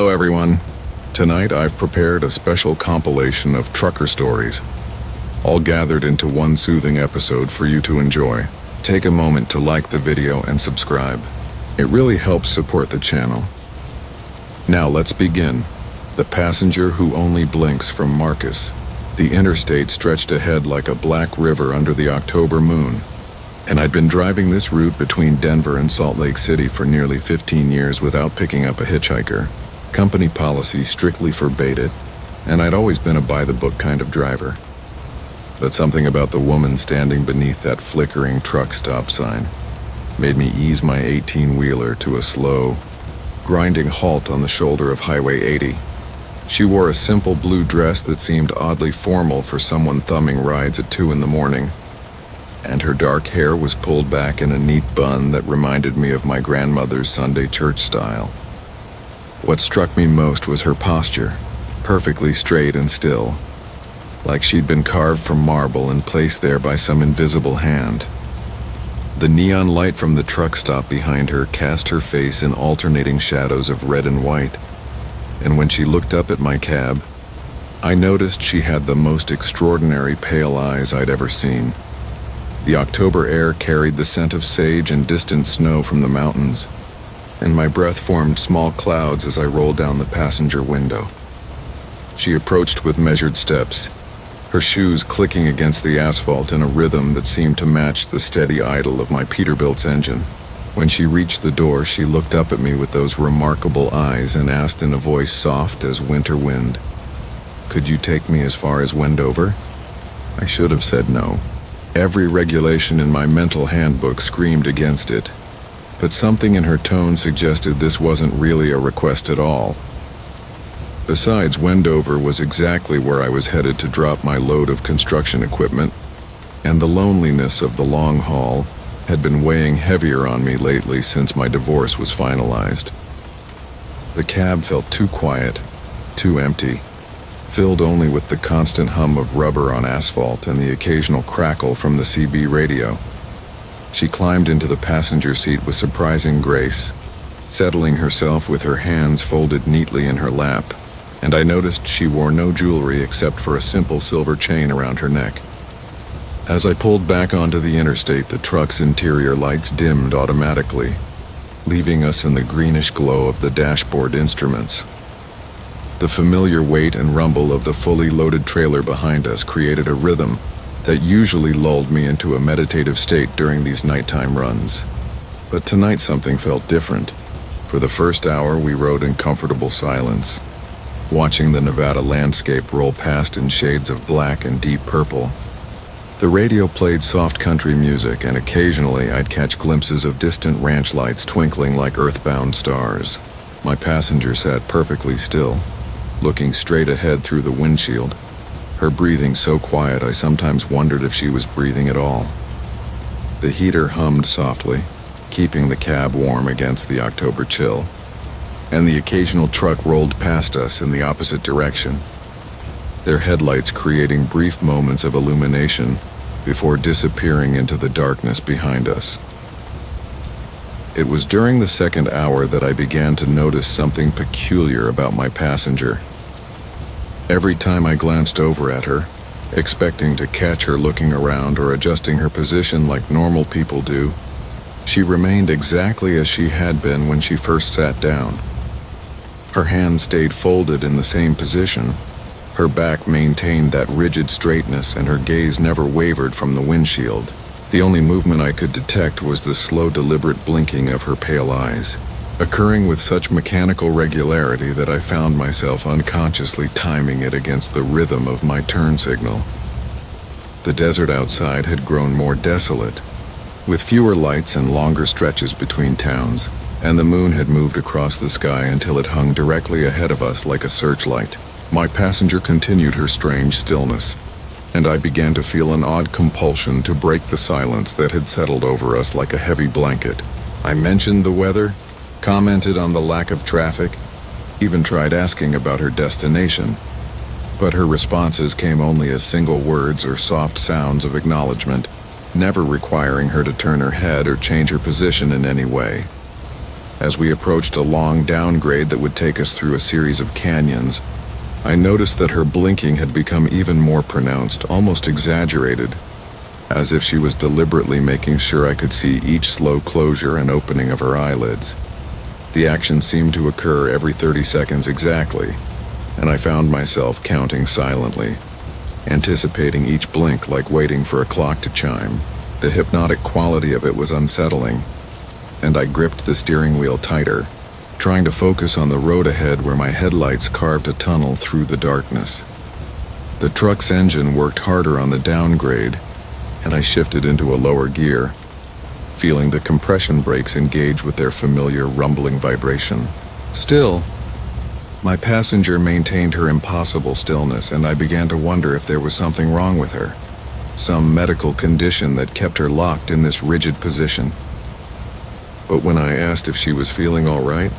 Hello everyone. Tonight I've prepared a special compilation of trucker stories, all gathered into one soothing episode for you to enjoy. Take a moment to like the video and subscribe. It really helps support the channel. Now let's begin. The Passenger Who Only Blinks from Marcus. The interstate stretched ahead like a black river under the October moon, and I'd been driving this route between Denver and Salt Lake City for nearly 15 years without picking up a hitchhiker. Company policy strictly forbade it, and I'd always been a by-the-book kind of driver. But something about the woman standing beneath that flickering truck stop sign made me ease my 18-wheeler to a slow, grinding halt on the shoulder of Highway 80. She wore a simple blue dress that seemed oddly formal for someone thumbing rides at 2 in the morning, and her dark hair was pulled back in a neat bun that reminded me of my grandmother's Sunday church style. What struck me most was her posture, perfectly straight and still, like she'd been carved from marble and placed there by some invisible hand. The neon light from the truck stop behind her cast her face in alternating shadows of red and white, and when she looked up at my cab, I noticed she had the most extraordinary pale eyes I'd ever seen. The October air carried the scent of sage and distant snow from the mountains, and my breath formed small clouds as I rolled down the passenger window. She approached with measured steps, her shoes clicking against the asphalt in a rhythm that seemed to match the steady idle of my Peterbilt's engine. When she reached the door, she looked up at me with those remarkable eyes and asked in a voice soft as winter wind, "Could you take me as far as Wendover?" I should have said no. Every regulation in my mental handbook screamed against it, but something in her tone suggested this wasn't really a request at all. Besides, Wendover was exactly where I was headed to drop my load of construction equipment, and the loneliness of the long haul had been weighing heavier on me lately since my divorce was finalized. The cab felt too quiet, too empty, filled only with the constant hum of rubber on asphalt and the occasional crackle from the CB radio. She climbed into the passenger seat with surprising grace, settling herself with her hands folded neatly in her lap, and I noticed she wore no jewelry except for a simple silver chain around her neck. As I pulled back onto the interstate, the truck's interior lights dimmed automatically, leaving us in the greenish glow of the dashboard instruments. The familiar weight and rumble of the fully loaded trailer behind us created a rhythm that usually lulled me into a meditative state during these nighttime runs. But tonight something felt different. For the first hour, we rode in comfortable silence, watching the Nevada landscape roll past in shades of black and deep purple. The radio played soft country music, and occasionally I'd catch glimpses of distant ranch lights twinkling like earthbound stars. My passenger sat perfectly still, looking straight ahead through the windshield, her breathing so quiet I sometimes wondered if she was breathing at all. The heater hummed softly, keeping the cab warm against the October chill, and the occasional truck rolled past us in the opposite direction, their headlights creating brief moments of illumination before disappearing into the darkness behind us. It was during the second hour that I began to notice something peculiar about my passenger. Every time I glanced over at her, expecting to catch her looking around or adjusting her position like normal people do, she remained exactly as she had been when she first sat down. Her hands stayed folded in the same position, her back maintained that rigid straightness, and her gaze never wavered from the windshield. The only movement I could detect was the slow, deliberate blinking of her pale eyes, occurring with such mechanical regularity that I found myself unconsciously timing it against the rhythm of my turn signal. The desert outside had grown more desolate, with fewer lights and longer stretches between towns, and the moon had moved across the sky until it hung directly ahead of us like a searchlight. My passenger continued her strange stillness, and I began to feel an odd compulsion to break the silence that had settled over us like a heavy blanket. I mentioned the weather, commented on the lack of traffic, even tried asking about her destination, but her responses came only as single words or soft sounds of acknowledgement, never requiring her to turn her head or change her position in any way. As we approached a long downgrade that would take us through a series of canyons, I noticed that her blinking had become even more pronounced, almost exaggerated, as if she was deliberately making sure I could see each slow closure and opening of her eyelids. The action seemed to occur every 30 seconds exactly, and I found myself counting silently, anticipating each blink like waiting for a clock to chime. The hypnotic quality of it was unsettling, and I gripped the steering wheel tighter, trying to focus on the road ahead where my headlights carved a tunnel through the darkness. The truck's engine worked harder on the downgrade, and I shifted into a lower gear, feeling the compression brakes engage with their familiar rumbling vibration. Still, my passenger maintained her impossible stillness, and I began to wonder if there was something wrong with her, some medical condition that kept her locked in this rigid position. But when I asked if she was feeling all right,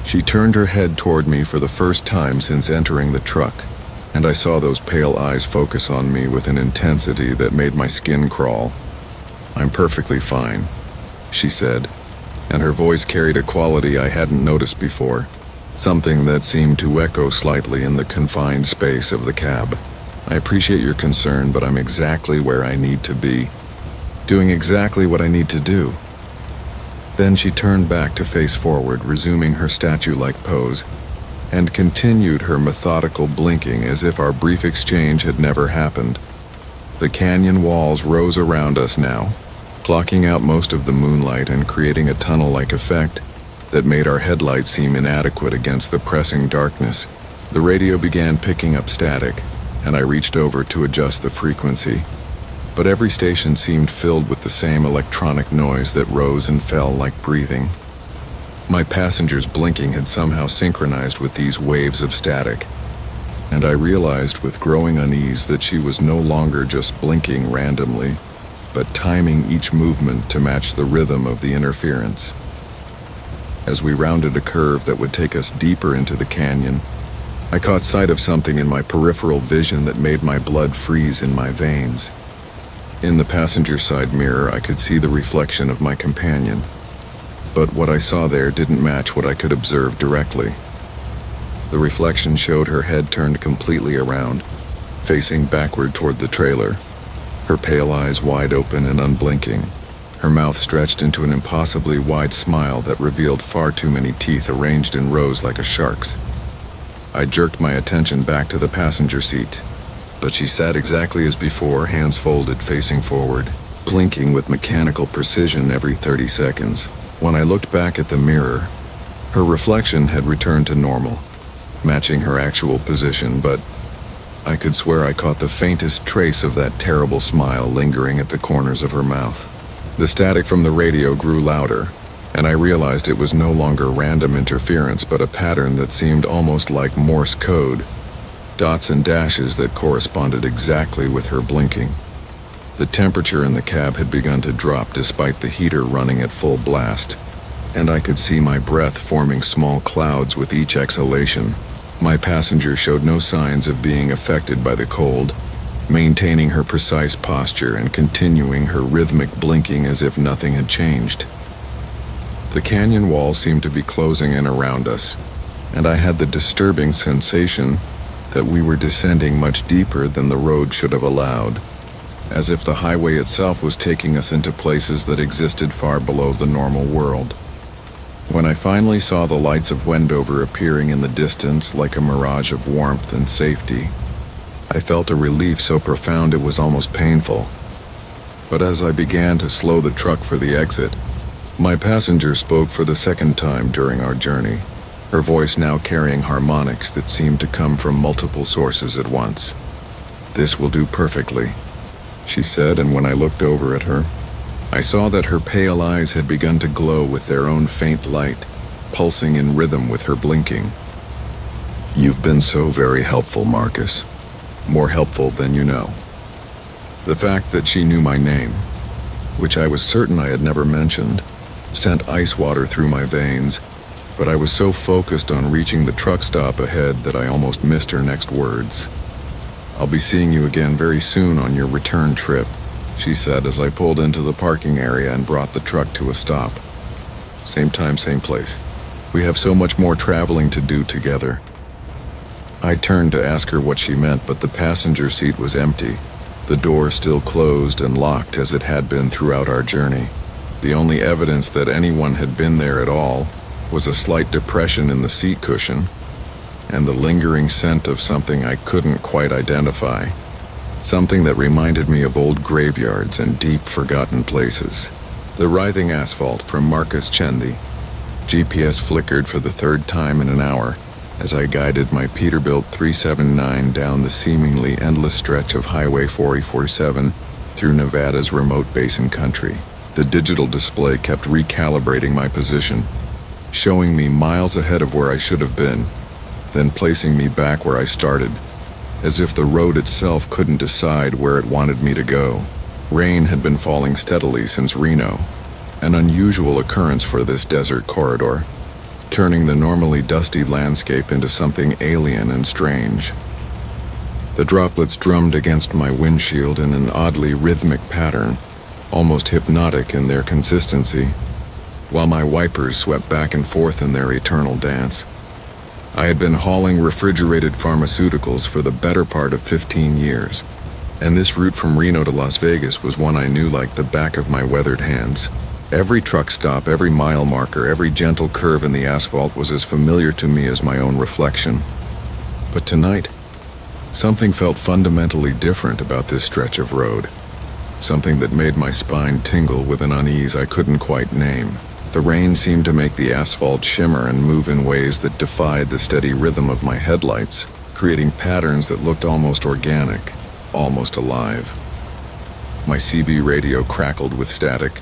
she turned her head toward me for the first time since entering the truck, and I saw those pale eyes focus on me with an intensity that made my skin crawl. "I'm perfectly fine," she said, and her voice carried a quality I hadn't noticed before, something that seemed to echo slightly in the confined space of the cab. "I appreciate your concern, but I'm exactly where I need to be, doing exactly what I need to do." Then she turned back to face forward, resuming her statue-like pose, and continued her methodical blinking as if our brief exchange had never happened. The canyon walls rose around us now, blocking out most of the moonlight and creating a tunnel-like effect that made our headlights seem inadequate against the pressing darkness. The radio began picking up static, and I reached over to adjust the frequency, but every station seemed filled with the same electronic noise that rose and fell like breathing. My passenger's blinking had somehow synchronized with these waves of static, and I realized with growing unease that she was no longer just blinking randomly, but timing each movement to match the rhythm of the interference. As we rounded a curve that would take us deeper into the canyon, I caught sight of something in my peripheral vision that made my blood freeze in my veins. In the passenger side mirror, I could see the reflection of my companion, but what I saw there didn't match what I could observe directly. The reflection showed her head turned completely around, facing backward toward the trailer, her pale eyes wide open and unblinking, her mouth stretched into an impossibly wide smile that revealed far too many teeth arranged in rows like a shark's. I jerked my attention back to the passenger seat, but she sat exactly as before, hands folded, facing forward, blinking with mechanical precision every 30 seconds. When I looked back at the mirror, her reflection had returned to normal, matching her actual position, but I could swear I caught the faintest trace of that terrible smile lingering at the corners of her mouth. The static from the radio grew louder, and I realized it was no longer random interference but a pattern that seemed almost like Morse code, dots and dashes that corresponded exactly with her blinking. The temperature in the cab had begun to drop despite the heater running at full blast, and I could see my breath forming small clouds with each exhalation. My passenger showed no signs of being affected by the cold, maintaining her precise posture and continuing her rhythmic blinking as if nothing had changed. The canyon wall seemed to be closing in around us, and I had the disturbing sensation that we were descending much deeper than the road should have allowed, as if the highway itself was taking us into places that existed far below the normal world. When I finally saw the lights of Wendover appearing in the distance like a mirage of warmth and safety, I felt a relief so profound it was almost painful. But as I began to slow the truck for the exit, my passenger spoke for the second time during our journey, her voice now carrying harmonics that seemed to come from multiple sources at once. "This will do perfectly," she said, and when I looked over at her, I saw that her pale eyes had begun to glow with their own faint light, pulsing in rhythm with her blinking. "You've been so very helpful, Marcus. More helpful than you know." The fact that she knew my name, which I was certain I had never mentioned, sent ice water through my veins, but I was so focused on reaching the truck stop ahead that I almost missed her next words. "I'll be seeing you again very soon on your return trip," she said as I pulled into the parking area and brought the truck to a stop. same time, same place. We have so much more traveling to do together. I turned to ask her what she meant, but the passenger seat was empty, the door still closed and locked as it had been throughout our journey. The only evidence that anyone had been there at all was a slight depression in the seat cushion and the lingering scent of something I couldn't quite identify, something that reminded me of old graveyards and deep forgotten places. The writhing asphalt from Marcus Chendi. GPS flickered for the third time in an hour as I guided my Peterbilt 379 down the seemingly endless stretch of Highway 447 through Nevada's remote basin country. The digital display kept recalibrating my position, showing me miles ahead of where I should have been, then placing me back where I started, as if the road itself couldn't decide where it wanted me to go. Rain had been falling steadily since Reno, an unusual occurrence for this desert corridor, turning the normally dusty landscape into something alien and strange. The droplets drummed against my windshield in an oddly rhythmic pattern, almost hypnotic in their consistency, while my wipers swept back and forth in their eternal dance. I had been hauling refrigerated pharmaceuticals for the better part of 15 years, and this route from Reno to Las Vegas was one I knew like the back of my weathered hands. Every truck stop, every mile marker, every gentle curve in the asphalt was as familiar to me as my own reflection. But tonight, something felt fundamentally different about this stretch of road. Something that made my spine tingle with an unease I couldn't quite name. The rain seemed to make the asphalt shimmer and move in ways that defied the steady rhythm of my headlights, creating patterns that looked almost organic, almost alive. My CB radio crackled with static,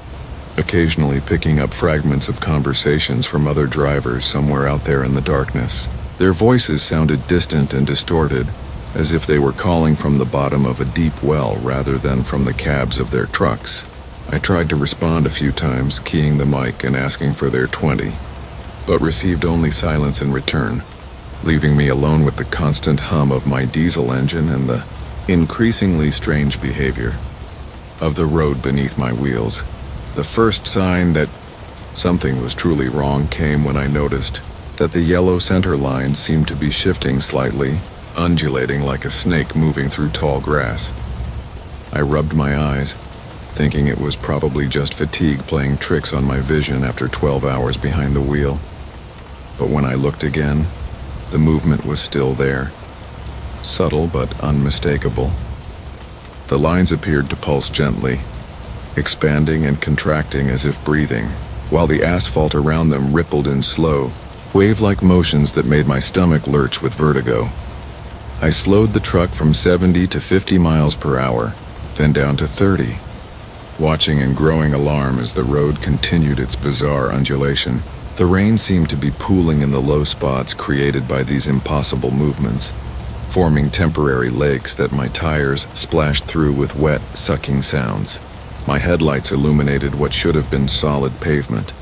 occasionally picking up fragments of conversations from other drivers somewhere out there in the darkness. Their voices sounded distant and distorted, as if they were calling from the bottom of a deep well rather than from the cabs of their trucks. I tried to respond a few times, keying the mic and asking for their 20, but received only silence in return, leaving me alone with the constant hum of my diesel engine and the increasingly strange behavior of the road beneath my wheels. The first sign that something was truly wrong came when I noticed that the yellow center line seemed to be shifting slightly, undulating like a snake moving through tall grass. I rubbed my eyes, thinking it was probably just fatigue playing tricks on my vision after 12 hours behind the wheel. But when I looked again, the movement was still there, subtle but unmistakable. The lines appeared to pulse gently, expanding and contracting as if breathing, while the asphalt around them rippled in slow, wave-like motions that made my stomach lurch with vertigo. I slowed the truck from 70 to 50 miles per hour, then down to 30, watching in growing alarm as the road continued its bizarre undulation. The rain seemed to be pooling in the low spots created by these impossible movements, forming temporary lakes that my tires splashed through with wet, sucking sounds. My headlights illuminated what should have been solid pavement,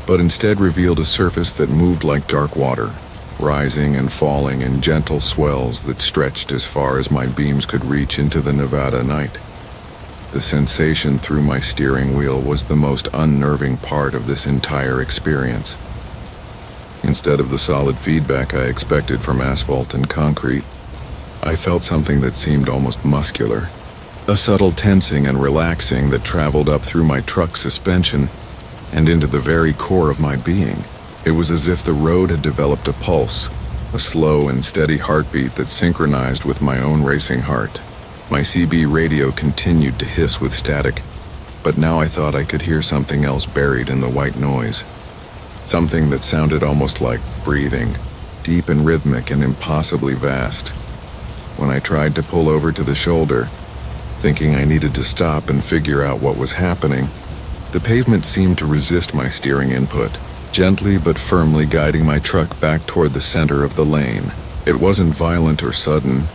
but instead revealed a surface that moved like dark water, rising and falling in gentle swells that stretched as far as my beams could reach into the Nevada night. The sensation through my steering wheel was the most unnerving part of this entire experience. Instead of the solid feedback I expected from asphalt and concrete, I felt something that seemed almost muscular. A subtle tensing and relaxing that traveled up through my truck's suspension and into the very core of my being. It was as if the road had developed a pulse, a slow and steady heartbeat that synchronized with my own racing heart. My CB radio continued to hiss with static, but now I thought I could hear something else buried in the white noise. Something that sounded almost like breathing, deep and rhythmic and impossibly vast. When I tried to pull over to the shoulder, thinking I needed to stop and figure out what was happening, the pavement seemed to resist my steering input, gently but firmly guiding my truck back toward the center of the lane. It wasn't violent or sudden,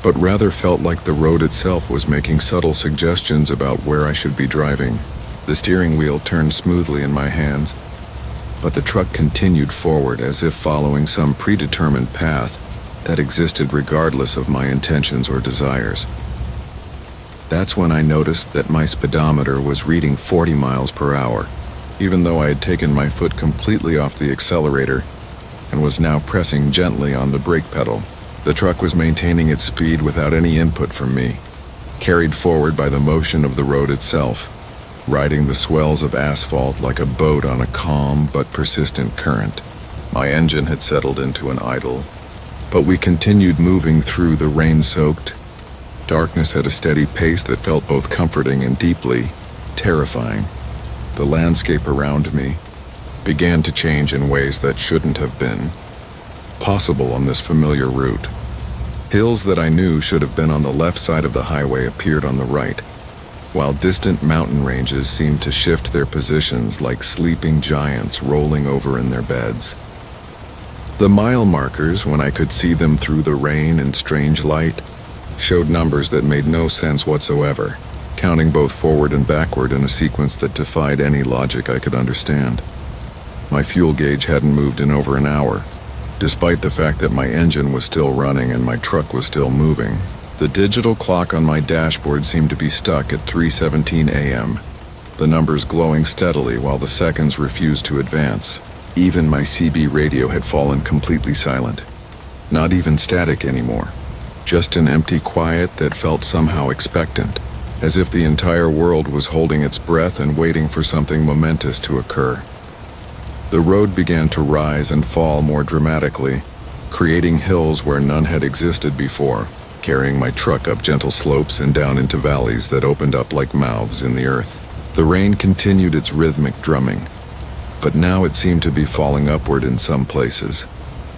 but rather felt like the road itself was making subtle suggestions about where I should be driving. The steering wheel turned smoothly in my hands, but the truck continued forward as if following some predetermined path that existed regardless of my intentions or desires. That's when I noticed that my speedometer was reading 40 miles per hour, even though I had taken my foot completely off the accelerator and was now pressing gently on the brake pedal. The truck was maintaining its speed without any input from me, carried forward by the motion of the road itself, riding the swells of asphalt like a boat on a calm but persistent current. My engine had settled into an idle, but we continued moving through the rain-soaked darkness at a steady pace that felt both comforting and deeply terrifying. The landscape around me began to change in ways that shouldn't have been possible on this familiar route. Hills that I knew should have been on the left side of the highway appeared on the right, while distant mountain ranges seemed to shift their positions like sleeping giants rolling over in their beds. The mile markers, when I could see them through the rain and strange light, showed numbers that made no sense whatsoever, counting both forward and backward in a sequence that defied any logic I could understand. My fuel gauge hadn't moved in over an hour, despite the fact that my engine was still running and my truck was still moving. The digital clock on my dashboard seemed to be stuck at 3:17 a.m., the numbers glowing steadily while the seconds refused to advance. Even my CB radio had fallen completely silent. Not even static anymore. Just an empty quiet that felt somehow expectant, as if the entire world was holding its breath and waiting for something momentous to occur. The road began to rise and fall more dramatically, creating hills where none had existed before, carrying my truck up gentle slopes and down into valleys that opened up like mouths in the earth. The rain continued its rhythmic drumming, but now it seemed to be falling upward in some places,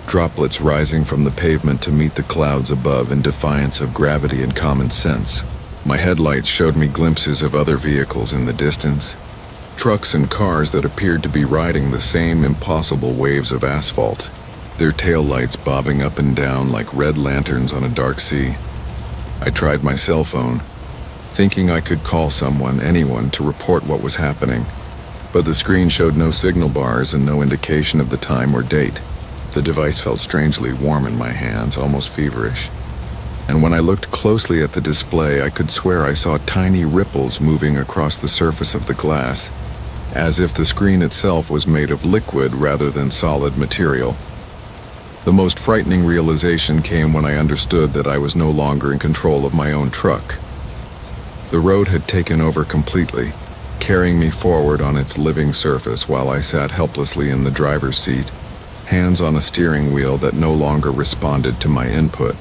droplets rising from the pavement to meet the clouds above in defiance of gravity and common sense. My headlights showed me glimpses of other vehicles in the distance, trucks and cars that appeared to be riding the same impossible waves of asphalt, their taillights bobbing up and down like red lanterns on a dark sea. I tried my cell phone, thinking I could call someone, anyone, to report what was happening, but the screen showed no signal bars and no indication of the time or date. The device felt strangely warm in my hands, almost feverish. And when I looked closely at the display, I could swear I saw tiny ripples moving across the surface of the glass, as if the screen itself was made of liquid rather than solid material. The most frightening realization came when I understood that I was no longer in control of my own truck. The road had taken over completely, carrying me forward on its living surface while I sat helplessly in the driver's seat, hands on a steering wheel that no longer responded to my input.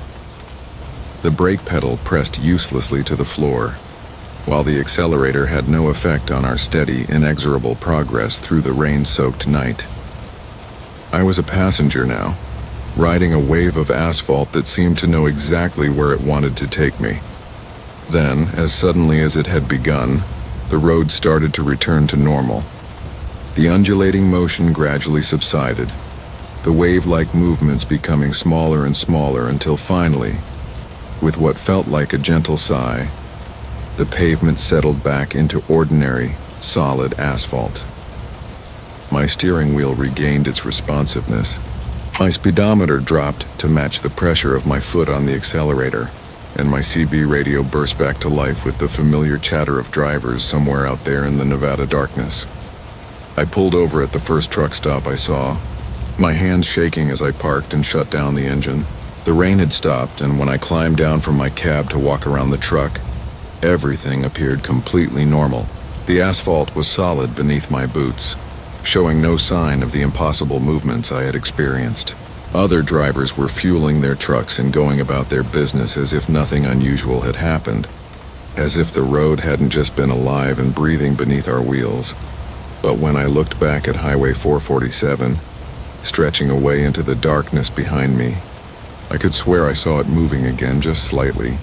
The brake pedal pressed uselessly to the floor, while the accelerator had no effect on our steady, inexorable progress through the rain-soaked night. I was a passenger now, riding a wave of asphalt that seemed to know exactly where it wanted to take me. Then, as suddenly as it had begun, the road started to return to normal. The undulating motion gradually subsided, the wave-like movements becoming smaller and smaller until finally, with what felt like a gentle sigh, the pavement settled back into ordinary, solid asphalt. My steering wheel regained its responsiveness. My speedometer dropped to match the pressure of my foot on the accelerator, and my CB radio burst back to life with the familiar chatter of drivers somewhere out there in the Nevada darkness. I pulled over at the first truck stop I saw, my hands shaking as I parked and shut down the engine. The rain had stopped, and when I climbed down from my cab to walk around the truck, everything appeared completely normal. The asphalt was solid beneath my boots, showing no sign of the impossible movements I had experienced. Other drivers were fueling their trucks and going about their business as if nothing unusual had happened, as if the road hadn't just been alive and breathing beneath our wheels. But when I looked back at Highway 447, stretching away into the darkness behind me, I could swear I saw it moving again just slightly,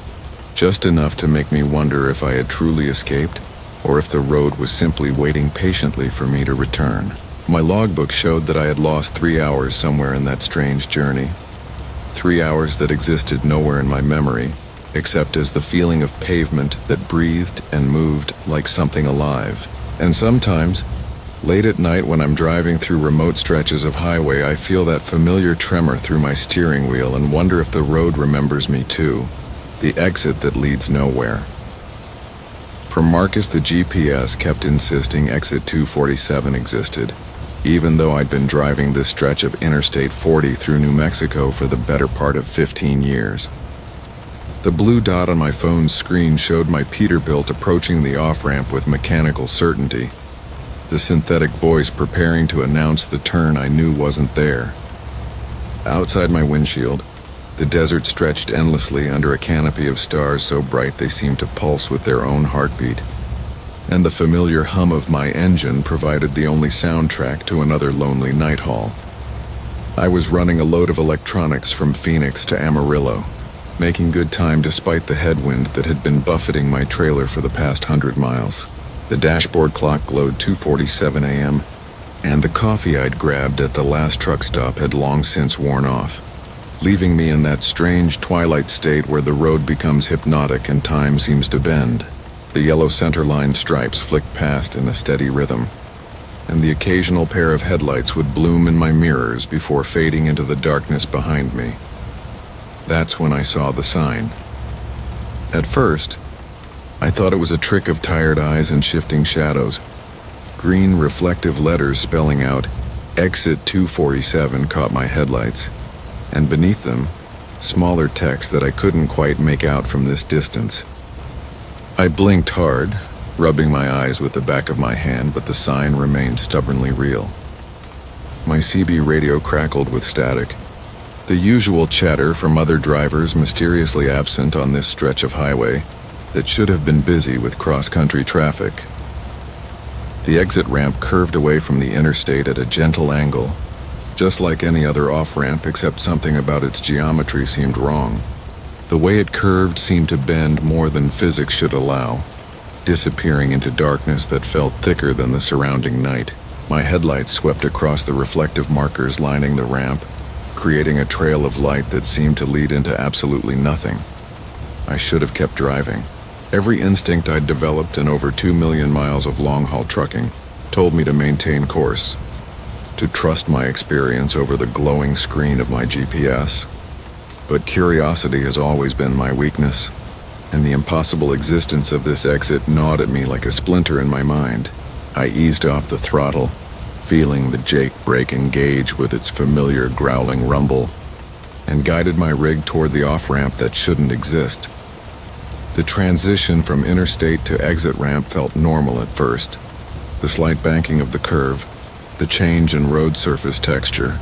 just enough to make me wonder if I had truly escaped, or if the road was simply waiting patiently for me to return. My logbook showed that I had lost 3 hours somewhere in that strange journey. 3 hours that existed nowhere in my memory, except as the feeling of pavement that breathed and moved like something alive. And sometimes, late at night when I'm driving through remote stretches of highway, I feel that familiar tremor through my steering wheel and wonder if the road remembers me too, the exit that leads nowhere. From Marcus, the GPS kept insisting exit 247 existed, even though I'd been driving this stretch of Interstate 40 through New Mexico for the better part of 15 years. The blue dot on my phone's screen showed my Peterbilt approaching the off-ramp with mechanical certainty, the synthetic voice preparing to announce the turn I knew wasn't there. Outside my windshield, the desert stretched endlessly under a canopy of stars so bright they seemed to pulse with their own heartbeat, and the familiar hum of my engine provided the only soundtrack to another lonely night haul. I was running a load of electronics from Phoenix to Amarillo, making good time despite the headwind that had been buffeting my trailer for the past 100 miles. The dashboard clock glowed 2:47 a.m., and the coffee I'd grabbed at the last truck stop had long since worn off, leaving me in that strange twilight state where the road becomes hypnotic and time seems to bend. The yellow center-line stripes flicked past in a steady rhythm, and the occasional pair of headlights would bloom in my mirrors before fading into the darkness behind me. That's when I saw the sign. At first, I thought it was a trick of tired eyes and shifting shadows. Green reflective letters spelling out Exit 247 caught my headlights, and beneath them, smaller text that I couldn't quite make out from this distance. I blinked hard, rubbing my eyes with the back of my hand, but the sign remained stubbornly real. My CB radio crackled with static, the usual chatter from other drivers mysteriously absent on this stretch of highway that should have been busy with cross-country traffic. The exit ramp curved away from the interstate at a gentle angle, just like any other off-ramp, except something about its geometry seemed wrong. The way it curved seemed to bend more than physics should allow, disappearing into darkness that felt thicker than the surrounding night. My headlights swept across the reflective markers lining the ramp, creating a trail of light that seemed to lead into absolutely nothing. I should have kept driving. Every instinct I'd developed in over 2 million miles of long-haul trucking told me to maintain course, to trust my experience over the glowing screen of my GPS. But curiosity has always been my weakness, and the impossible existence of this exit gnawed at me like a splinter in my mind. I eased off the throttle, feeling the Jake brake engage with its familiar growling rumble, and guided my rig toward the off-ramp that shouldn't exist. The transition from interstate to exit ramp felt normal at first. The slight banking of the curve, the change in road surface texture,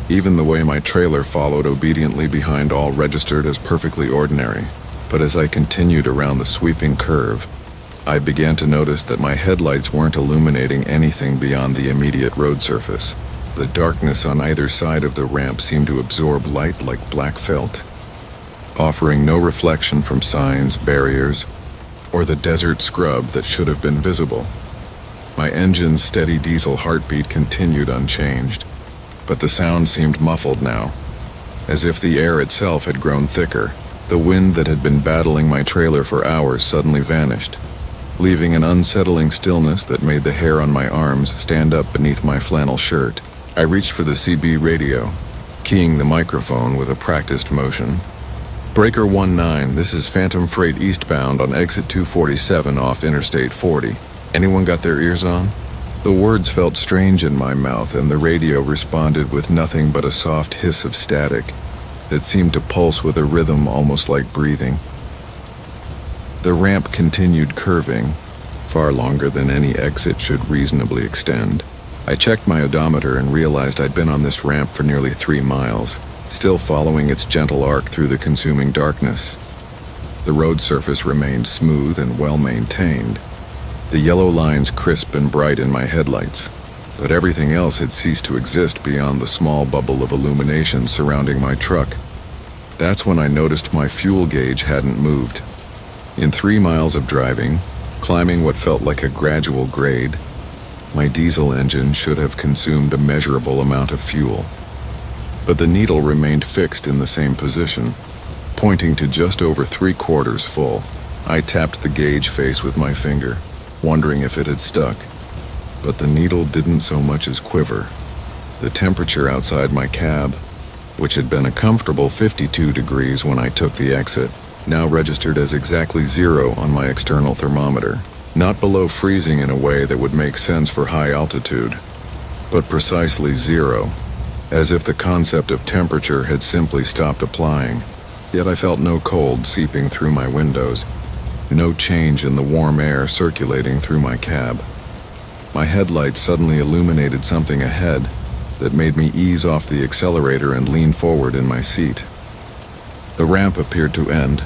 even the way my trailer followed obediently behind all registered as perfectly ordinary. But as I continued around the sweeping curve, I began to notice that my headlights weren't illuminating anything beyond the immediate road surface. The darkness on either side of the ramp seemed to absorb light like black felt, offering no reflection from signs, barriers, or the desert scrub that should have been visible. My engine's steady diesel heartbeat continued unchanged, but the sound seemed muffled now, as if the air itself had grown thicker. The wind that had been battling my trailer for hours suddenly vanished, leaving an unsettling stillness that made the hair on my arms stand up beneath my flannel shirt. I reached for the CB radio, keying the microphone with a practiced motion. Breaker 19, this is Phantom Freight eastbound on exit 247 off Interstate 40. Anyone got their ears on? The words felt strange in my mouth, and the radio responded with nothing but a soft hiss of static that seemed to pulse with a rhythm almost like breathing. The ramp continued curving, far longer than any exit should reasonably extend. I checked my odometer and realized I'd been on this ramp for nearly 3 miles, still following its gentle arc through the consuming darkness. The road surface remained smooth and well-maintained, the yellow lines crisp and bright in my headlights, but everything else had ceased to exist beyond the small bubble of illumination surrounding my truck. That's when I noticed my fuel gauge hadn't moved. In 3 miles of driving, climbing what felt like a gradual grade, my diesel engine should have consumed a measurable amount of fuel. But the needle remained fixed in the same position, pointing to just over 3/4 full. I tapped the gauge face with my finger, wondering if it had stuck, but the needle didn't so much as quiver. The temperature outside my cab, which had been a comfortable 52 degrees when I took the exit, now registered as exactly 0 on my external thermometer. Not below freezing in a way that would make sense for high altitude, but precisely 0, as if the concept of temperature had simply stopped applying. Yet I felt no cold seeping through my windows, no change in the warm air circulating through my cab. My headlights suddenly illuminated something ahead that made me ease off the accelerator and lean forward in my seat. The ramp appeared to end,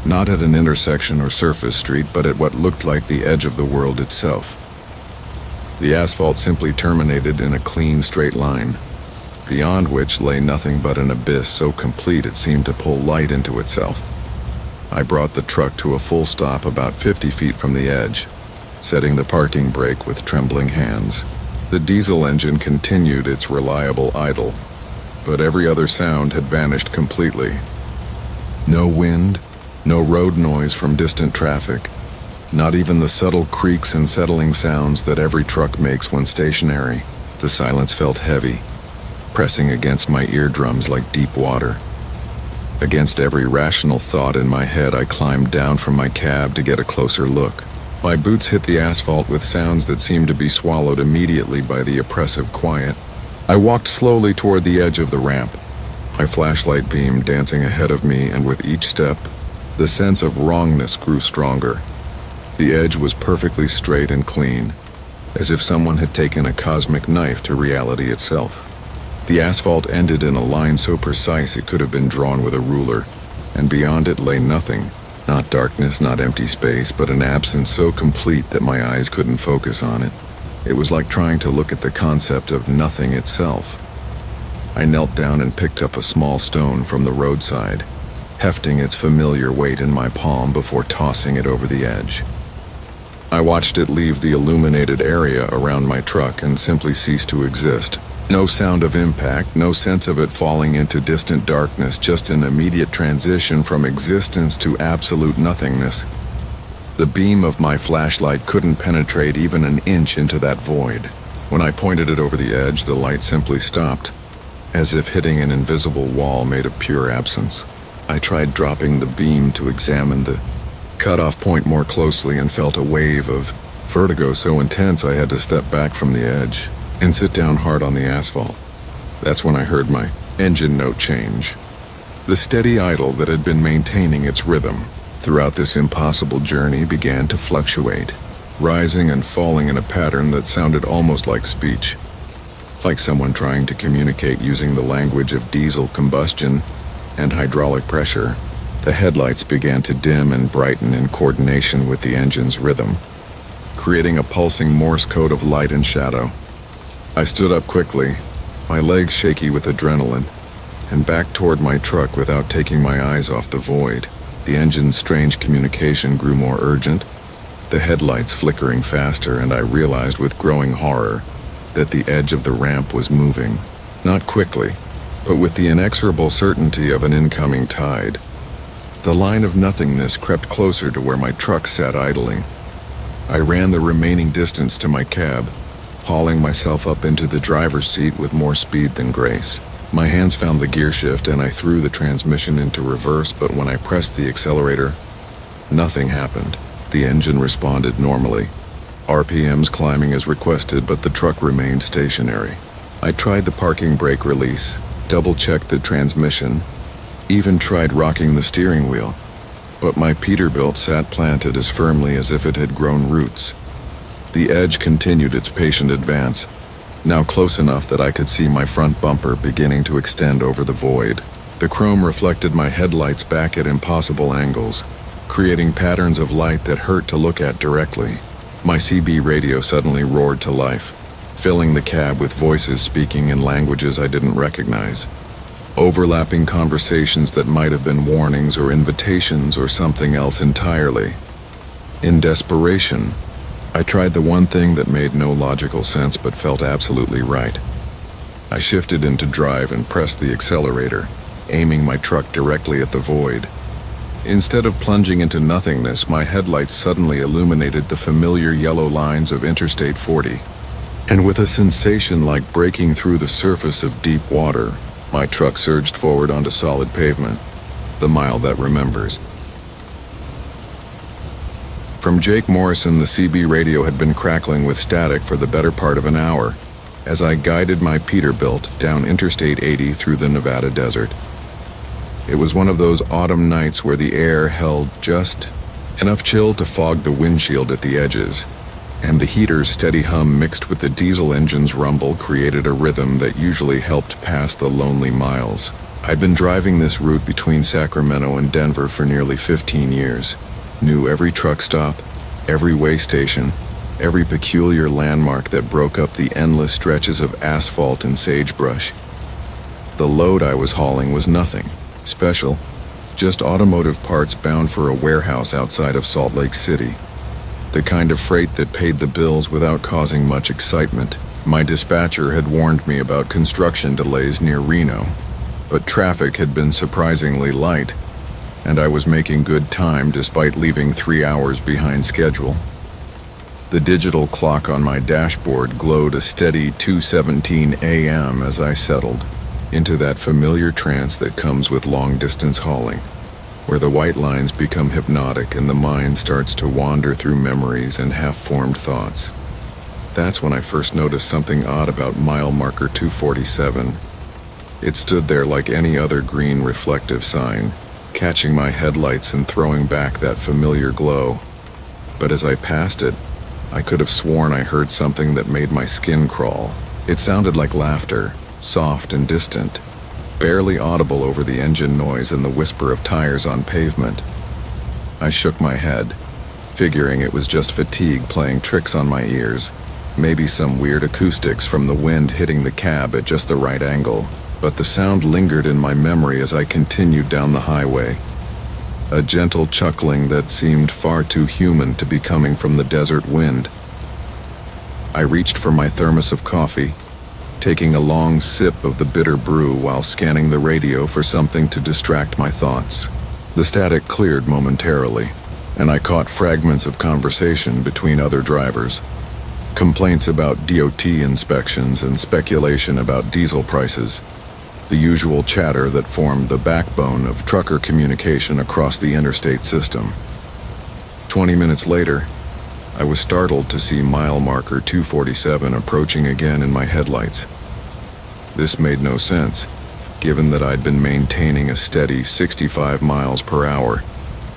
not at an intersection or surface street, but at what looked like the edge of the world itself. The asphalt simply terminated in a clean, straight line, beyond which lay nothing but an abyss so complete it seemed to pull light into itself. I brought the truck to a full stop about 50 feet from the edge, setting the parking brake with trembling hands. The diesel engine continued its reliable idle, but every other sound had vanished completely. No wind, no road noise from distant traffic, not even the subtle creaks and settling sounds that every truck makes when stationary. The silence felt heavy, pressing against my eardrums like deep water. Against every rational thought in my head, I climbed down from my cab to get a closer look. My boots hit the asphalt with sounds that seemed to be swallowed immediately by the oppressive quiet. I walked slowly toward the edge of the ramp, my flashlight beam dancing ahead of me, and with each step, the sense of wrongness grew stronger. The edge was perfectly straight and clean, as if someone had taken a cosmic knife to reality itself. The asphalt ended in a line so precise it could have been drawn with a ruler, and beyond it lay nothing. Not darkness, not empty space, but an absence so complete that my eyes couldn't focus on it. It was like trying to look at the concept of nothing itself. I knelt down and picked up a small stone from the roadside, hefting its familiar weight in my palm before tossing it over the edge. I watched it leave the illuminated area around my truck and simply cease to exist. No sound of impact, no sense of it falling into distant darkness, just an immediate transition from existence to absolute nothingness. The beam of my flashlight couldn't penetrate even an inch into that void. When I pointed it over the edge, the light simply stopped, as if hitting an invisible wall made of pure absence. I tried dropping the beam to examine the cutoff point more closely and felt a wave of vertigo so intense I had to step back from the edge and sit down hard on the asphalt. That's when I heard my engine note change. The steady idle that had been maintaining its rhythm throughout this impossible journey began to fluctuate, rising and falling in a pattern that sounded almost like speech, like someone trying to communicate using the language of diesel combustion and hydraulic pressure. The headlights began to dim and brighten in coordination with the engine's rhythm, creating a pulsing Morse code of light and shadow. I stood up quickly, my legs shaky with adrenaline, and backed toward my truck without taking my eyes off the void. The engine's strange communication grew more urgent, the headlights flickering faster, and I realized with growing horror that the edge of the ramp was moving, not quickly, but with the inexorable certainty of an incoming tide. The line of nothingness crept closer to where my truck sat idling. I ran the remaining distance to my cab, hauling myself up into the driver's seat with more speed than grace. My hands found the gear shift and I threw the transmission into reverse, but when I pressed the accelerator, nothing happened. The engine responded normally, RPMs climbing as requested, but the truck remained stationary. I tried the parking brake release, double-checked the transmission, even tried rocking the steering wheel, but my Peterbilt sat planted as firmly as if it had grown roots. The edge continued its patient advance, now close enough that I could see my front bumper beginning to extend over the void. The chrome reflected my headlights back at impossible angles, creating patterns of light that hurt to look at directly. My CB radio suddenly roared to life, filling the cab with voices speaking in languages I didn't recognize. Overlapping conversations that might have been warnings or invitations or something else entirely. In desperation, I tried the one thing that made no logical sense but felt absolutely right. I shifted into drive and pressed the accelerator, aiming my truck directly at the void. Instead of plunging into nothingness, my headlights suddenly illuminated the familiar yellow lines of Interstate 40. And with a sensation like breaking through the surface of deep water, my truck surged forward onto solid pavement, the mile that remembers. From Jake Morrison, the CB radio had been crackling with static for the better part of an hour as I guided my Peterbilt down Interstate 80 through the Nevada desert. It was one of those autumn nights where the air held just enough chill to fog the windshield at the edges, and the heater's steady hum mixed with the diesel engine's rumble created a rhythm that usually helped pass the lonely miles. I'd been driving this route between Sacramento and Denver for nearly 15 years, knew every truck stop, every way station, every peculiar landmark that broke up the endless stretches of asphalt and sagebrush. The load I was hauling was nothing special, just automotive parts bound for a warehouse outside of Salt Lake City. The kind of freight that paid the bills without causing much excitement. My dispatcher had warned me about construction delays near Reno, but traffic had been surprisingly light, and I was making good time despite leaving 3 hours behind schedule. The digital clock on my dashboard glowed a steady 2:17 a.m. as I settled into that familiar trance that comes with long-distance hauling, where the white lines become hypnotic and the mind starts to wander through memories and half-formed thoughts. That's when I first noticed something odd about mile marker 247. It stood there like any other green reflective sign, catching my headlights and throwing back that familiar glow. But as I passed it, I could have sworn I heard something that made my skin crawl. It sounded like laughter, soft and distant, barely audible over the engine noise and the whisper of tires on pavement. I shook my head, figuring it was just fatigue playing tricks on my ears, maybe some weird acoustics from the wind hitting the cab at just the right angle. But the sound lingered in my memory as I continued down the highway, a gentle chuckling that seemed far too human to be coming from the desert wind. I reached for my thermos of coffee, taking a long sip of the bitter brew while scanning the radio for something to distract my thoughts. The static cleared momentarily, and I caught fragments of conversation between other drivers. Complaints about DOT inspections and speculation about diesel prices, the usual chatter that formed the backbone of trucker communication across the interstate system. 20 minutes later, I was startled to see mile marker 247 approaching again in my headlights. This made no sense, given that I'd been maintaining a steady 65 miles per hour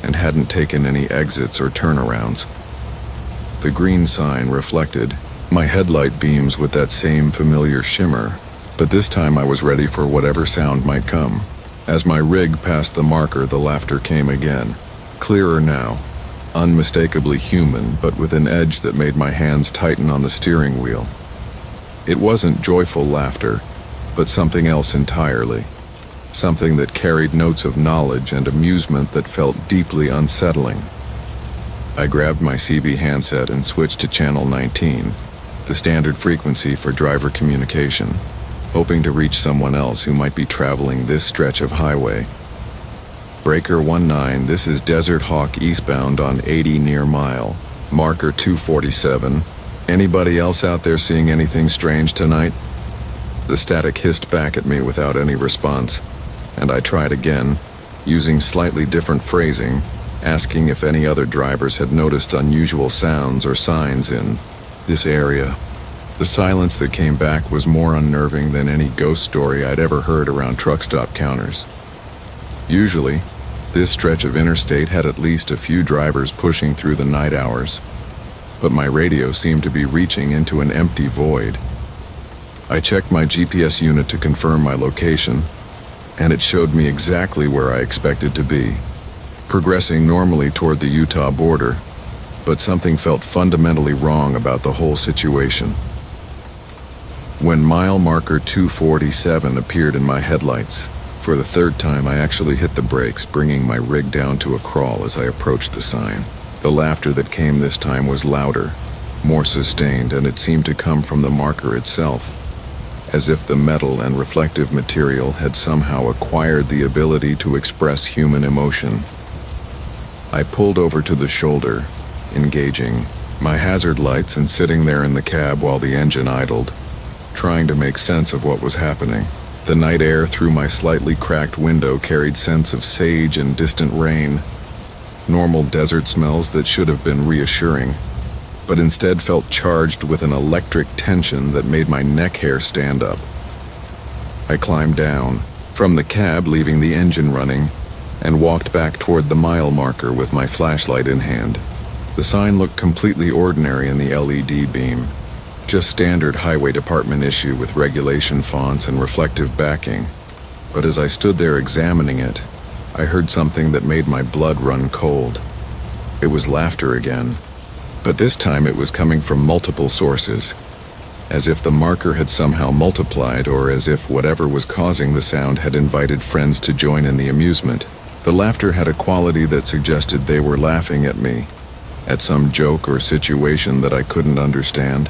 and hadn't taken any exits or turnarounds. The green sign reflected my headlight beams with that same familiar shimmer, but this time I was ready for whatever sound might come. As my rig passed the marker, the laughter came again, clearer now, unmistakably human, but with an edge that made my hands tighten on the steering wheel. It wasn't joyful laughter, but something else entirely, something that carried notes of knowledge and amusement that felt deeply unsettling. I grabbed my CB handset and switched to channel 19, the standard frequency for driver communication, hoping to reach someone else who might be traveling this stretch of highway. Breaker 19, this is Desert Hawk eastbound on 80 near mile, marker 247. Anybody else out there seeing anything strange tonight? The static hissed back at me without any response, and I tried again, using slightly different phrasing, asking if any other drivers had noticed unusual sounds or signs in this area. The silence that came back was more unnerving than any ghost story I'd ever heard around truck stop counters. Usually, this stretch of interstate had at least a few drivers pushing through the night hours, but my radio seemed to be reaching into an empty void. I checked my GPS unit to confirm my location, and it showed me exactly where I expected to be, progressing normally toward the Utah border, but something felt fundamentally wrong about the whole situation. When mile marker 247 appeared in my headlights, for the third time I actually hit the brakes, bringing my rig down to a crawl as I approached the sign. The laughter that came this time was louder, more sustained, and it seemed to come from the marker itself, as if the metal and reflective material had somehow acquired the ability to express human emotion. I pulled over to the shoulder, engaging my hazard lights and sitting there in the cab while the engine idled, trying to make sense of what was happening. The night air through my slightly cracked window carried scents of sage and distant rain, normal desert smells that should have been reassuring, but instead felt charged with an electric tension that made my neck hair stand up. I climbed down from the cab, leaving the engine running, and walked back toward the mile marker with my flashlight in hand. The sign looked completely ordinary in the LED beam, just standard highway department issue with regulation fonts and reflective backing. But as I stood there examining it, I heard something that made my blood run cold. It was laughter again, but this time it was coming from multiple sources, as if the marker had somehow multiplied, or as if whatever was causing the sound had invited friends to join in the amusement. The laughter had a quality that suggested they were laughing at me, at some joke or situation that I couldn't understand.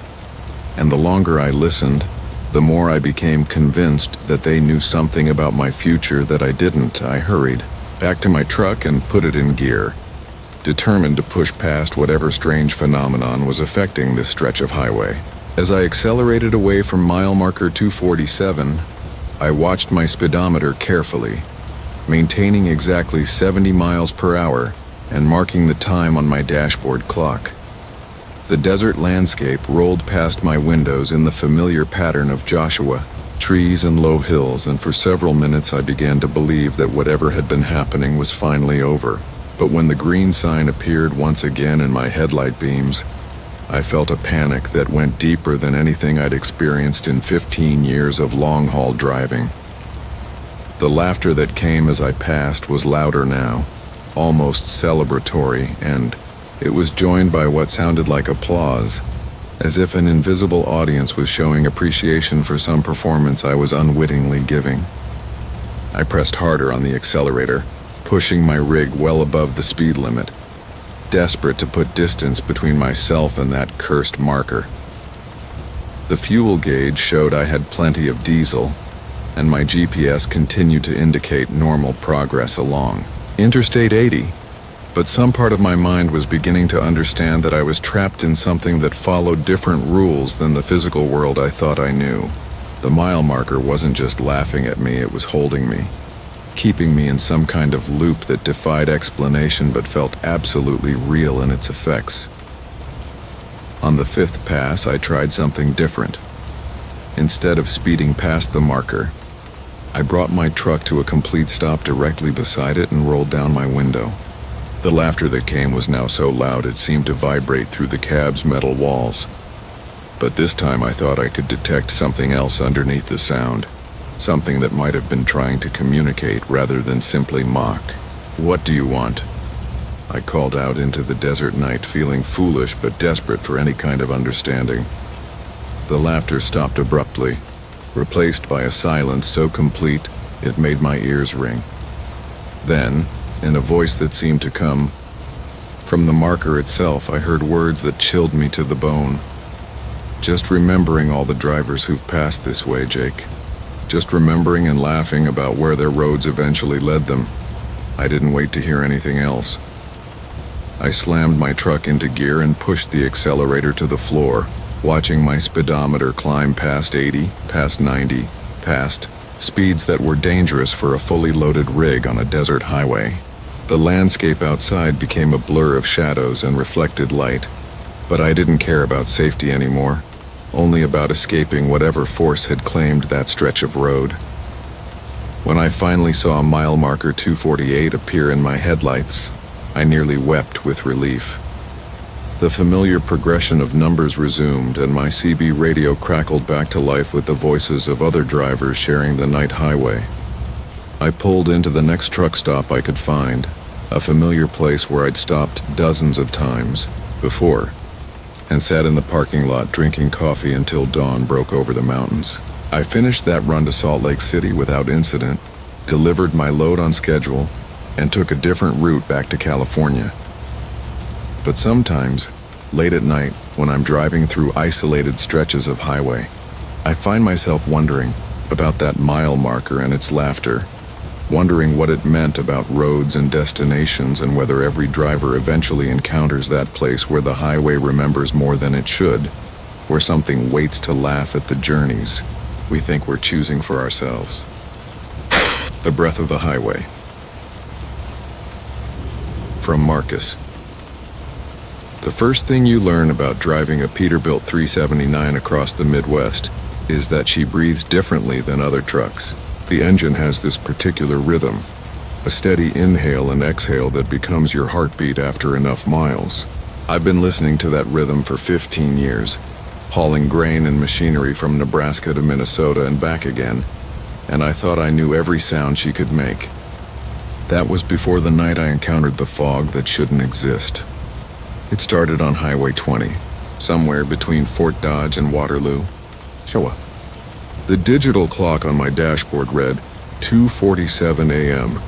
And the longer I listened, the more I became convinced that they knew something about my future that I didn't. I hurried back to my truck and put it in gear, determined to push past whatever strange phenomenon was affecting this stretch of highway. As I accelerated away from mile marker 247, I watched my speedometer carefully, maintaining exactly 70 miles per hour and marking the time on my dashboard clock. The desert landscape rolled past my windows in the familiar pattern of Joshua, trees and low hills, and for several minutes I began to believe that whatever had been happening was finally over. But when the green sign appeared once again in my headlight beams, I felt a panic that went deeper than anything I'd experienced in 15 years of long-haul driving. The laughter that came as I passed was louder now, almost celebratory, and it was joined by what sounded like applause, as if an invisible audience was showing appreciation for some performance I was unwittingly giving. I pressed harder on the accelerator, pushing my rig well above the speed limit, desperate to put distance between myself and that cursed marker. The fuel gauge showed I had plenty of diesel, and my GPS continued to indicate normal progress along Interstate 80. But some part of my mind was beginning to understand that I was trapped in something that followed different rules than the physical world I thought I knew. The mile marker wasn't just laughing at me, it was holding me, keeping me in some kind of loop that defied explanation but felt absolutely real in its effects. On the fifth pass, I tried something different. Instead of speeding past the marker, I brought my truck to a complete stop directly beside it and rolled down my window. The laughter that came was now so loud it seemed to vibrate through the cab's metal walls. But this time I thought I could detect something else underneath the sound. Something that might have been trying to communicate rather than simply mock. "What do you want?" I called out into the desert night, feeling foolish but desperate for any kind of understanding. The laughter stopped abruptly, replaced by a silence so complete it made my ears ring. Then, in a voice that seemed to come from the marker itself, I heard words that chilled me to the bone. "Just remembering all the drivers who've passed this way, Jake. Just remembering and laughing about where their roads eventually led them." I didn't wait to hear anything else. I slammed my truck into gear and pushed the accelerator to the floor, watching my speedometer climb past 80, past 90, past speeds that were dangerous for a fully loaded rig on a desert highway. The landscape outside became a blur of shadows and reflected light, but I didn't care about safety anymore, only about escaping whatever force had claimed that stretch of road. When I finally saw mile marker 248 appear in my headlights, I nearly wept with relief. The familiar progression of numbers resumed, and my CB radio crackled back to life with the voices of other drivers sharing the night highway. I pulled into the next truck stop I could find, a familiar place where I'd stopped dozens of times before, and sat in the parking lot drinking coffee until dawn broke over the mountains. I finished that run to Salt Lake City without incident, delivered my load on schedule, and took a different route back to California. But sometimes, late at night, when I'm driving through isolated stretches of highway, I find myself wondering about that mile marker and its laughter, wondering what it meant about roads and destinations, and whether every driver eventually encounters that place where the highway remembers more than it should, where something waits to laugh at the journeys we think we're choosing for ourselves. The breath of the highway. From Marcus. The first thing you learn about driving a Peterbilt 379 across the Midwest is that she breathes differently than other trucks. The engine has this particular rhythm, a steady inhale and exhale that becomes your heartbeat after enough miles. I've been listening to that rhythm for 15 years, hauling grain and machinery from Nebraska to Minnesota and back again, and I thought I knew every sound she could make. That was before the night I encountered the fog that shouldn't exist. It started on Highway 20, somewhere between Fort Dodge and Waterloo. Showa. The digital clock on my dashboard read 2:47 a.m.,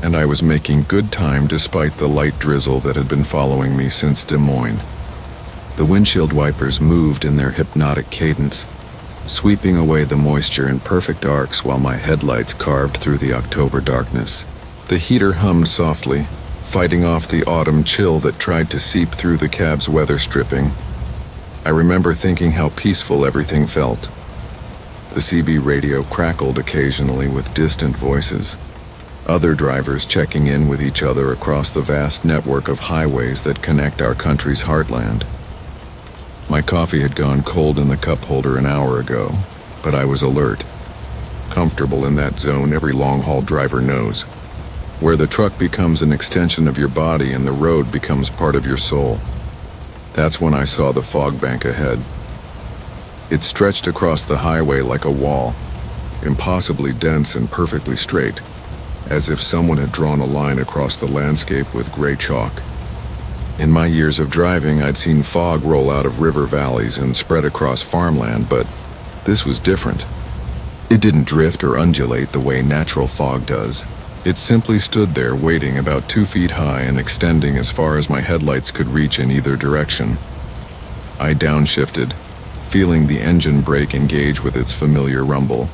and I was making good time despite the light drizzle that had been following me since Des Moines. The windshield wipers moved in their hypnotic cadence, sweeping away the moisture in perfect arcs while my headlights carved through the October darkness. The heater hummed softly, fighting off the autumn chill that tried to seep through the cab's weather stripping. I remember thinking how peaceful everything felt. The CB radio crackled occasionally with distant voices, other drivers checking in with each other across the vast network of highways that connect our country's heartland. My coffee had gone cold in the cup holder an hour ago, but I was alert, comfortable in that zone every long-haul driver knows, where the truck becomes an extension of your body and the road becomes part of your soul. That's when I saw the fog bank ahead. It stretched across the highway like a wall, impossibly dense and perfectly straight, as if someone had drawn a line across the landscape with gray chalk. In my years of driving, I'd seen fog roll out of river valleys and spread across farmland, but this was different. It didn't drift or undulate the way natural fog does. It simply stood there waiting about 2 feet high and extending as far as my headlights could reach in either direction. I downshifted, feeling the engine brake engage with its familiar rumble.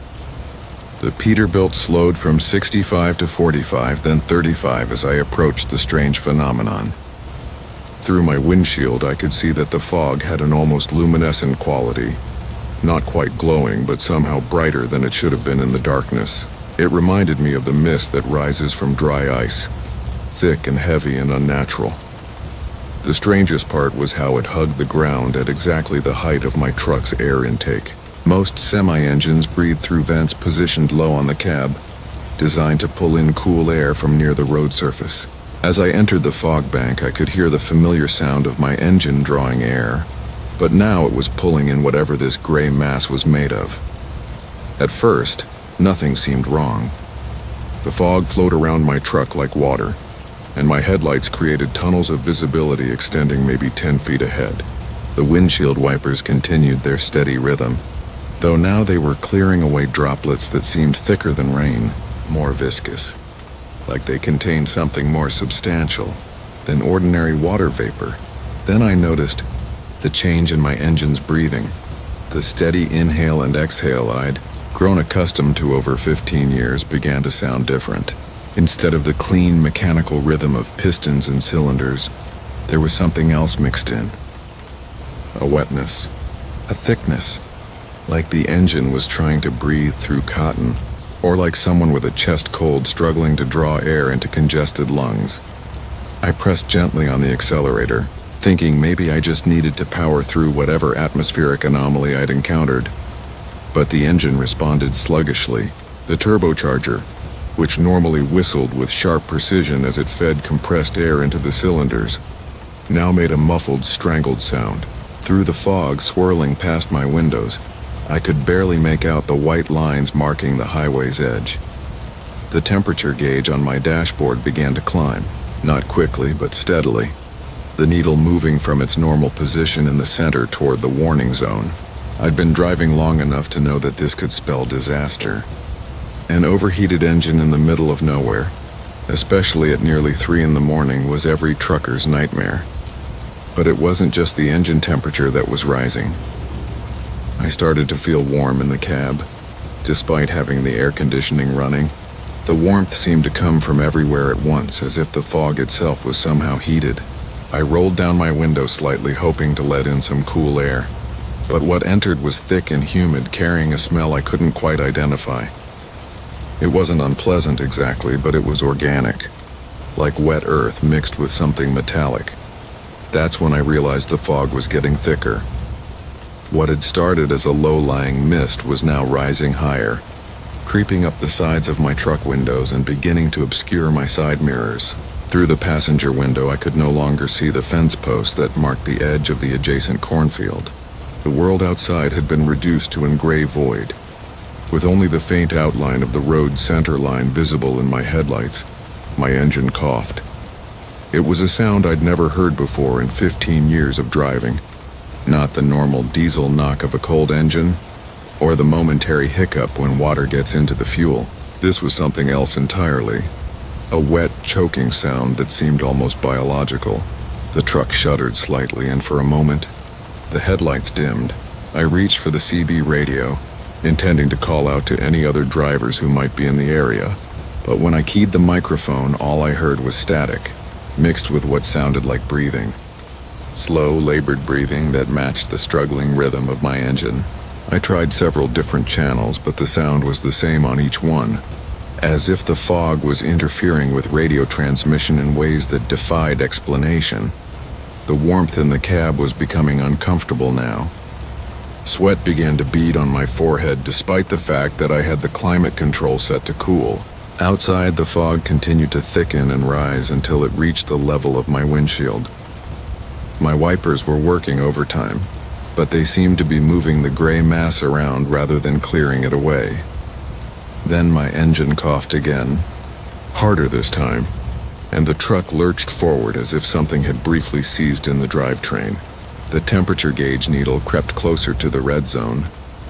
The Peterbilt slowed from 65 to 45, then 35 as I approached the strange phenomenon. Through my windshield, I could see that the fog had an almost luminescent quality, not quite glowing, but somehow brighter than it should have been in the darkness. It reminded me of the mist that rises from dry ice, thick and heavy and unnatural. The strangest part was how it hugged the ground at exactly the height of my truck's air intake. Most semi-engines breathe through vents positioned low on the cab, designed to pull in cool air from near the road surface. As I entered the fog bank, I could hear the familiar sound of my engine drawing air, but now it was pulling in whatever this gray mass was made of. At first, nothing seemed wrong. The fog flowed around my truck like water, and my headlights created tunnels of visibility extending maybe 10 feet ahead. The windshield wipers continued their steady rhythm, though now they were clearing away droplets that seemed thicker than rain, more viscous, like they contained something more substantial than ordinary water vapor. Then I noticed the change in my engine's breathing. The steady inhale and exhale I'd grown accustomed to over 15 years began to sound different. Instead of the clean mechanical rhythm of pistons and cylinders, there was something else mixed in. A wetness, a thickness, like the engine was trying to breathe through cotton, or like someone with a chest cold struggling to draw air into congested lungs. I pressed gently on the accelerator, thinking maybe I just needed to power through whatever atmospheric anomaly I'd encountered. But the engine responded sluggishly. The turbocharger, which normally whistled with sharp precision as it fed compressed air into the cylinders, now made a muffled, strangled sound. Through the fog swirling past my windows, I could barely make out the white lines marking the highway's edge. The temperature gauge on my dashboard began to climb, not quickly but steadily, the needle moving from its normal position in the center toward the warning zone. I'd been driving long enough to know that this could spell disaster. An overheated engine in the middle of nowhere, especially at nearly 3 in the morning, was every trucker's nightmare. But it wasn't just the engine temperature that was rising. I started to feel warm in the cab, despite having the air conditioning running. The warmth seemed to come from everywhere at once, as if the fog itself was somehow heated. I rolled down my window slightly, hoping to let in some cool air. But what entered was thick and humid, carrying a smell I couldn't quite identify. It wasn't unpleasant exactly, but it was organic. like wet earth mixed with something metallic. That's when I realized the fog was getting thicker. What had started as a low-lying mist was now rising higher, creeping up the sides of my truck windows and beginning to obscure my side mirrors. Through the passenger window, I could no longer see the fence post that marked the edge of the adjacent cornfield. The world outside had been reduced to a gray void, with only the faint outline of the road center line visible in my headlights. My engine coughed. It was a sound I'd never heard before in 15 years of driving. Not the normal diesel knock of a cold engine, or the momentary hiccup when water gets into the fuel. This was something else entirely. A wet, choking sound that seemed almost biological. The truck shuddered slightly, and for a moment, the headlights dimmed. I reached for the CB radio, intending to call out to any other drivers who might be in the area. But when I keyed the microphone, all I heard was static, mixed with what sounded like breathing. Slow, labored breathing that matched the struggling rhythm of my engine. I tried several different channels, but the sound was the same on each one, as if the fog was interfering with radio transmission in ways that defied explanation. The warmth in the cab was becoming uncomfortable now. Sweat began to bead on my forehead despite the fact that I had the climate control set to cool. Outside, the fog continued to thicken and rise until it reached the level of my windshield. My wipers were working overtime, but they seemed to be moving the gray mass around rather than clearing it away. Then my engine coughed again, harder this time, and the truck lurched forward as if something had briefly seized in the drivetrain. The temperature gauge needle crept closer to the red zone,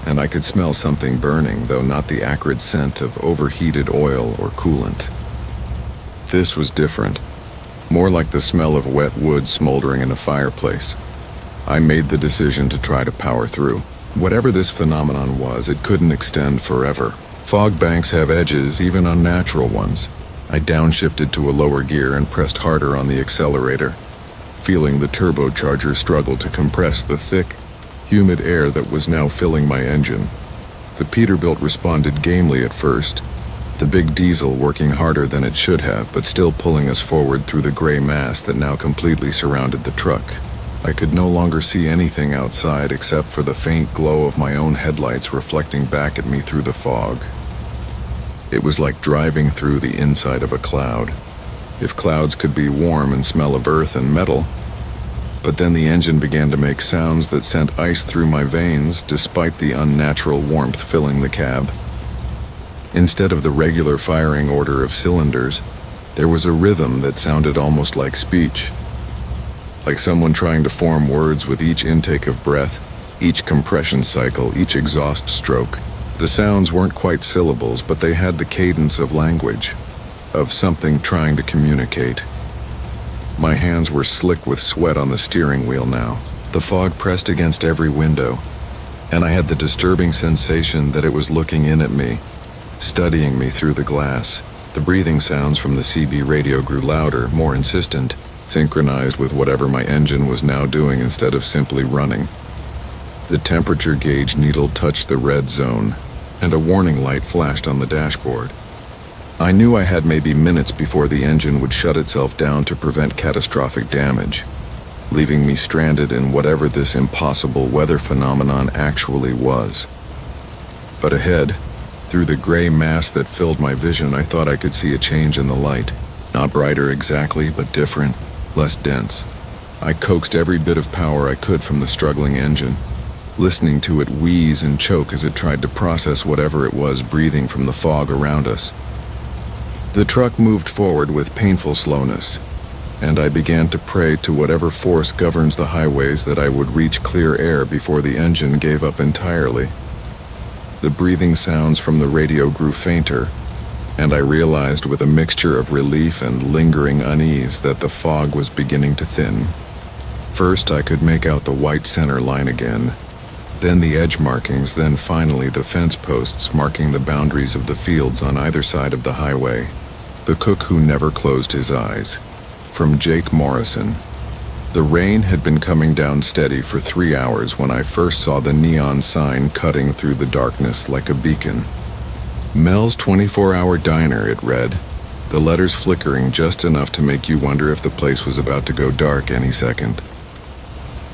and I could smell something burning, though not the acrid scent of overheated oil or coolant. This was different, more like the smell of wet wood smoldering in a fireplace. I made the decision to try to power through. Whatever this phenomenon was, it couldn't extend forever. Fog banks have edges, even unnatural ones. I downshifted to a lower gear and pressed harder on the accelerator, feeling the turbocharger struggle to compress the thick, humid air that was now filling my engine. The Peterbilt responded gamely at first, the big diesel working harder than it should have, but still pulling us forward through the gray mass that now completely surrounded the truck. I could no longer see anything outside except for the faint glow of my own headlights reflecting back at me through the fog. It was like driving through the inside of a cloud. If clouds could be warm and smell of earth and metal. But then the engine began to make sounds that sent ice through my veins despite the unnatural warmth filling the cab. Instead of the regular firing order of cylinders, there was a rhythm that sounded almost like speech. Like someone trying to form words with each intake of breath, each compression cycle, each exhaust stroke. The sounds weren't quite syllables, but they had the cadence of language, of something trying to communicate. My hands were slick with sweat on the steering wheel now. The fog pressed against every window, and I had the disturbing sensation that it was looking in at me, studying me through the glass. The breathing sounds from the CB radio grew louder, more insistent, synchronized with whatever my engine was now doing instead of simply running. The temperature gauge needle touched the red zone, and a warning light flashed on the dashboard. I knew I had maybe minutes before the engine would shut itself down to prevent catastrophic damage, leaving me stranded in whatever this impossible weather phenomenon actually was. But ahead, through the gray mass that filled my vision, I thought I could see a change in the light. Not brighter exactly, but different, less dense. I coaxed every bit of power I could from the struggling engine, listening to it wheeze and choke as it tried to process whatever it was breathing from the fog around us. The truck moved forward with painful slowness, and I began to pray to whatever force governs the highways that I would reach clear air before the engine gave up entirely. The breathing sounds from the radio grew fainter, and I realized with a mixture of relief and lingering unease that the fog was beginning to thin. First, I could make out the white center line again, then the edge markings, then finally the fence posts marking the boundaries of the fields on either side of the highway. The cook who never closed his eyes. From Jake Morrison. The rain had been coming down steady for 3 hours when I first saw the neon sign cutting through the darkness like a beacon. Mel's 24-hour diner, it read. the letters flickering just enough to make you wonder if the place was about to go dark any second.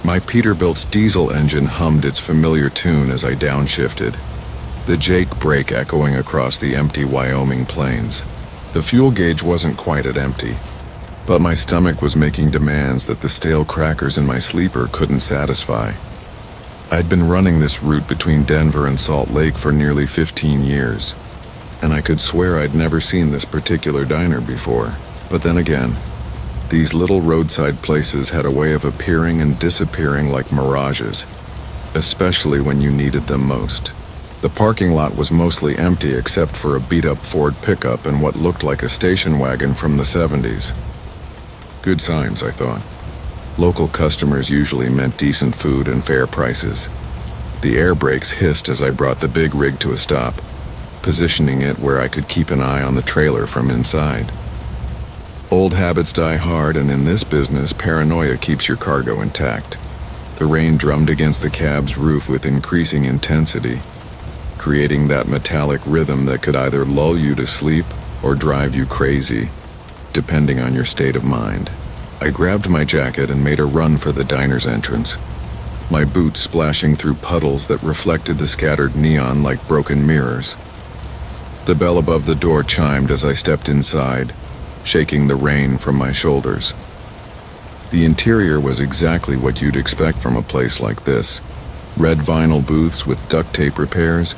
My Peterbilt's diesel engine hummed its familiar tune as I downshifted, the Jake brake echoing across the empty Wyoming plains. The fuel gauge wasn't quite at empty, but my stomach was making demands that the stale crackers in my sleeper couldn't satisfy. I'd been running this route between Denver and Salt Lake for nearly 15 years, and I could swear I'd never seen this particular diner before. But then again, these little roadside places had a way of appearing and disappearing like mirages, especially when you needed them most. The parking lot was mostly empty except for a beat-up Ford pickup and what looked like a station wagon from the 70s. Good signs, I thought. Local customers usually meant decent food and fair prices. The air brakes hissed as I brought the big rig to a stop, positioning it where I could keep an eye on the trailer from inside. Old habits die hard, and in this business, paranoia keeps your cargo intact. The rain drummed against the cab's roof with increasing intensity, creating that metallic rhythm that could either lull you to sleep or drive you crazy, depending on your state of mind. I grabbed my jacket and made a run for the diner's entrance, my boots splashing through puddles that reflected the scattered neon like broken mirrors. The bell above the door chimed as I stepped inside, shaking the rain from my shoulders. The interior was exactly what you'd expect from a place like this. Red vinyl booths with duct tape repairs,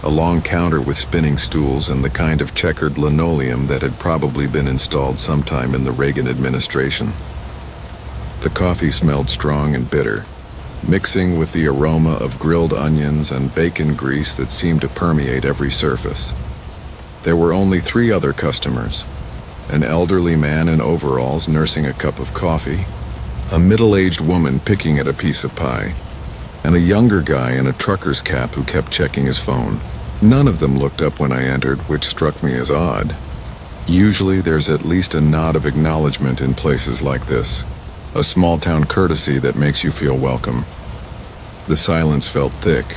a long counter with spinning stools, and the kind of checkered linoleum that had probably been installed sometime in the Reagan administration. The coffee smelled strong and bitter, mixing with the aroma of grilled onions and bacon grease that seemed to permeate every surface. There were only 3 other customers: an elderly man in overalls nursing a cup of coffee, a middle-aged woman picking at a piece of pie, and a younger guy in a trucker's cap who kept checking his phone. None of them looked up when I entered, which struck me as odd. Usually there's at least a nod of acknowledgement in places like this, a small-town courtesy that makes you feel welcome. The silence felt thick,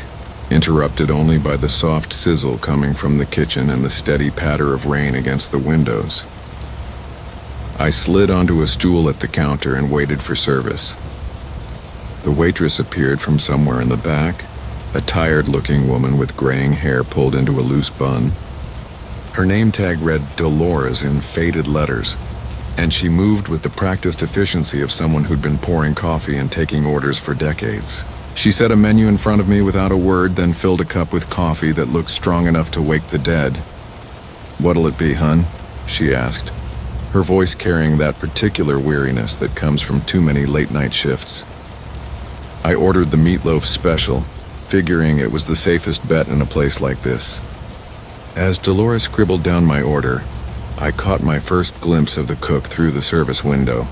interrupted only by the soft sizzle coming from the kitchen and the steady patter of rain against the windows. I slid onto a stool at the counter and waited for service. The waitress appeared from somewhere in the back, a tired-looking woman with graying hair pulled into a loose bun. Her name tag read Dolores in faded letters, and she moved with the practiced efficiency of someone who'd been pouring coffee and taking orders for decades. She set a menu in front of me without a word, then filled a cup with coffee that looked strong enough to wake the dead. "What'll it be, hun?" she asked, her voice carrying that particular weariness that comes from too many late-night shifts. I ordered the meatloaf special, figuring it was the safest bet in a place like this. As Dolores scribbled down my order, I caught my first glimpse of the cook through the service window.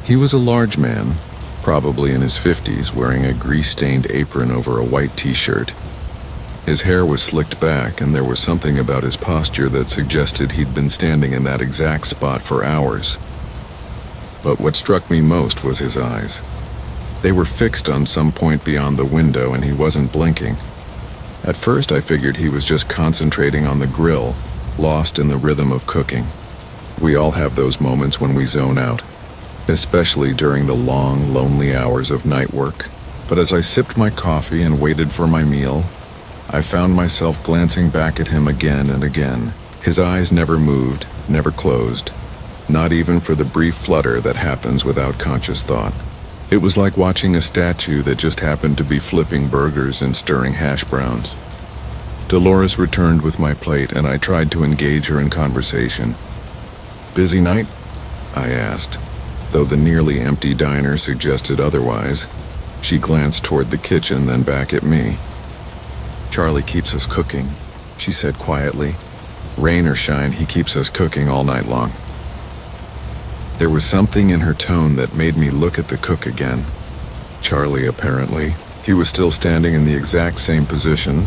He was a large man, probably in his 50s, wearing a grease-stained apron over a white t-shirt. His hair was slicked back, and there was something about his posture that suggested he'd been standing in that exact spot for hours. But what struck me most was his eyes. They were fixed on some point beyond the window, and he wasn't blinking. At first I figured he was just concentrating on the grill, lost in the rhythm of cooking. We all have those moments when we zone out, especially during the long, lonely hours of night work. But as I sipped my coffee and waited for my meal, I found myself glancing back at him again and again. His eyes never moved, never closed, not even for the brief flutter that happens without conscious thought. It was like watching a statue that just happened to be flipping burgers and stirring hash browns. Dolores returned with my plate, and I tried to engage her in conversation. "Busy night?" I asked, though the nearly empty diner suggested otherwise. She glanced toward the kitchen, then back at me. "Charlie keeps us cooking," she said quietly. "Rain or shine, he keeps us cooking all night long." There was something in her tone that made me look at the cook again. Charlie, apparently. He was still standing in the exact same position,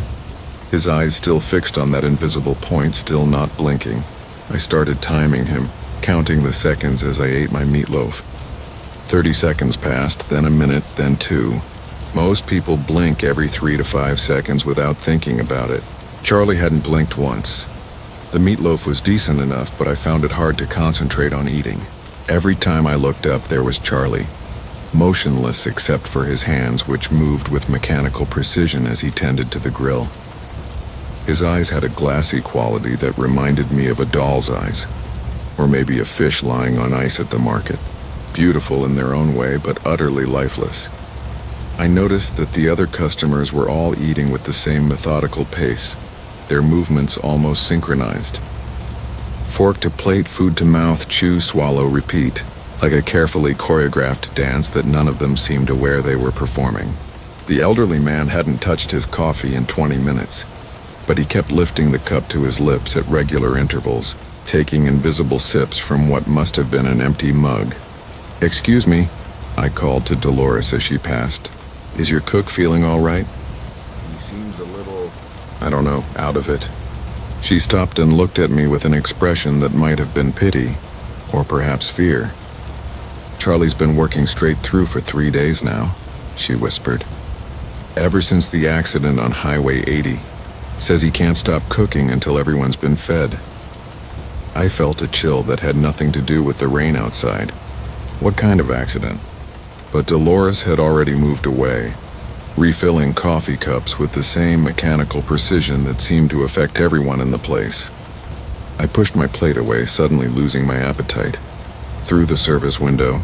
his eyes still fixed on that invisible point, still not blinking. I started timing him, counting the seconds as I ate my meatloaf. 30 seconds passed, then a minute, then 2. Most people blink every 3 to 5 seconds without thinking about it. Charlie hadn't blinked once. The meatloaf was decent enough, but I found it hard to concentrate on eating. Every time I looked up, there was Charlie, motionless except for his hands, which moved with mechanical precision as he tended to the grill. His eyes had a glassy quality that reminded me of a doll's eyes, or maybe a fish lying on ice at the market, beautiful in their own way but utterly lifeless. I noticed that the other customers were all eating with the same methodical pace, their movements almost synchronized. Fork to plate, food to mouth, chew, swallow, repeat, like a carefully choreographed dance that none of them seemed aware they were performing. The elderly man hadn't touched his coffee in 20 minutes, but he kept lifting the cup to his lips at regular intervals, taking invisible sips from what must have been an empty mug. "Excuse me," I called to Dolores as she passed. "Is your cook feeling all right? He seems a little, out of it." She stopped and looked at me with an expression that might have been pity, or perhaps fear. "Charlie's been working straight through for 3 days now," she whispered. "Ever since the accident on Highway 80. Says he can't stop cooking until everyone's been fed." I felt a chill that had nothing to do with the rain outside. What kind of accident? But Dolores had already moved away, refilling coffee cups with the same mechanical precision that seemed to affect everyone in the place. I pushed my plate away, suddenly losing my appetite. Through the service window,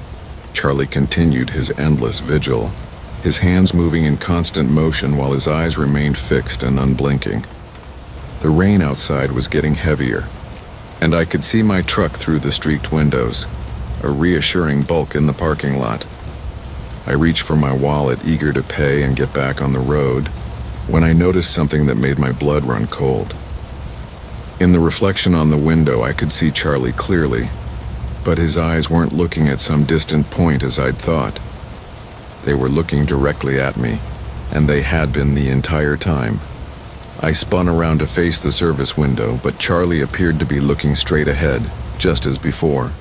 Charlie continued his endless vigil, his hands moving in constant motion while his eyes remained fixed and unblinking. The rain outside was getting heavier, and I could see my truck through the streaked windows, a reassuring bulk in the parking lot. I reached for my wallet, eager to pay and get back on the road, when I noticed something that made my blood run cold. In the reflection on the window, I could see Charlie clearly, but his eyes weren't looking at some distant point as I'd thought. They were looking directly at me, and they had been the entire time. I spun around to face the service window, but Charlie appeared to be looking straight ahead, just as before.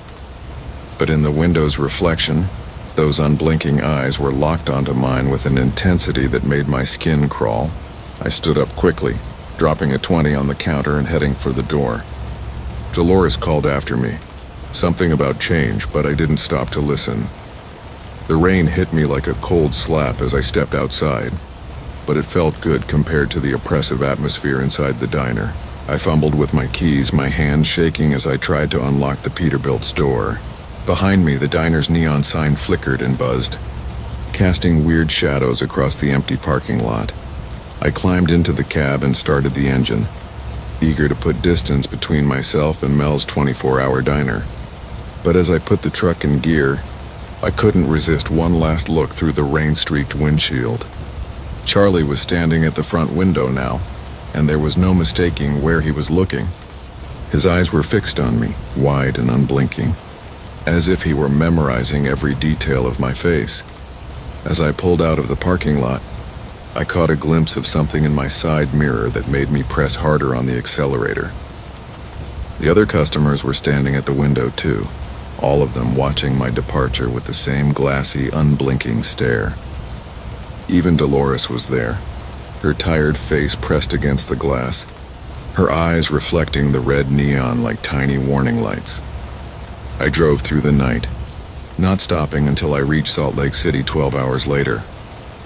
But in the window's reflection, those unblinking eyes were locked onto mine with an intensity that made my skin crawl. I stood up quickly, dropping a 20 on the counter and heading for the door. Dolores called after me, something about change, but I didn't stop to listen. The rain hit me like a cold slap as I stepped outside, but it felt good compared to the oppressive atmosphere inside the diner. I fumbled with my keys, my hands shaking as I tried to unlock the Peterbilt's door. Behind me, the diner's neon sign flickered and buzzed, casting weird shadows across the empty parking lot. I climbed into the cab and started the engine, eager to put distance between myself and Mel's 24-hour diner. But as I put the truck in gear, I couldn't resist one last look through the rain-streaked windshield. Charlie was standing at the front window now, and there was no mistaking where he was looking. His eyes were fixed on me, wide and unblinking, as if he were memorizing every detail of my face. As I pulled out of the parking lot, I caught a glimpse of something in my side mirror that made me press harder on the accelerator. The other customers were standing at the window too, all of them watching my departure with the same glassy, unblinking stare. Even Dolores was there, her tired face pressed against the glass, her eyes reflecting the red neon like tiny warning lights. I drove through the night, not stopping until I reached Salt Lake City 12 hours later.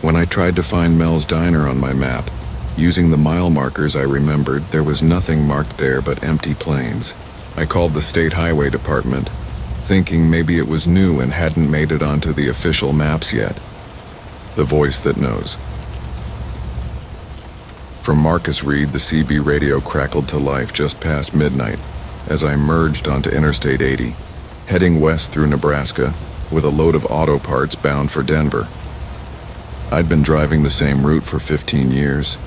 When I tried to find Mel's diner on my map, using the mile markers I remembered, there was nothing marked there but empty plains. I called the state highway department, thinking maybe it was new and hadn't made it onto the official maps yet. The voice that knows. From Marcus Reed, the CB radio crackled to life just past midnight as I merged onto Interstate 80, heading west through Nebraska with a load of auto parts bound for Denver. I'd been driving the same route for 15 years,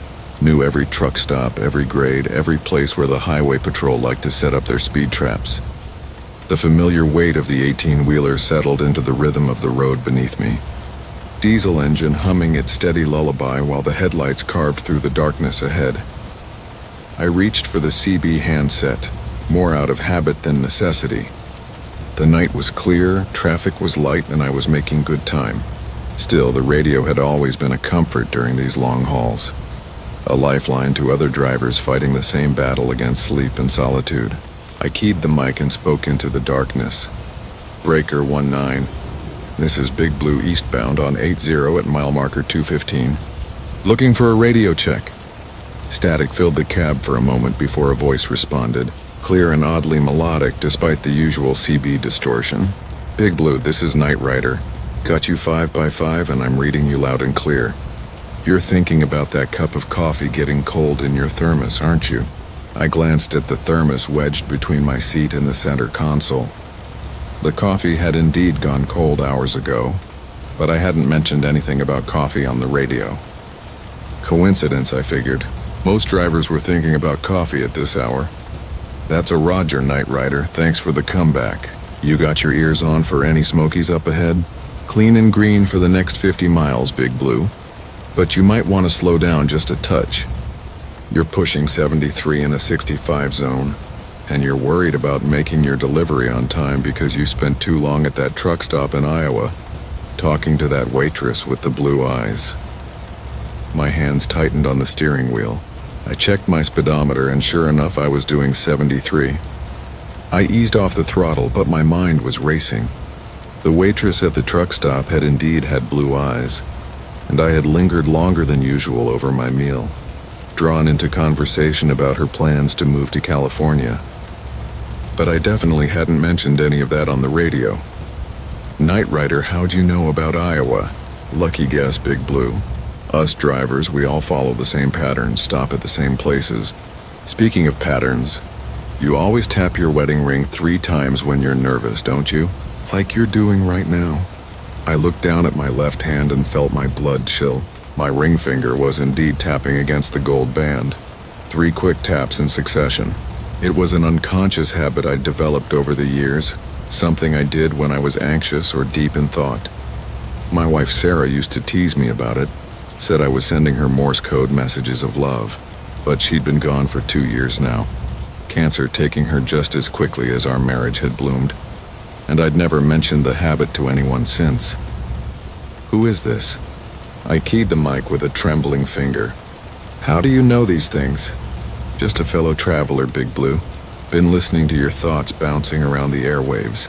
knew every truck stop, every grade, every place where the highway patrol liked to set up their speed traps. The familiar weight of the 18-wheeler settled into the rhythm of the road beneath me, diesel engine humming its steady lullaby while the headlights carved through the darkness ahead. I reached for the CB handset, more out of habit than necessity. The night was clear, traffic was light, and I was making good time. Still, the radio had always been a comfort during these long hauls. a lifeline to other drivers fighting the same battle against sleep and solitude. I keyed the mic and spoke into the darkness. Breaker 19. This is Big Blue eastbound on 80 at mile marker 215. Looking for a radio check. Static filled the cab for a moment before a voice responded, clear and oddly melodic despite the usual CB distortion. Big Blue, this is Knight Rider. Got you 5x5 and I'm reading you loud and clear. You're thinking about that cup of coffee getting cold in your thermos, aren't you? I glanced at the thermos wedged between my seat and the center console. The coffee had indeed gone cold hours ago, but I hadn't mentioned anything about coffee on the radio. Coincidence, I figured. Most drivers were thinking about coffee at this hour. That's a Roger, Knight Rider. Thanks for the comeback. You got your ears on for any smokies up ahead? Clean and green for the next 50 miles, Big Blue. But you might want to slow down just a touch. You're pushing 73 in a 65 zone, and you're worried about making your delivery on time because you spent too long at that truck stop in Iowa, talking to that waitress with the blue eyes. My hands tightened on the steering wheel. I checked my speedometer, and sure enough, I was doing 73. I eased off the throttle, but my mind was racing. The waitress at the truck stop had indeed had blue eyes, and I had lingered longer than usual over my meal, drawn into conversation about her plans to move to California. But I definitely hadn't mentioned any of that on the radio. Knight Rider, how'd you know about Iowa? Lucky guess, Big Blue. Us drivers, we all follow the same patterns, stop at the same places. Speaking of patterns, you always tap your wedding ring 3 times when you're nervous, don't you? Like you're doing right now. I looked down at my left hand and felt my blood chill. My ring finger was indeed tapping against the gold band. 3 quick taps in succession. It was an unconscious habit I'd developed over the years, something I did when I was anxious or deep in thought. My wife Sarah used to tease me about it, said I was sending her Morse code messages of love, but she'd been gone for 2 years now, cancer taking her just as quickly as our marriage had bloomed, and I'd never mentioned the habit to anyone since. Who is this? I keyed the mic with a trembling finger. How do you know these things? Just a fellow traveler, Big Blue. Been listening to your thoughts bouncing around the airwaves.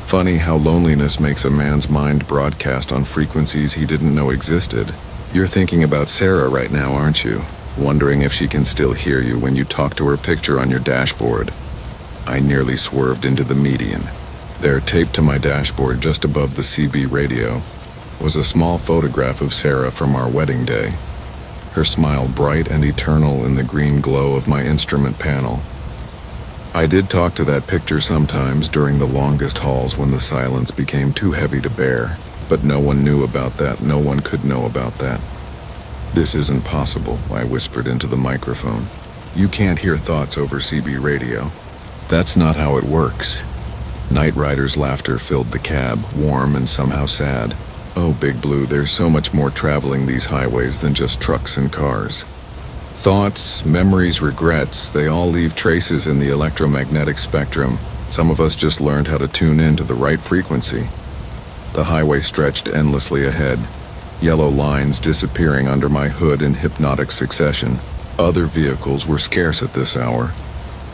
Funny how loneliness makes a man's mind broadcast on frequencies he didn't know existed. You're thinking about Sarah right now, aren't you? Wondering if she can still hear you when you talk to her picture on your dashboard. I nearly swerved into the median. There, taped to my dashboard just above the CB radio, was a small photograph of Sarah from our wedding day. Her smile bright and eternal in the green glow of my instrument panel. I did talk to that picture sometimes during the longest hauls when the silence became too heavy to bear, but no one knew about that, no one could know about that. This isn't possible, I whispered into the microphone. You can't hear thoughts over CB radio. That's not how it works. Knight Rider's laughter filled the cab, warm and somehow sad. Oh, Big Blue, there's so much more traveling these highways than just trucks and cars. Thoughts, memories, regrets, they all leave traces in the electromagnetic spectrum. Some of us just learned how to tune in to the right frequency. The highway stretched endlessly ahead, yellow lines disappearing under my hood in hypnotic succession. Other vehicles were scarce at this hour.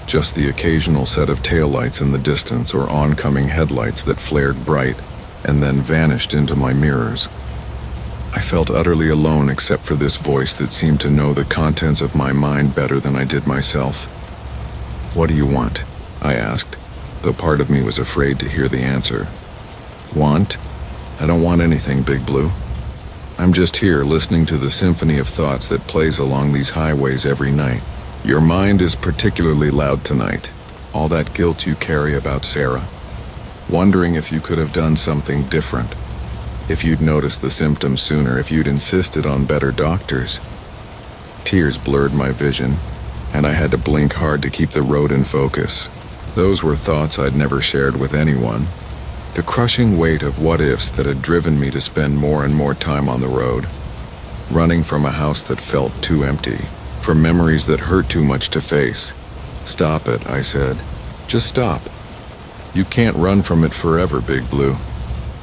Just the occasional set of taillights in the distance or oncoming headlights that flared bright and then vanished into my mirrors. I felt utterly alone except for this voice that seemed to know the contents of my mind better than I did myself. What do you want? I asked, though part of me was afraid to hear the answer. Want? I don't want anything, Big Blue. I'm just here listening to the symphony of thoughts that plays along these highways every night. Your mind is particularly loud tonight. All that guilt you carry about Sarah. Wondering if you could have done something different. If you'd noticed the symptoms sooner, if you'd insisted on better doctors. Tears blurred my vision, and I had to blink hard to keep the road in focus. Those were thoughts I'd never shared with anyone. The crushing weight of what-ifs that had driven me to spend more and more time on the road, running from a house that felt too empty, from memories that hurt too much to face. Stop it, I said. Just stop. You can't run from it forever, Big Blue.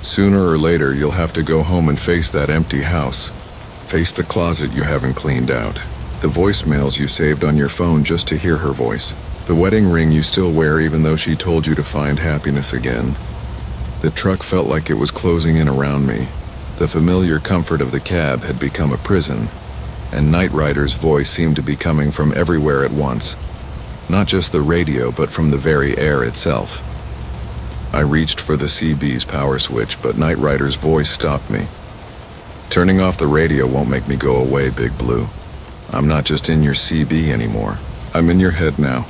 Sooner or later, you'll have to go home and face that empty house. Face the closet you haven't cleaned out. The voicemails you saved on your phone just to hear her voice. The wedding ring you still wear even though she told you to find happiness again. The truck felt like it was closing in around me. The familiar comfort of the cab had become a prison, and Knight Rider's voice seemed to be coming from everywhere at once. Not just the radio, but from the very air itself. I reached for the CB's power switch, but Knight Rider's voice stopped me. Turning off the radio won't make me go away, Big Blue. I'm not just in your CB anymore. I'm in your head now,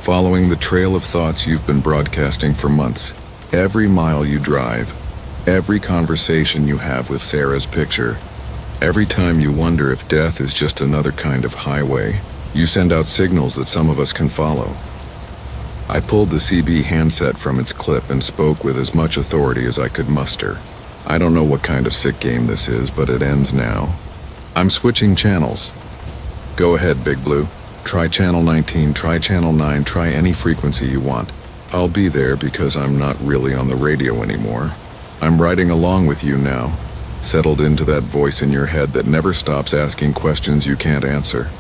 following the trail of thoughts you've been broadcasting for months. Every mile you drive, every conversation you have with Sarah's picture, every time you wonder if death is just another kind of highway, you send out signals that some of us can follow. I pulled the CB handset from its clip and spoke with as much authority as I could muster. I don't know what kind of sick game this is, but it ends now. I'm switching channels. Go ahead, Big Blue. Try channel 19, try channel 9, try any frequency you want. I'll be there because I'm not really on the radio anymore. I'm riding along with you now, settled into that voice in your head that never stops asking questions you can't answer.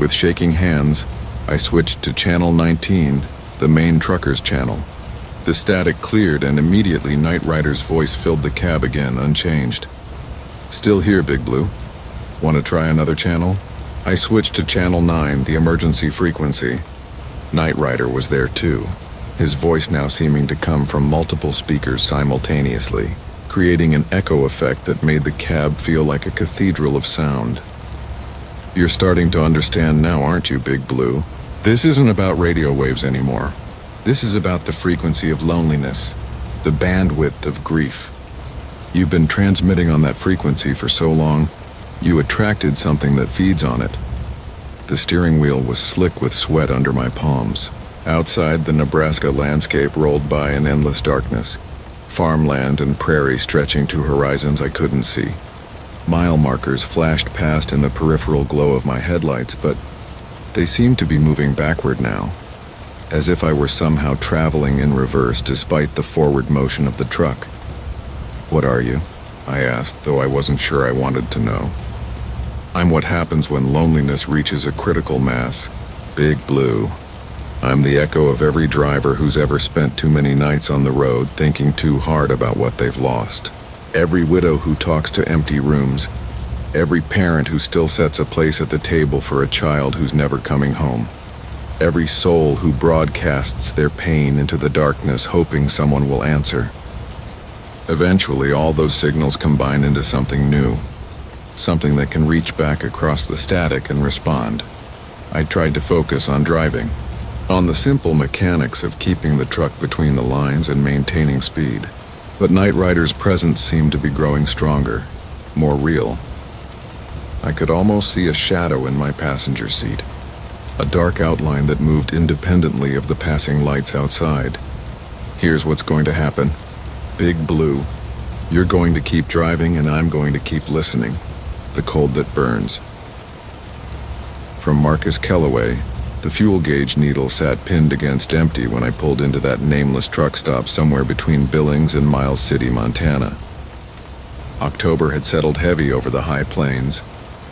With shaking hands, I switched to channel 19, the main trucker's channel. The static cleared and immediately Knight Rider's voice filled the cab again, unchanged. Still here, Big Blue. Want to try another channel? I switched to channel 9, the emergency frequency. Knight Rider was there too, his voice now seeming to come from multiple speakers simultaneously, creating an echo effect that made the cab feel like a cathedral of sound. You're starting to understand now, aren't you, Big Blue? This isn't about radio waves anymore. This is about the frequency of loneliness, the bandwidth of grief. You've been transmitting on that frequency for so long, you attracted something that feeds on it. The steering wheel was slick with sweat under my palms. Outside, the Nebraska landscape rolled by in endless darkness, farmland and prairie stretching to horizons I couldn't see. Mile markers flashed past in the peripheral glow of my headlights, but they seemed to be moving backward now, as if I were somehow traveling in reverse despite the forward motion of the truck. What are you? I asked, though I wasn't sure I wanted to know. I'm what happens when loneliness reaches a critical mass, Big Blue. I'm the echo of every driver who's ever spent too many nights on the road thinking too hard about what they've lost. Every widow who talks to empty rooms. Every parent who still sets a place at the table for a child who's never coming home. Every soul who broadcasts their pain into the darkness hoping someone will answer. Eventually, all those signals combine into something new. Something that can reach back across the static and respond. I tried to focus on driving, on the simple mechanics of keeping the truck between the lines and maintaining speed. But Knight Rider's presence seemed to be growing stronger, more real. I could almost see a shadow in my passenger seat, a dark outline that moved independently of the passing lights outside. Here's what's going to happen. Big Blue, you're going to keep driving and I'm going to keep listening. The cold that burns. From Marcus Kellaway, the fuel gauge needle sat pinned against empty when I pulled into that nameless truck stop somewhere between Billings and Miles City, Montana. October had settled heavy over the high plains,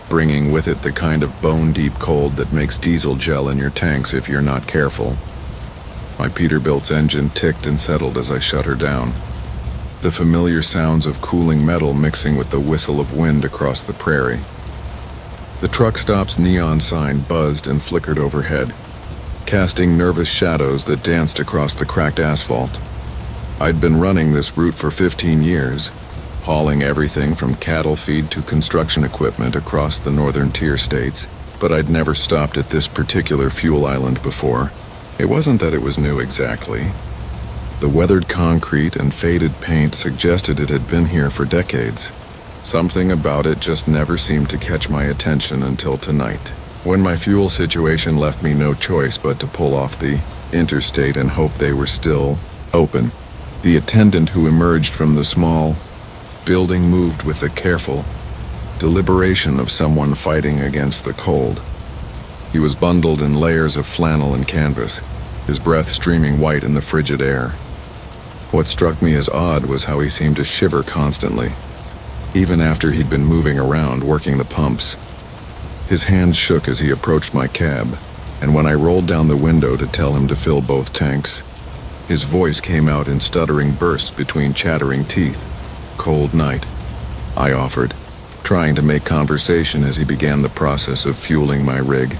bringing with it the kind of bone-deep cold that makes diesel gel in your tanks if you're not careful. My Peterbilt's engine ticked and settled as I shut her down. The familiar sounds of cooling metal mixing with the whistle of wind across the prairie. The truck stop's neon sign buzzed and flickered overhead, casting nervous shadows that danced across the cracked asphalt. I'd been running this route for 15 years, hauling everything from cattle feed to construction equipment across the northern tier states, but I'd never stopped at this particular fuel island before. It wasn't that it was new exactly. The weathered concrete and faded paint suggested it had been here for decades. Something about it just never seemed to catch my attention until tonight, when my fuel situation left me no choice but to pull off the interstate and hope they were still open. The attendant who emerged from the small building moved with the careful deliberation of someone fighting against the cold. He was bundled in layers of flannel and canvas, his breath streaming white in the frigid air. What struck me as odd was how he seemed to shiver constantly, even after he'd been moving around working the pumps. His hands shook as he approached my cab, and when I rolled down the window to tell him to fill both tanks, his voice came out in stuttering bursts between chattering teeth. "Cold night," I offered, trying to make conversation as he began the process of fueling my rig.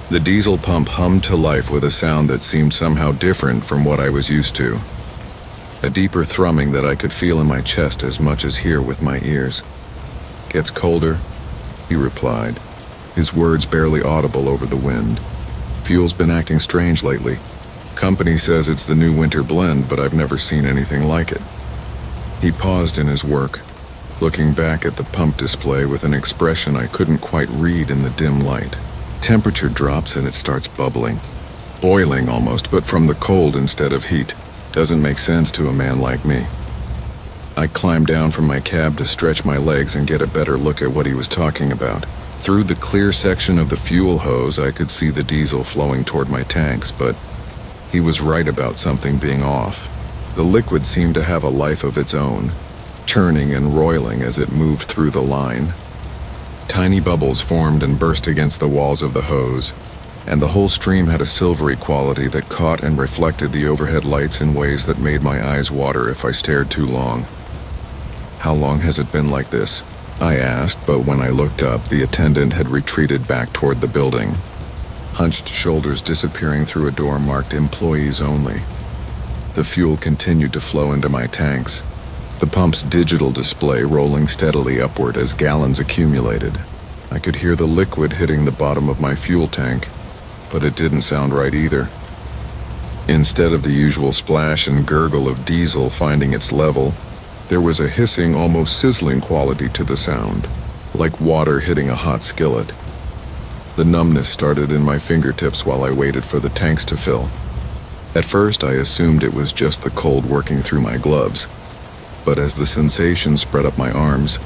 The diesel pump hummed to life with a sound that seemed somehow different from what I was used to. A deeper thrumming that I could feel in my chest as much as hear with my ears. "Gets colder," he replied, his words barely audible over the wind. "Fuel's been acting strange lately. Company says it's the new winter blend, but I've never seen anything like it." He paused in his work, looking back at the pump display with an expression I couldn't quite read in the dim light. Temperature drops and it starts bubbling. Boiling almost, but from the cold instead of heat. Doesn't make sense to a man like me. I climbed down from my cab to stretch my legs and get a better look at what he was talking about. Through the clear section of the fuel hose, I could see the diesel flowing toward my tanks, but he was right about something being off. The liquid seemed to have a life of its own, churning and roiling as it moved through the line. Tiny bubbles formed and burst against the walls of the hose, and the whole stream had a silvery quality that caught and reflected the overhead lights in ways that made my eyes water if I stared too long. "How long has it been like this?" I asked, but when I looked up, the attendant had retreated back toward the building, hunched shoulders disappearing through a door marked "Employees Only." The fuel continued to flow into my tanks, the pump's digital display rolling steadily upward as gallons accumulated. I could hear the liquid hitting the bottom of my fuel tank, but it didn't sound right either. Instead of the usual splash and gurgle of diesel finding its level, there was a hissing, almost sizzling quality to the sound, like water hitting a hot skillet. The numbness started in my fingertips while I waited for the tanks to fill. At first, I assumed it was just the cold working through my gloves, but as the sensation spread up my arms,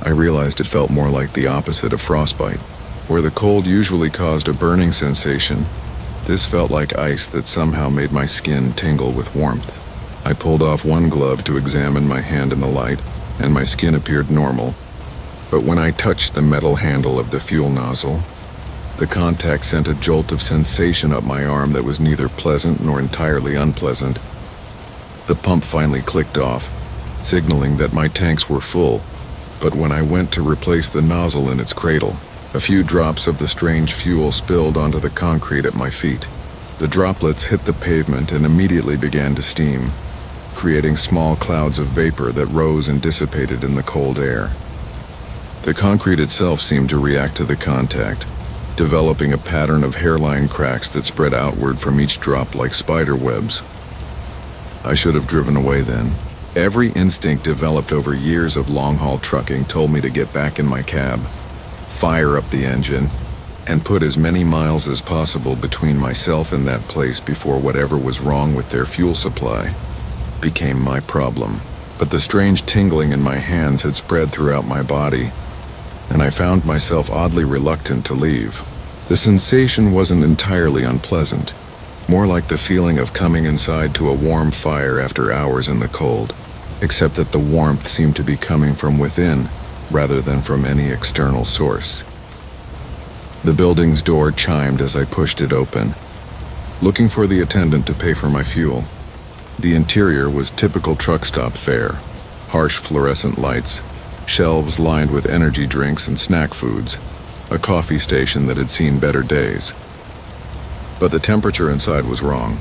I realized it felt more like the opposite of frostbite. Where the cold usually caused a burning sensation, this felt like ice that somehow made my skin tingle with warmth. I pulled off one glove to examine my hand in the light, and my skin appeared normal. But when I touched the metal handle of the fuel nozzle, the contact sent a jolt of sensation up my arm that was neither pleasant nor entirely unpleasant. The pump finally clicked off, signaling that my tanks were full, but when I went to replace the nozzle in its cradle, a few drops of the strange fuel spilled onto the concrete at my feet. The droplets hit the pavement and immediately began to steam, creating small clouds of vapor that rose and dissipated in the cold air. The concrete itself seemed to react to the contact, developing a pattern of hairline cracks that spread outward from each drop like spider webs. I should have driven away then. Every instinct developed over years of long-haul trucking told me to get back in my cab, fire up the engine, and put as many miles as possible between myself and that place before whatever was wrong with their fuel supply became my problem. But the strange tingling in my hands had spread throughout my body, and I found myself oddly reluctant to leave. The sensation wasn't entirely unpleasant, more like the feeling of coming inside to a warm fire after hours in the cold, except that the warmth seemed to be coming from within rather than from any external source. The building's door chimed as I pushed it open, looking for the attendant to pay for my fuel. The interior was typical truck stop fare, harsh fluorescent lights, shelves lined with energy drinks and snack foods, a coffee station that had seen better days. But the temperature inside was wrong.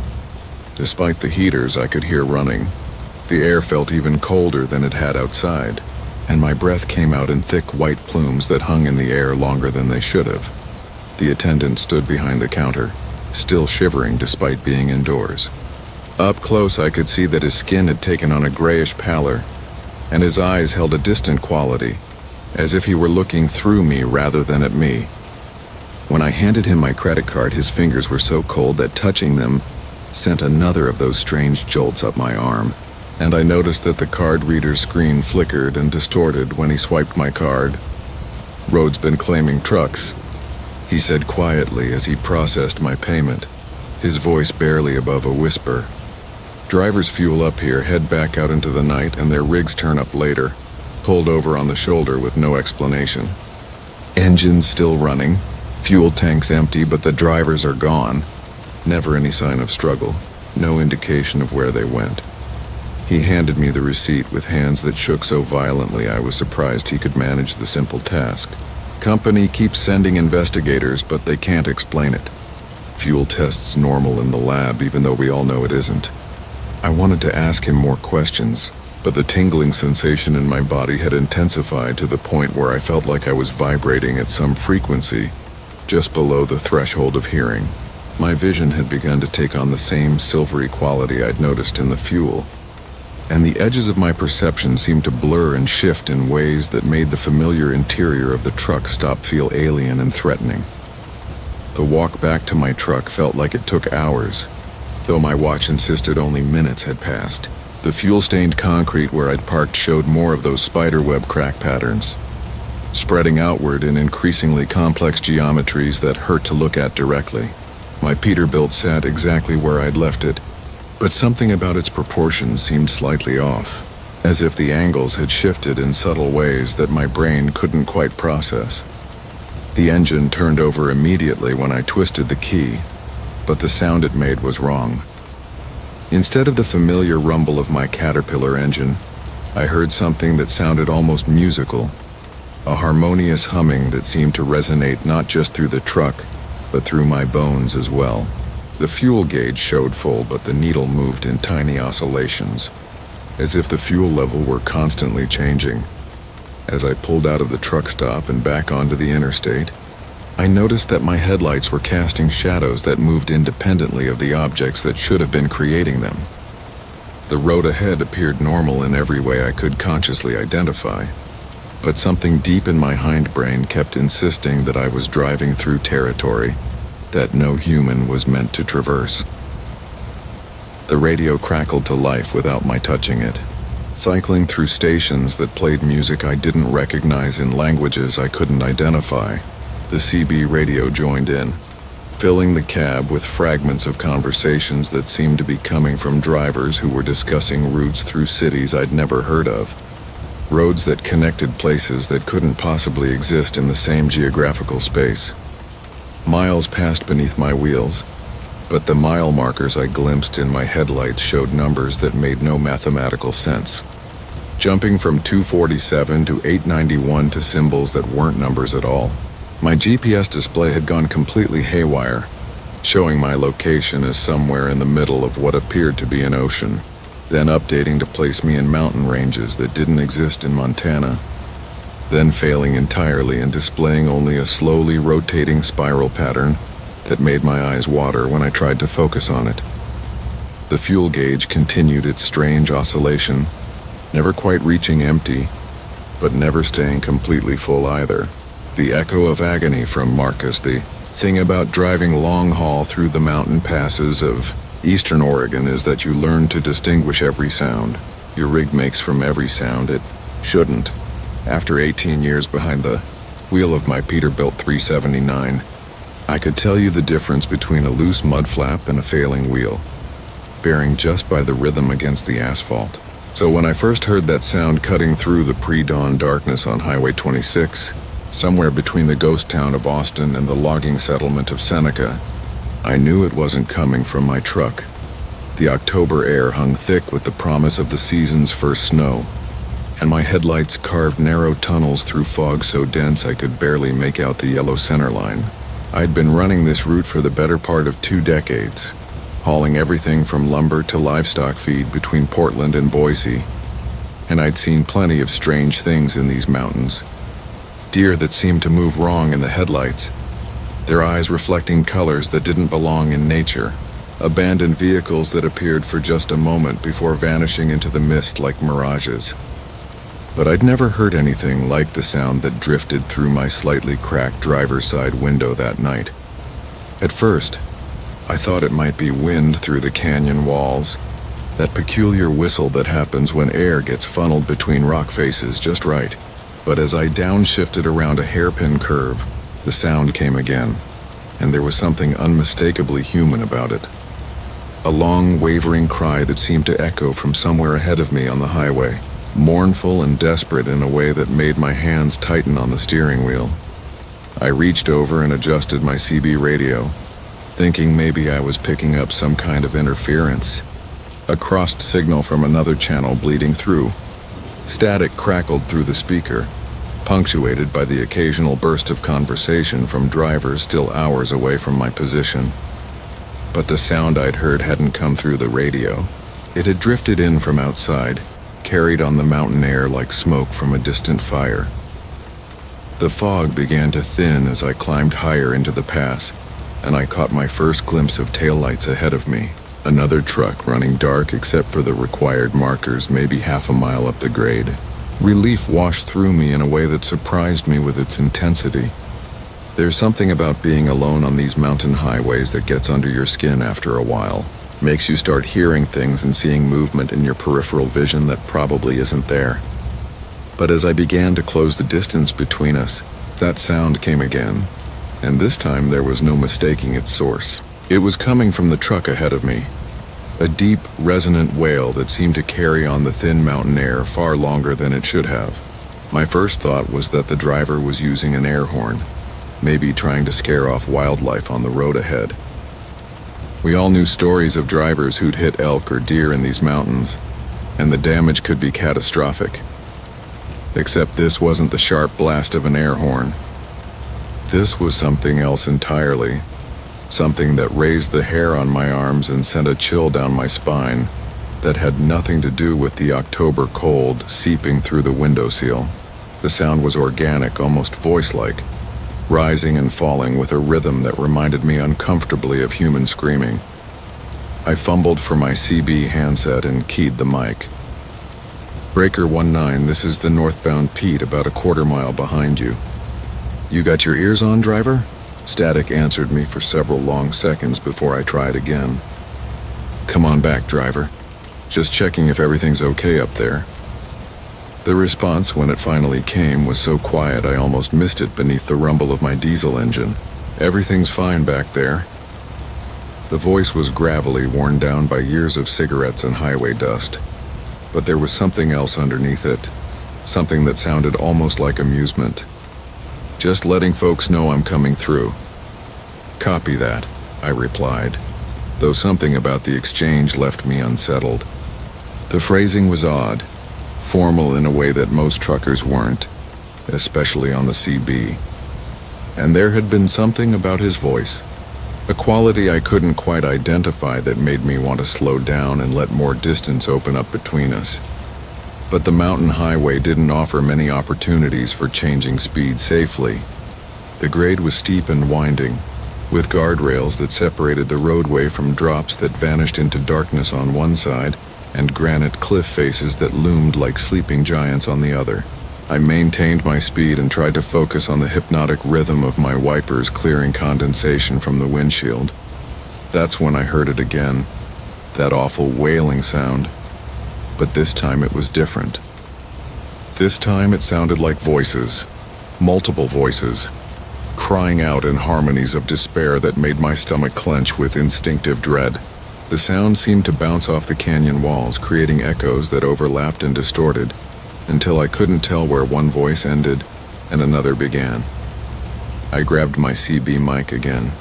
Despite the heaters I could hear running, the air felt even colder than it had outside, and my breath came out in thick white plumes that hung in the air longer than they should have. The attendant stood behind the counter, still shivering despite being indoors. Up close I could see that his skin had taken on a grayish pallor, and his eyes held a distant quality, as if he were looking through me rather than at me. When I handed him my credit card, his fingers were so cold that touching them sent another of those strange jolts up my arm, and I noticed that the card reader's screen flickered and distorted when he swiped my card. "Road's been claiming trucks," he said quietly as he processed my payment, his voice barely above a whisper. "Drivers fuel up here, head back out into the night, and their rigs turn up later," pulled over on the shoulder with no explanation. Engines still running, fuel tanks empty, but the drivers are gone. Never any sign of struggle, no indication of where they went. He handed me the receipt with hands that shook so violently I was surprised he could manage the simple task. Company keeps sending investigators, but they can't explain it. Fuel tests normal in the lab, even though we all know it isn't. I wanted to ask him more questions, but the tingling sensation in my body had intensified to the point where I felt like I was vibrating at some frequency just below the threshold of hearing. My vision had begun to take on the same silvery quality I'd noticed in the fuel, and the edges of my perception seemed to blur and shift in ways that made the familiar interior of the truck feel alien and threatening. The walk back to my truck felt like it took hours, though my watch insisted only minutes had passed. The fuel-stained concrete where I'd parked showed more of those spiderweb crack patterns, spreading outward in increasingly complex geometries that hurt to look at directly. My Peterbilt sat exactly where I'd left it, but something about its proportions seemed slightly off, as if the angles had shifted in subtle ways that my brain couldn't quite process. The engine turned over immediately when I twisted the key, but the sound it made was wrong. Instead of the familiar rumble of my Caterpillar engine, I heard something that sounded almost musical, a harmonious humming that seemed to resonate not just through the truck, but through my bones as well. The fuel gauge showed full, but the needle moved in tiny oscillations, as if the fuel level were constantly changing. As I pulled out of the truck stop and back onto the interstate, I noticed that my headlights were casting shadows that moved independently of the objects that should have been creating them. The road ahead appeared normal in every way I could consciously identify, but something deep in my hindbrain kept insisting that I was driving through territory that no human was meant to traverse. The radio crackled to life without my touching it, cycling through stations that played music I didn't recognize in languages I couldn't identify. The CB radio joined in, filling the cab with fragments of conversations that seemed to be coming from drivers who were discussing routes through cities I'd never heard of, roads that connected places that couldn't possibly exist in the same geographical space. Miles passed beneath my wheels, but the mile markers I glimpsed in my headlights showed numbers that made no mathematical sense, jumping from 247 to 891 to symbols that weren't numbers at all. My GPS display had gone completely haywire, showing my location as somewhere in the middle of what appeared to be an ocean, then updating to place me in mountain ranges that didn't exist in Montana, then failing entirely and displaying only a slowly rotating spiral pattern that made my eyes water when I tried to focus on it. The fuel gauge continued its strange oscillation, never quite reaching empty, but never staying completely full either. The echo of agony from Marcus, the thing about driving long haul through the mountain passes of Eastern Oregon is that you learn to distinguish every sound your rig makes from every sound it shouldn't. After 18 years behind the wheel of my Peterbilt 379, I could tell you the difference between a loose mud flap and a failing wheel, bearing just by the rhythm against the asphalt. So when I first heard that sound cutting through the pre-dawn darkness on Highway 26, somewhere between the ghost town of Austin and the logging settlement of Seneca, I knew it wasn't coming from my truck. The October air hung thick with the promise of the season's first snow, and my headlights carved narrow tunnels through fog so dense I could barely make out the yellow center line. I'd been running this route for the better part of 2 decades, hauling everything from lumber to livestock feed between Portland and Boise, and I'd seen plenty of strange things in these mountains. Deer that seemed to move wrong in the headlights, their eyes reflecting colors that didn't belong in nature, abandoned vehicles that appeared for just a moment before vanishing into the mist like mirages. But I'd never heard anything like the sound that drifted through my slightly cracked driver's side window that night. At first, I thought it might be wind through the canyon walls, that peculiar whistle that happens when air gets funneled between rock faces just right. But as I downshifted around a hairpin curve, the sound came again, and there was something unmistakably human about it. A long, wavering cry that seemed to echo from somewhere ahead of me on the highway, mournful and desperate in a way that made my hands tighten on the steering wheel. I reached over and adjusted my CB radio, thinking maybe I was picking up some kind of interference. A crossed signal from another channel bleeding through. Static crackled through the speaker, punctuated by the occasional burst of conversation from drivers still hours away from my position. But the sound I'd heard hadn't come through the radio. It had drifted in from outside, carried on the mountain air like smoke from a distant fire. The fog began to thin as I climbed higher into the pass, and I caught my first glimpse of taillights ahead of me. Another truck running dark except for the required markers maybe half a mile up the grade. Relief washed through me in a way that surprised me with its intensity. There's something about being alone on these mountain highways that gets under your skin after a while. Makes you start hearing things and seeing movement in your peripheral vision that probably isn't there. But as I began to close the distance between us, that sound came again, and this time there was no mistaking its source. It was coming from the truck ahead of me, a deep, resonant wail that seemed to carry on the thin mountain air far longer than it should have. My first thought was that the driver was using an air horn, maybe trying to scare off wildlife on the road ahead. We all knew stories of drivers who'd hit elk or deer in these mountains, and the damage could be catastrophic. Except this wasn't the sharp blast of an air horn. This was something else entirely. Something that raised the hair on my arms and sent a chill down my spine that had nothing to do with the October cold seeping through the windowsill. The sound was organic, almost voice-like, rising and falling with a rhythm that reminded me uncomfortably of human screaming. I fumbled for my CB handset and keyed the mic. Breaker 19, this is the northbound Pete about a quarter mile behind you. You got your ears on, driver? Static answered me for several long seconds before I tried again. Come on back, driver. Just checking if everything's okay up there. The response, when it finally came, was so quiet I almost missed it beneath the rumble of my diesel engine. Everything's fine back there. The voice was gravelly, worn down by years of cigarettes and highway dust. But there was something else underneath it, something that sounded almost like amusement. Just letting folks know I'm coming through. Copy that, I replied, though something about the exchange left me unsettled. The phrasing was odd, formal in a way that most truckers weren't, especially on the CB. And there had been something about his voice, a quality I couldn't quite identify that made me want to slow down and let more distance open up between us. But the mountain highway didn't offer many opportunities for changing speed safely. The grade was steep and winding, with guardrails that separated the roadway from drops that vanished into darkness on one side and granite cliff faces that loomed like sleeping giants on the other. I maintained my speed and tried to focus on the hypnotic rhythm of my wipers clearing condensation from the windshield. That's when I heard it again, that awful wailing sound. But this time it was different. This time it sounded like voices, multiple voices, crying out in harmonies of despair that made my stomach clench with instinctive dread. The sound seemed to bounce off the canyon walls, creating echoes that overlapped and distorted, until I couldn't tell where one voice ended and another began. I grabbed my CB mic again.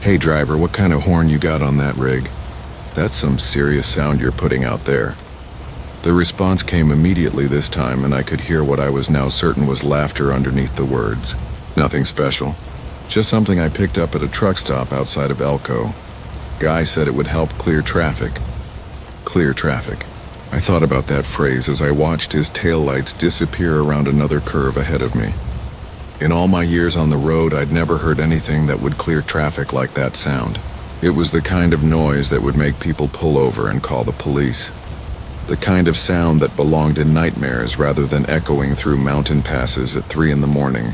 Hey driver, what kind of horn you got on that rig? That's some serious sound you're putting out there. The response came immediately this time, and I could hear what I was now certain was laughter underneath the words. Nothing special. Just something I picked up at a truck stop outside of Elko. Guy said it would help clear traffic. Clear traffic. I thought about that phrase as I watched his taillights disappear around another curve ahead of me. In all my years on the road, I'd never heard anything that would clear traffic like that sound. It was the kind of noise that would make people pull over and call the police. The kind of sound that belonged in nightmares rather than echoing through mountain passes at 3 in the morning.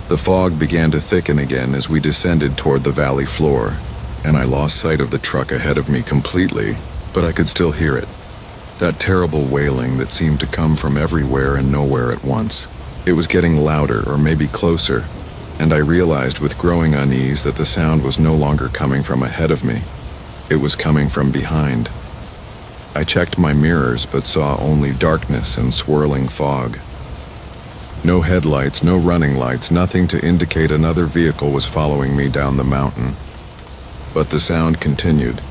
The fog began to thicken again as we descended toward the valley floor, and I lost sight of the truck ahead of me completely, but I could still hear it. That terrible wailing that seemed to come from everywhere and nowhere at once. It was getting louder, or maybe closer, and I realized with growing unease that the sound was no longer coming from ahead of me. It was coming from behind. I checked my mirrors, but saw only darkness and swirling fog. No headlights, no running lights, nothing to indicate another vehicle was following me down the mountain. But the sound continued,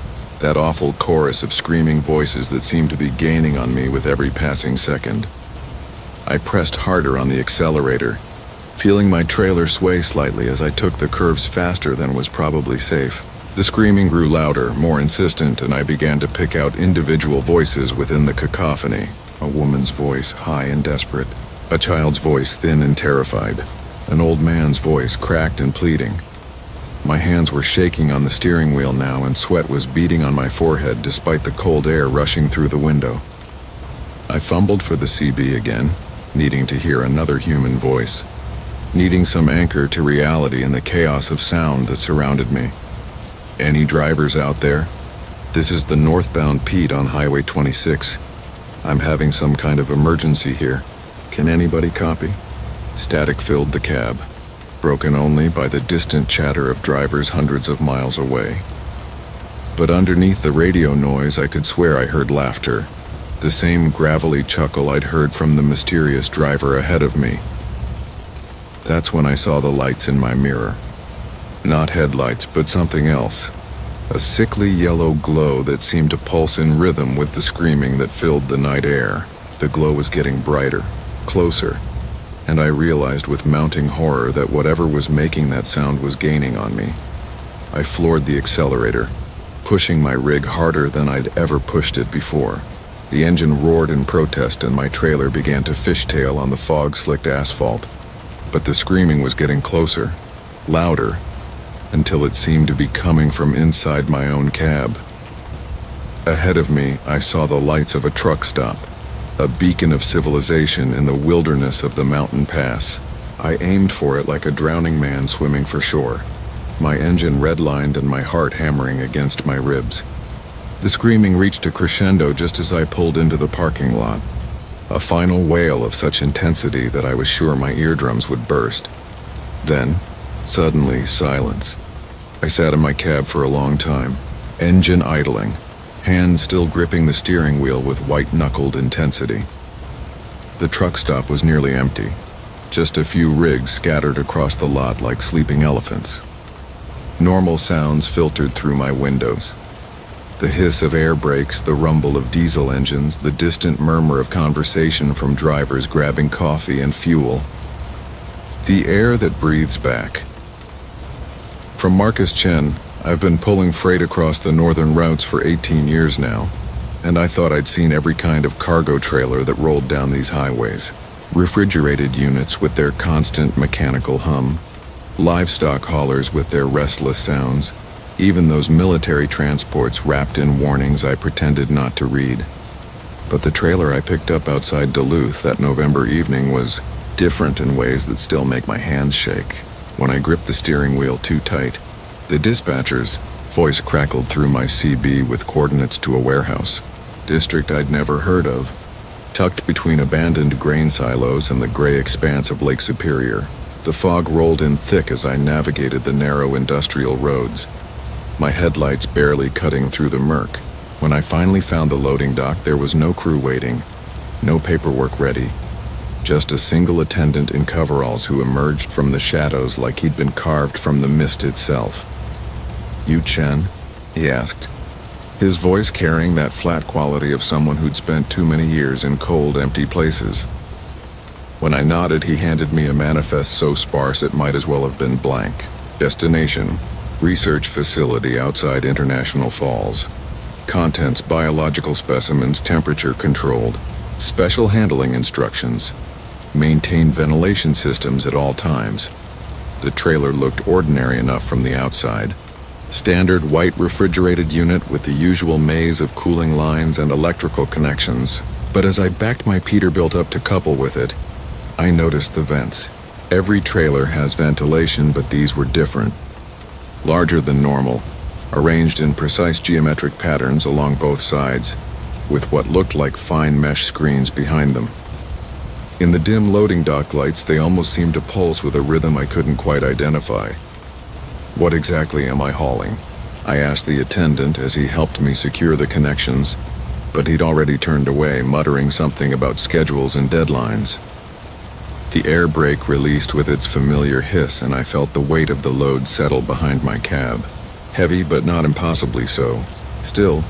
that awful chorus of screaming voices that seemed to be gaining on me with every passing second. I pressed harder on the accelerator, feeling my trailer sway slightly as I took the curves faster than was probably safe. The screaming grew louder, more insistent, and I began to pick out individual voices within the cacophony. A woman's voice, high and desperate. A child's voice, thin and terrified. An old man's voice, cracked and pleading. My hands were shaking on the steering wheel now, and sweat was beading on my forehead despite the cold air rushing through the window. I fumbled for the CB again, needing to hear another human voice, needing some anchor to reality in the chaos of sound that surrounded me. Any drivers out there? This is the northbound Pete on Highway 26. I'm having some kind of emergency here. Can anybody copy? Static filled the cab, broken only by the distant chatter of drivers hundreds of miles away. But underneath the radio noise, I could swear I heard laughter, the same gravelly chuckle I'd heard from the mysterious driver ahead of me. That's when I saw the lights in my mirror. Not headlights, but something else. A sickly yellow glow that seemed to pulse in rhythm with the screaming that filled the night air. The glow was getting brighter, closer, and I realized with mounting horror that whatever was making that sound was gaining on me. I floored the accelerator, pushing my rig harder than I'd ever pushed it before. The engine roared in protest and my trailer began to fishtail on the fog-slicked asphalt. But the screaming was getting closer, louder, until it seemed to be coming from inside my own cab. Ahead of me, I saw the lights of a truck stop, a beacon of civilization in the wilderness of the mountain pass. I aimed for it like a drowning man swimming for shore, my engine redlined and my heart hammering against my ribs. The screaming reached a crescendo just as I pulled into the parking lot, a final wail of such intensity that I was sure my eardrums would burst. Then, suddenly, silence. I sat in my cab for a long time, engine idling, hands still gripping the steering wheel with white-knuckled intensity. The truck stop was nearly empty, just a few rigs scattered across the lot like sleeping elephants. Normal sounds filtered through my windows. The hiss of air brakes, the rumble of diesel engines, the distant murmur of conversation from drivers grabbing coffee and fuel. The air that breathes back. From Marcus Chen, I've been pulling freight across the northern routes for 18 years now, and I thought I'd seen every kind of cargo trailer that rolled down these highways. Refrigerated units with their constant mechanical hum, livestock haulers with their restless sounds, even those military transports wrapped in warnings I pretended not to read. But the trailer I picked up outside Duluth that November evening was different in ways that still make my hands shake. When I gripped the steering wheel too tight, the dispatcher's voice crackled through my CB with coordinates to a warehouse, district I'd never heard of, tucked between abandoned grain silos and the gray expanse of Lake Superior. The fog rolled in thick as I navigated the narrow industrial roads, my headlights barely cutting through the murk. When I finally found the loading dock, there was no crew waiting, no paperwork ready, just a single attendant in coveralls who emerged from the shadows like he'd been carved from the mist itself. "You Chen?" he asked, his voice carrying that flat quality of someone who'd spent too many years in cold, empty places. When I nodded, he handed me a manifest so sparse it might as well have been blank. Destination: research facility outside International Falls. Contents: biological specimens, temperature controlled. Special handling instructions: maintain ventilation systems at all times. The trailer looked ordinary enough from the outside. Standard white refrigerated unit with the usual maze of cooling lines and electrical connections. But as I backed my Peterbilt up to couple with it, I noticed the vents. Every trailer has ventilation, but these were different. Larger than normal, arranged in precise geometric patterns along both sides, with what looked like fine mesh screens behind them. In the dim loading dock lights, they almost seemed to pulse with a rhythm I couldn't quite identify. "What exactly am I hauling?" I asked the attendant as he helped me secure the connections, but he'd already turned away, muttering something about schedules and deadlines. The air brake released with its familiar hiss, and I felt the weight of the load settle behind my cab. Heavy, but not impossibly so. Still,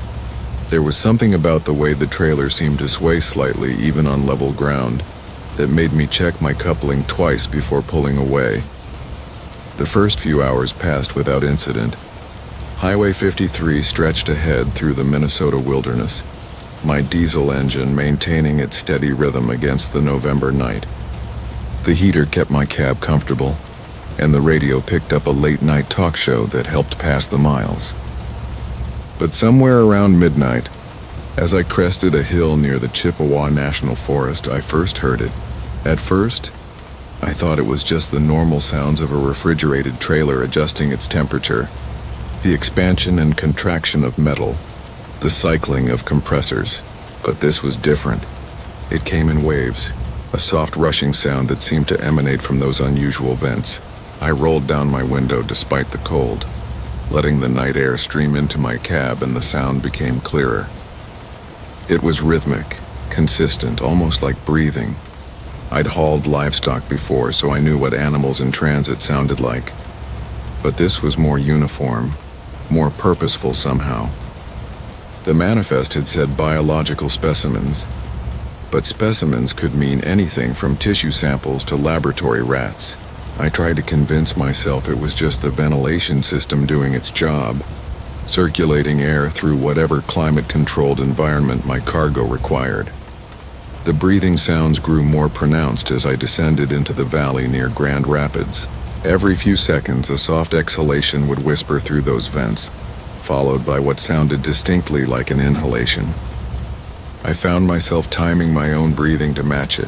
there was something about the way the trailer seemed to sway slightly, even on level ground, that made me check my coupling twice before pulling away. The first few hours passed without incident. Highway 53 stretched ahead through the Minnesota wilderness, my diesel engine maintaining its steady rhythm against the November night. The heater kept my cab comfortable, and the radio picked up a late-night talk show that helped pass the miles. But somewhere around midnight, as I crested a hill near the Chippewa National Forest, I first heard it. At first, I thought it was just the normal sounds of a refrigerated trailer adjusting its temperature, the expansion and contraction of metal, the cycling of compressors. But this was different. It came in waves, a soft rushing sound that seemed to emanate from those unusual vents. I rolled down my window despite the cold, letting the night air stream into my cab, and the sound became clearer. It was rhythmic, consistent, almost like breathing. I'd hauled livestock before, so I knew what animals in transit sounded like. But this was more uniform, more purposeful somehow. The manifest had said biological specimens, but specimens could mean anything from tissue samples to laboratory rats. I tried to convince myself it was just the ventilation system doing its job, circulating air through whatever climate-controlled environment my cargo required. The breathing sounds grew more pronounced as I descended into the valley near Grand Rapids. Every few seconds, a soft exhalation would whisper through those vents, followed by what sounded distinctly like an inhalation. I found myself timing my own breathing to match it,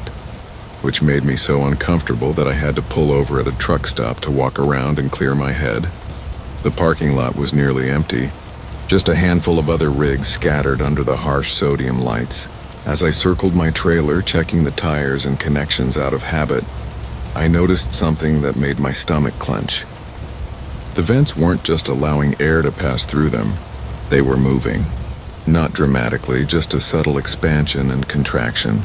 which made me so uncomfortable that I had to pull over at a truck stop to walk around and clear my head. The parking lot was nearly empty, just a handful of other rigs scattered under the harsh sodium lights. As I circled my trailer, checking the tires and connections out of habit, I noticed something that made my stomach clench. The vents weren't just allowing air to pass through them, they were moving. Not dramatically, just a subtle expansion and contraction,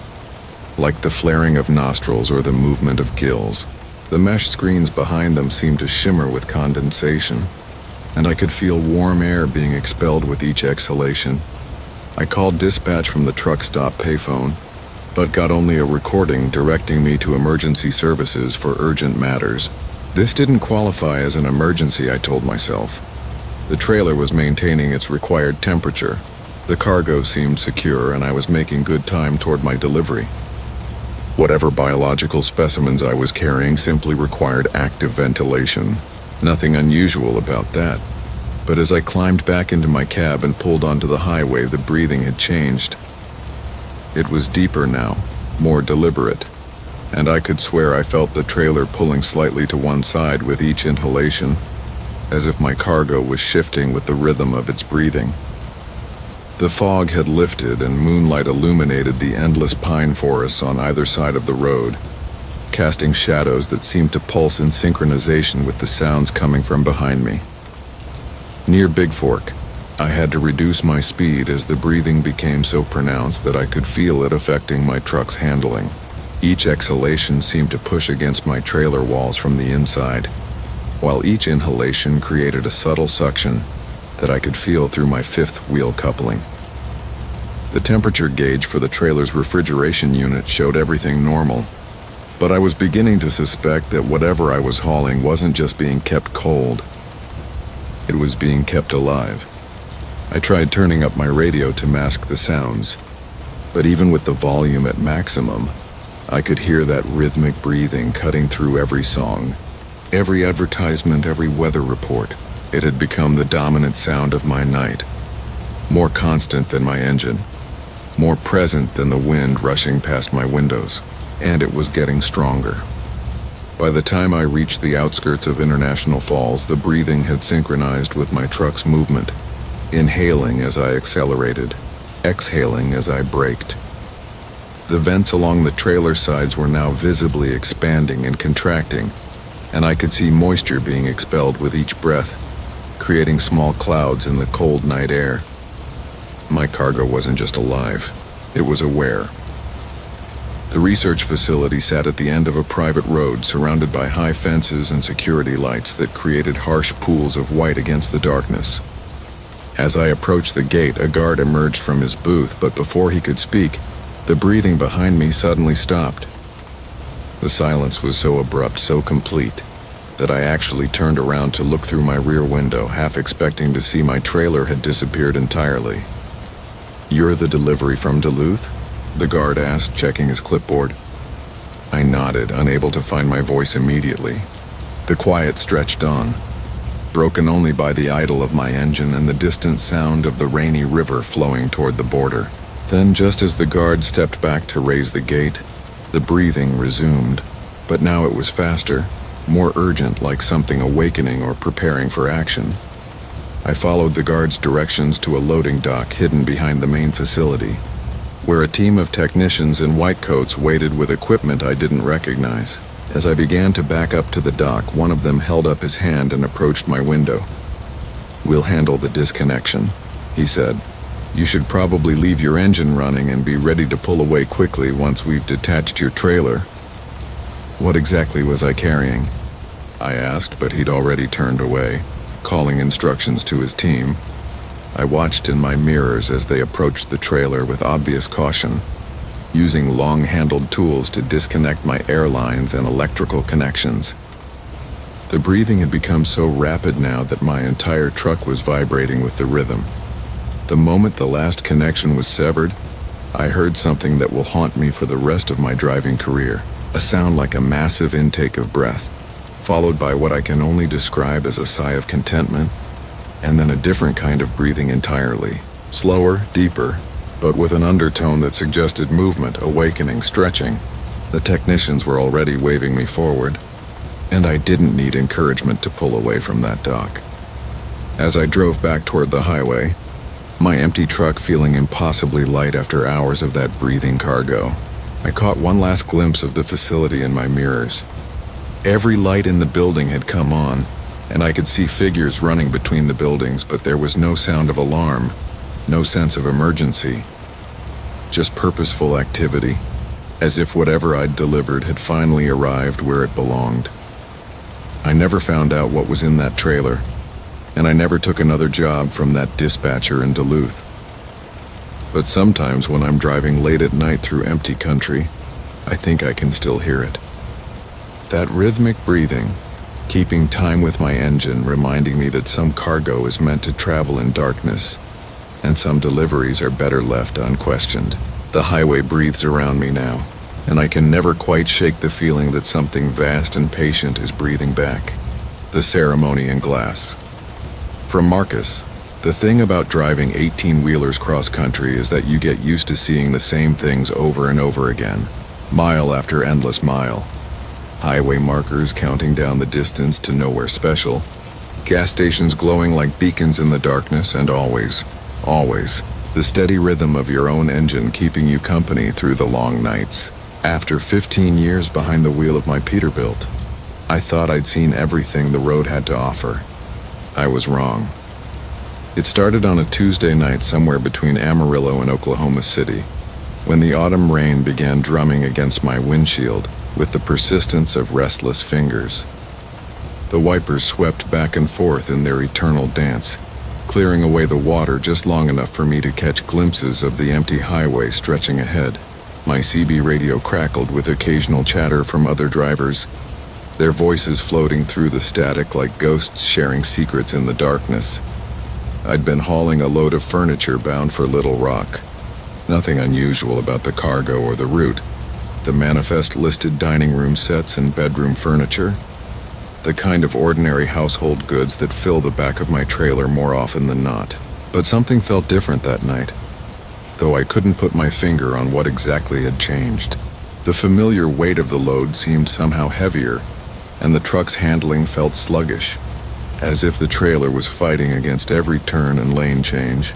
like the flaring of nostrils or the movement of gills. The mesh screens behind them seemed to shimmer with condensation, and I could feel warm air being expelled with each exhalation. I called dispatch from the truck stop payphone, but got only a recording directing me to emergency services for urgent matters. This didn't qualify as an emergency, I told myself. The trailer was maintaining its required temperature. The cargo seemed secure, and I was making good time toward my delivery. Whatever biological specimens I was carrying simply required active ventilation. Nothing unusual about that. But as I climbed back into my cab and pulled onto the highway, the breathing had changed. It was deeper now, more deliberate, and I could swear I felt the trailer pulling slightly to one side with each inhalation, as if my cargo was shifting with the rhythm of its breathing. The fog had lifted, and moonlight illuminated the endless pine forests on either side of the road, casting shadows that seemed to pulse in synchronization with the sounds coming from behind me. Near Big Fork, I had to reduce my speed as the breathing became so pronounced that I could feel it affecting my truck's handling. Each exhalation seemed to push against my trailer walls from the inside, while each inhalation created a subtle suction that I could feel through my fifth wheel coupling. The temperature gauge for the trailer's refrigeration unit showed everything normal, but I was beginning to suspect that whatever I was hauling wasn't just being kept cold. It was being kept alive. I tried turning up my radio to mask the sounds, but even with the volume at maximum, I could hear that rhythmic breathing cutting through every song, every advertisement, every weather report. It had become the dominant sound of my night, more constant than my engine, more present than the wind rushing past my windows, and it was getting stronger. By the time I reached the outskirts of International Falls, the breathing had synchronized with my truck's movement, inhaling as I accelerated, exhaling as I braked. The vents along the trailer sides were now visibly expanding and contracting, and I could see moisture being expelled with each breath, creating small clouds in the cold night air. My cargo wasn't just alive, it was aware. The research facility sat at the end of a private road surrounded by high fences and security lights that created harsh pools of white against the darkness. As I approached the gate, a guard emerged from his booth, but before he could speak, the breathing behind me suddenly stopped. The silence was so abrupt, so complete, that I actually turned around to look through my rear window, half expecting to see my trailer had disappeared entirely. "You're the delivery from Duluth?" the guard asked, checking his clipboard. I nodded, unable to find my voice immediately. The quiet stretched on, broken only by the idle of my engine and the distant sound of the rainy river flowing toward the border. Then, just as the guard stepped back to raise the gate, the breathing resumed, but now it was faster, more urgent, like something awakening or preparing for action. I followed the guard's directions to a loading dock hidden behind the main facility, where a team of technicians in white coats waited with equipment I didn't recognize. As I began to back up to the dock, one of them held up his hand and approached my window. "We'll handle the disconnection," he said. "You should probably leave your engine running and be ready to pull away quickly once we've detached your trailer." What exactly was I carrying? I asked, but he'd already turned away, calling instructions to his team. I watched in my mirrors as they approached the trailer with obvious caution, using long-handled tools to disconnect my air lines and electrical connections. The breathing had become so rapid now that my entire truck was vibrating with the rhythm. The moment the last connection was severed, I heard something that will haunt me for the rest of my driving career. A sound like a massive intake of breath, followed by what I can only describe as a sigh of contentment, and then a different kind of breathing entirely. Slower, deeper, but with an undertone that suggested movement, awakening, stretching. The technicians were already waving me forward, and I didn't need encouragement to pull away from that dock. As I drove back toward the highway, my empty truck feeling impossibly light after hours of that breathing cargo, I caught one last glimpse of the facility in my mirrors. Every light in the building had come on, and I could see figures running between the buildings, but there was no sound of alarm, no sense of emergency, just purposeful activity, as if whatever I'd delivered had finally arrived where it belonged. I never found out what was in that trailer, and I never took another job from that dispatcher in Duluth. But sometimes when I'm driving late at night through empty country, I think I can still hear it. That rhythmic breathing, keeping time with my engine, reminding me that some cargo is meant to travel in darkness, and some deliveries are better left unquestioned. The highway breathes around me now, and I can never quite shake the feeling that something vast and patient is breathing back. The ceremony in glass. From Marcus, the thing about driving 18-wheelers cross-country is that you get used to seeing the same things over and over again, mile after endless mile. Highway markers counting down the distance to nowhere special, gas stations glowing like beacons in the darkness, and always, the steady rhythm of your own engine keeping you company through the long nights. After 15 years behind the wheel of my Peterbilt, I thought I'd seen everything the road had to offer. I was wrong. It started on a Tuesday night somewhere between Amarillo and Oklahoma City, when the autumn rain began drumming against my windshield with the persistence of restless fingers. The wipers swept back and forth in their eternal dance, clearing away the water just long enough for me to catch glimpses of the empty highway stretching ahead. My CB radio crackled with occasional chatter from other drivers, their voices floating through the static like ghosts sharing secrets in the darkness. I'd been hauling a load of furniture bound for Little Rock. Nothing unusual about the cargo or the route. The manifest listed dining room sets and bedroom furniture. The kind of ordinary household goods that fill the back of my trailer more often than not. But something felt different that night, though I couldn't put my finger on what exactly had changed. The familiar weight of the load seemed somehow heavier, and the truck's handling felt sluggish, as if the trailer was fighting against every turn and lane change.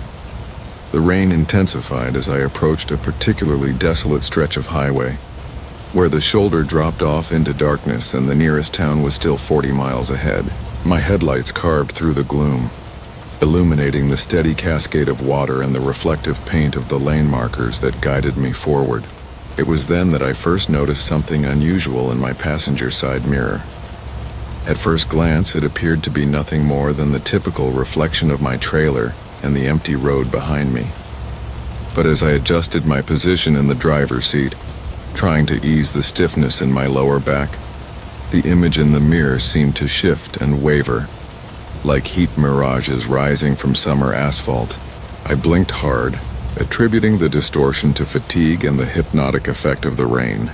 The rain intensified as I approached a particularly desolate stretch of highway, where the shoulder dropped off into darkness and the nearest town was still 40 miles ahead. My headlights carved through the gloom, illuminating the steady cascade of water and the reflective paint of the lane markers that guided me forward. It was then that I first noticed something unusual in my passenger side mirror. At first glance, it appeared to be nothing more than the typical reflection of my trailer and the empty road behind me. But as I adjusted my position in the driver's seat, trying to ease the stiffness in my lower back, the image in the mirror seemed to shift and waver, like heat mirages rising from summer asphalt. I blinked hard, attributing the distortion to fatigue and the hypnotic effect of the rain.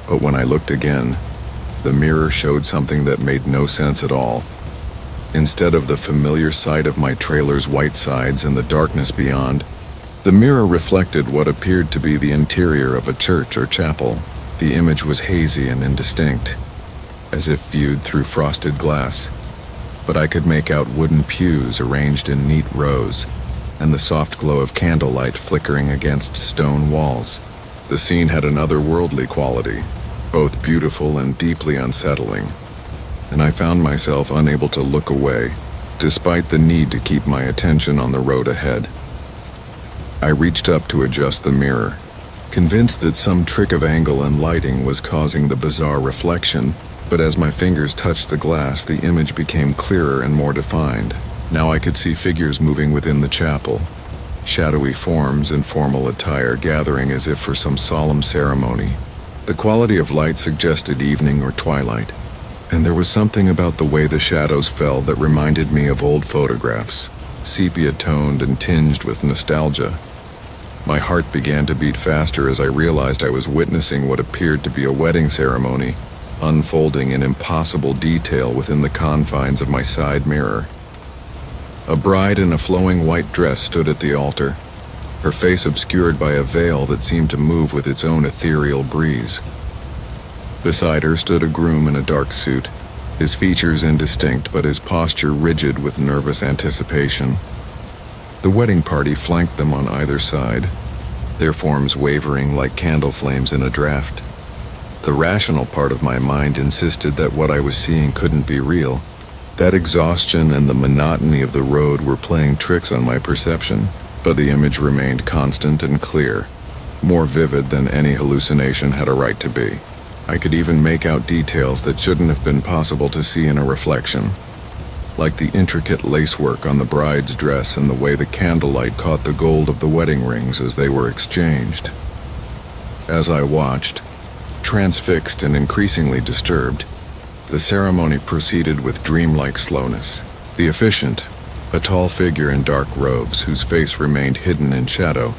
But when I looked again, the mirror showed something that made no sense at all. Instead of the familiar sight of my trailer's white sides and the darkness beyond, the mirror reflected what appeared to be the interior of a church or chapel. The image was hazy and indistinct, as if viewed through frosted glass, but I could make out wooden pews arranged in neat rows, and the soft glow of candlelight flickering against stone walls. The scene had an otherworldly quality, both beautiful and deeply unsettling, and I found myself unable to look away, despite the need to keep my attention on the road ahead. I reached up to adjust the mirror, convinced that some trick of angle and lighting was causing the bizarre reflection, but as my fingers touched the glass, the image became clearer and more defined. Now I could see figures moving within the chapel, shadowy forms in formal attire gathering as if for some solemn ceremony. The quality of light suggested evening or twilight, and there was something about the way the shadows fell that reminded me of old photographs, sepia-toned and tinged with nostalgia. My heart began to beat faster as I realized I was witnessing what appeared to be a wedding ceremony, unfolding in impossible detail within the confines of my side mirror. A bride in a flowing white dress stood at the altar, her face obscured by a veil that seemed to move with its own ethereal breeze. Beside her stood a groom in a dark suit, his features indistinct but his posture rigid with nervous anticipation. The wedding party flanked them on either side, their forms wavering like candle flames in a draught. The rational part of my mind insisted that what I was seeing couldn't be real, that exhaustion and the monotony of the road were playing tricks on my perception. But the image remained constant and clear, more vivid than any hallucination had a right to be. I could even make out details that shouldn't have been possible to see in a reflection, like the intricate lacework on the bride's dress and the way the candlelight caught the gold of the wedding rings as they were exchanged. As I watched, transfixed and increasingly disturbed, the ceremony proceeded with dreamlike slowness. The officiant, a tall figure in dark robes whose face remained hidden in shadow,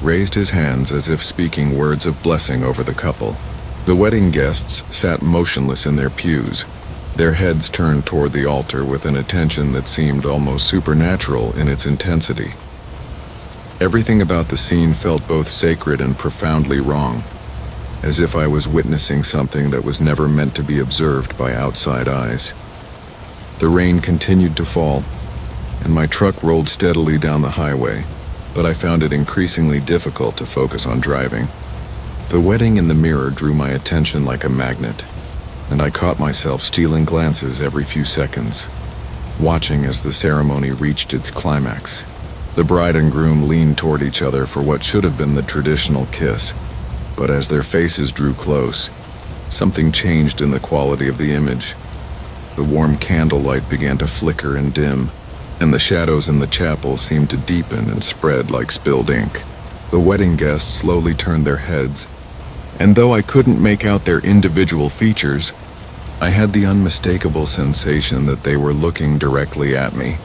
raised his hands as if speaking words of blessing over the couple. The wedding guests sat motionless in their pews, their heads turned toward the altar with an attention that seemed almost supernatural in its intensity. Everything about the scene felt both sacred and profoundly wrong, as if I was witnessing something that was never meant to be observed by outside eyes. The rain continued to fall, and my truck rolled steadily down the highway, but I found it increasingly difficult to focus on driving. The wedding in the mirror drew my attention like a magnet, and I caught myself stealing glances every few seconds, watching as the ceremony reached its climax. The bride and groom leaned toward each other for what should have been the traditional kiss, but as their faces drew close, something changed in the quality of the image. The warm candlelight began to flicker and dim, and the shadows in the chapel seemed to deepen and spread like spilled ink. The wedding guests slowly turned their heads, and though I couldn't make out their individual features, I had the unmistakable sensation that they were looking directly at me,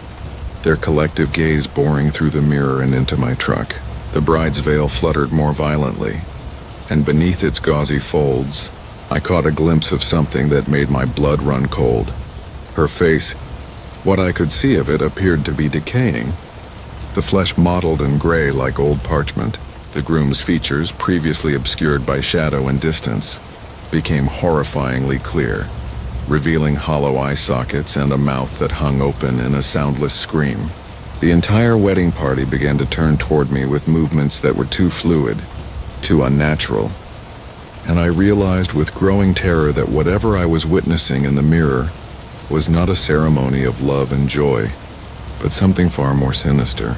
their collective gaze boring through the mirror and into my truck. The bride's veil fluttered more violently, and beneath its gauzy folds, I caught a glimpse of something that made my blood run cold. Her face, what I could see of it, appeared to be decaying, the flesh mottled and gray like old parchment. The groom's features, previously obscured by shadow and distance, became horrifyingly clear, revealing hollow eye sockets and a mouth that hung open in a soundless scream. The entire wedding party began to turn toward me with movements that were too fluid, too unnatural, and I realized with growing terror that whatever I was witnessing in the mirror was not a ceremony of love and joy, but something far more sinister.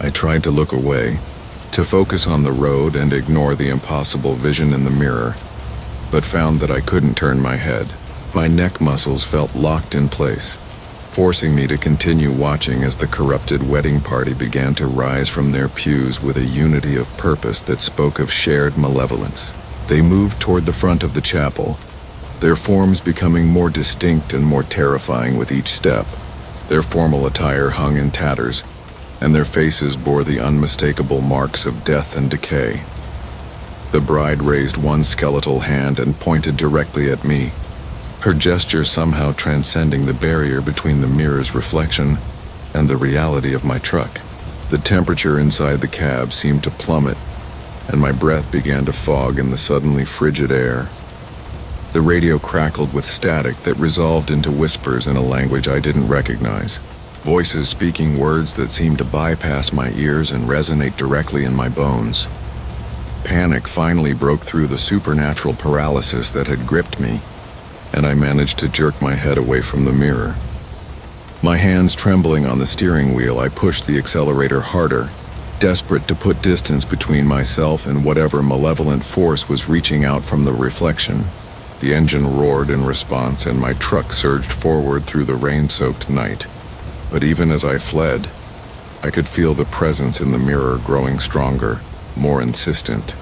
I tried to look away, to focus on the road and ignore the impossible vision in the mirror, but found that I couldn't turn my head. My neck muscles felt locked in place, forcing me to continue watching as the corrupted wedding party began to rise from their pews with a unity of purpose that spoke of shared malevolence. They moved toward the front of the chapel, their forms becoming more distinct and more terrifying with each step. Their formal attire hung in tatters, and their faces bore the unmistakable marks of death and decay. The bride raised one skeletal hand and pointed directly at me, her gesture somehow transcending the barrier between the mirror's reflection and the reality of my truck. The temperature inside the cab seemed to plummet, and my breath began to fog in the suddenly frigid air. The radio crackled with static that resolved into whispers in a language I didn't recognize, voices speaking words that seemed to bypass my ears and resonate directly in my bones. Panic finally broke through the supernatural paralysis that had gripped me, and I managed to jerk my head away from the mirror. My hands trembling on the steering wheel, I pushed the accelerator harder, desperate to put distance between myself and whatever malevolent force was reaching out from the reflection. The engine roared in response, and my truck surged forward through the rain-soaked night. But even as I fled, I could feel the presence in the mirror growing stronger, more insistent.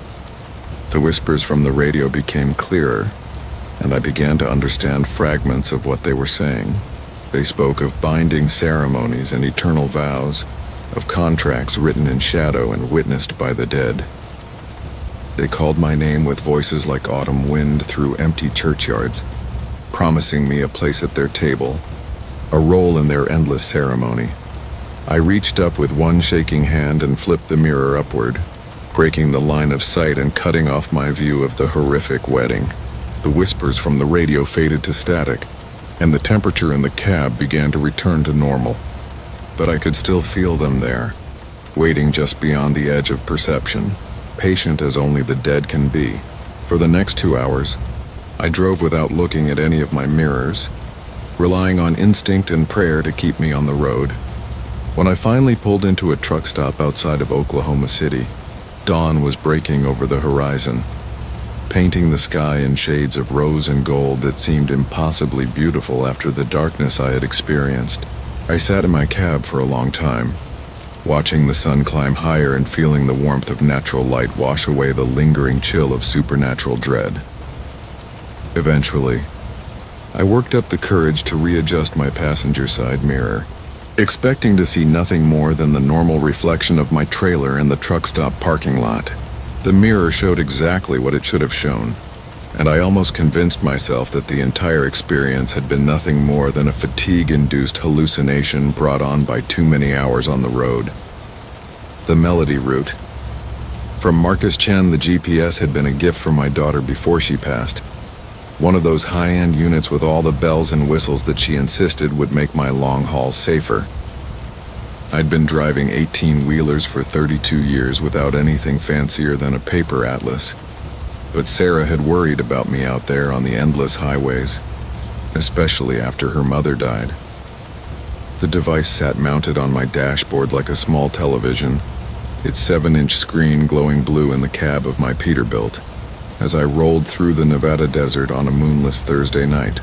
The whispers from the radio became clearer, and I began to understand fragments of what they were saying. They spoke of binding ceremonies and eternal vows, of contracts written in shadow and witnessed by the dead. They called my name with voices like autumn wind through empty churchyards, promising me a place at their table, a role in their endless ceremony. I reached up with one shaking hand and flipped the mirror upward, breaking the line of sight and cutting off my view of the horrific wedding. The whispers from the radio faded to static, and the temperature in the cab began to return to normal. But I could still feel them there, waiting just beyond the edge of perception, patient as only the dead can be. For the next 2 hours, I drove without looking at any of my mirrors, relying on instinct and prayer to keep me on the road. When I finally pulled into a truck stop outside of Oklahoma City, dawn was breaking over the horizon, painting the sky in shades of rose and gold that seemed impossibly beautiful after the darkness I had experienced. I sat in my cab for a long time, watching the sun climb higher and feeling the warmth of natural light wash away the lingering chill of supernatural dread. Eventually, I worked up the courage to readjust my passenger side mirror, expecting to see nothing more than the normal reflection of my trailer in the truck stop parking lot. The mirror showed exactly what it should have shown, and I almost convinced myself that the entire experience had been nothing more than a fatigue-induced hallucination brought on by too many hours on the road. The Melody route. From Marcus Chen, the GPS had been a gift from my daughter before she passed. One of those high-end units with all the bells and whistles that she insisted would make my long hauls safer. I'd been driving 18-wheelers for 32 years without anything fancier than a paper atlas. But Sarah had worried about me out there on the endless highways, especially after her mother died. The device sat mounted on my dashboard like a small television, its 7-inch screen glowing blue in the cab of my Peterbilt, as I rolled through the Nevada desert on a moonless Thursday night.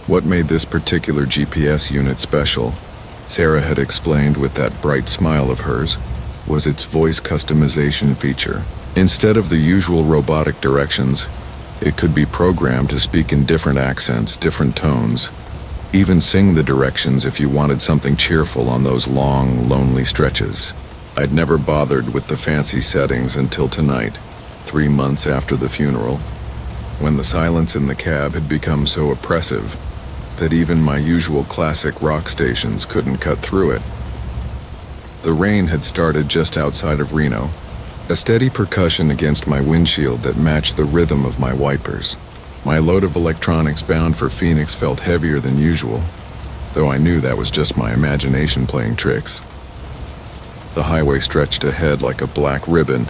What made this particular GPS unit special, Sarah had explained with that bright smile of hers, was its voice customization feature. Instead of the usual robotic directions, it could be programmed to speak in different accents, different tones, even sing the directions if you wanted something cheerful on those long, lonely stretches. I'd never bothered with the fancy settings until tonight, 3 months after the funeral, when the silence in the cab had become so oppressive that even my usual classic rock stations couldn't cut through it. The rain had started just outside of Reno, a steady percussion against my windshield that matched the rhythm of my wipers. My load of electronics bound for Phoenix felt heavier than usual, though I knew that was just my imagination playing tricks. The highway stretched ahead like a black ribbon,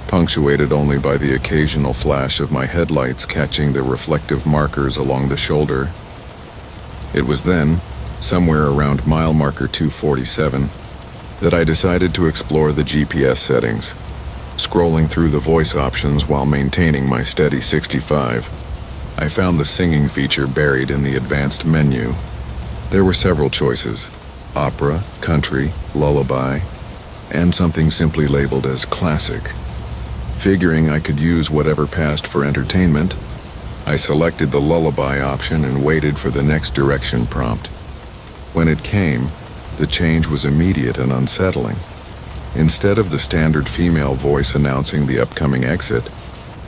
punctuated only by the occasional flash of my headlights catching the reflective markers along the shoulder. It was then, somewhere around mile marker 247, that I decided to explore the GPS settings. Scrolling through the voice options while maintaining my steady 65, I found the singing feature buried in the advanced menu. There were several choices: opera, country, lullaby, and something simply labeled as classic. Figuring I could use whatever passed for entertainment, I selected the lullaby option and waited for the next direction prompt. When it came, the change was immediate and unsettling. Instead of the standard female voice announcing the upcoming exit,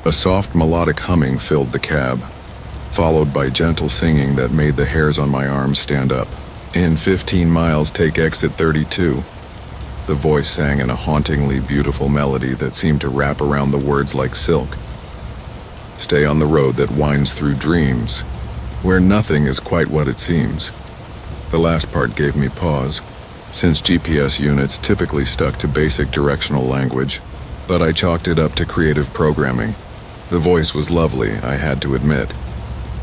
a soft melodic humming filled the cab, followed by gentle singing that made the hairs on my arms stand up. "In 15 miles, take exit 32. The voice sang in a hauntingly beautiful melody that seemed to wrap around the words like silk. "Stay on the road that winds through dreams, where nothing is quite what it seems." The last part gave me pause, since GPS units typically stuck to basic directional language, but I chalked it up to creative programming. The voice was lovely, I had to admit,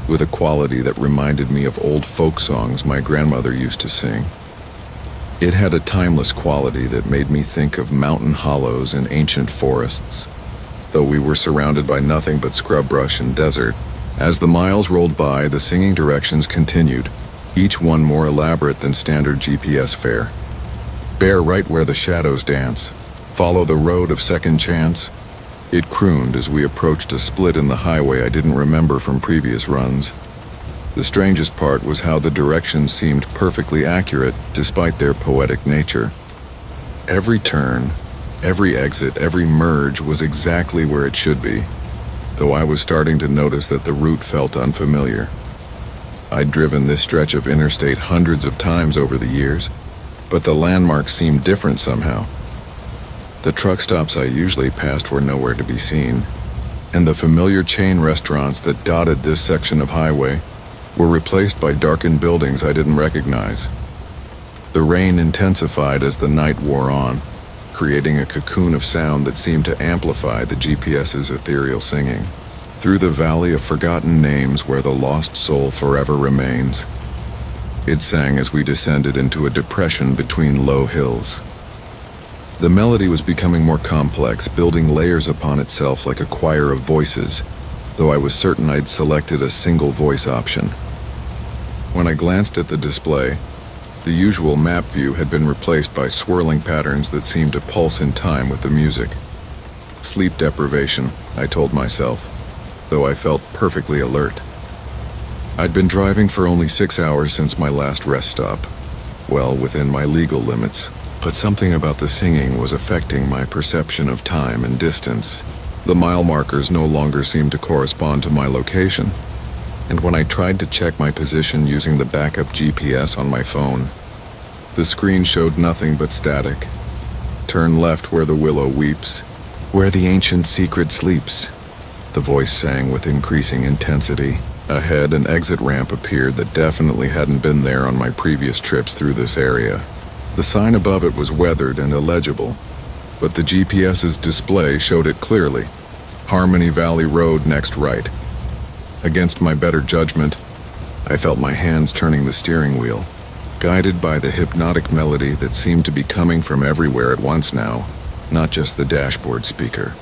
with a quality that reminded me of old folk songs my grandmother used to sing. It had a timeless quality that made me think of mountain hollows and ancient forests, though we were surrounded by nothing but scrub brush and desert. As the miles rolled by, the singing directions continued, each one more elaborate than standard GPS fare. "Bear right where the shadows dance. Follow the road of second chance." It crooned as we approached a split in the highway I didn't remember from previous runs. The strangest part was how the directions seemed perfectly accurate despite their poetic nature. Every turn, every exit, every merge was exactly where it should be, though I was starting to notice that the route felt unfamiliar. I'd driven this stretch of interstate hundreds of times over the years, but the landmarks seemed different somehow. The truck stops I usually passed were nowhere to be seen, and the familiar chain restaurants that dotted this section of highway were replaced by darkened buildings I didn't recognize. The rain intensified as the night wore on, creating a cocoon of sound that seemed to amplify the GPS's ethereal singing. "Through the valley of forgotten names where the lost soul forever remains," it sang as we descended into a depression between low hills. The melody was becoming more complex, building layers upon itself like a choir of voices, though I was certain I'd selected a single voice option. When I glanced at the display, the usual map view had been replaced by swirling patterns that seemed to pulse in time with the music. Sleep deprivation, I told myself, though I felt perfectly alert. I'd been driving for only 6 hours since my last rest stop, well within my legal limits, but something about the singing was affecting my perception of time and distance. The mile markers no longer seemed to correspond to my location, and when I tried to check my position using the backup GPS on my phone, the screen showed nothing but static. "Turn left where the willow weeps, where the ancient secret sleeps," the voice sang with increasing intensity. Ahead, an exit ramp appeared that definitely hadn't been there on my previous trips through this area. The sign above it was weathered and illegible, but the GPS's display showed it clearly. "Harmony Valley Road, next right." Against my better judgment, I felt my hands turning the steering wheel, guided by the hypnotic melody that seemed to be coming from everywhere at once now, not just the dashboard speaker.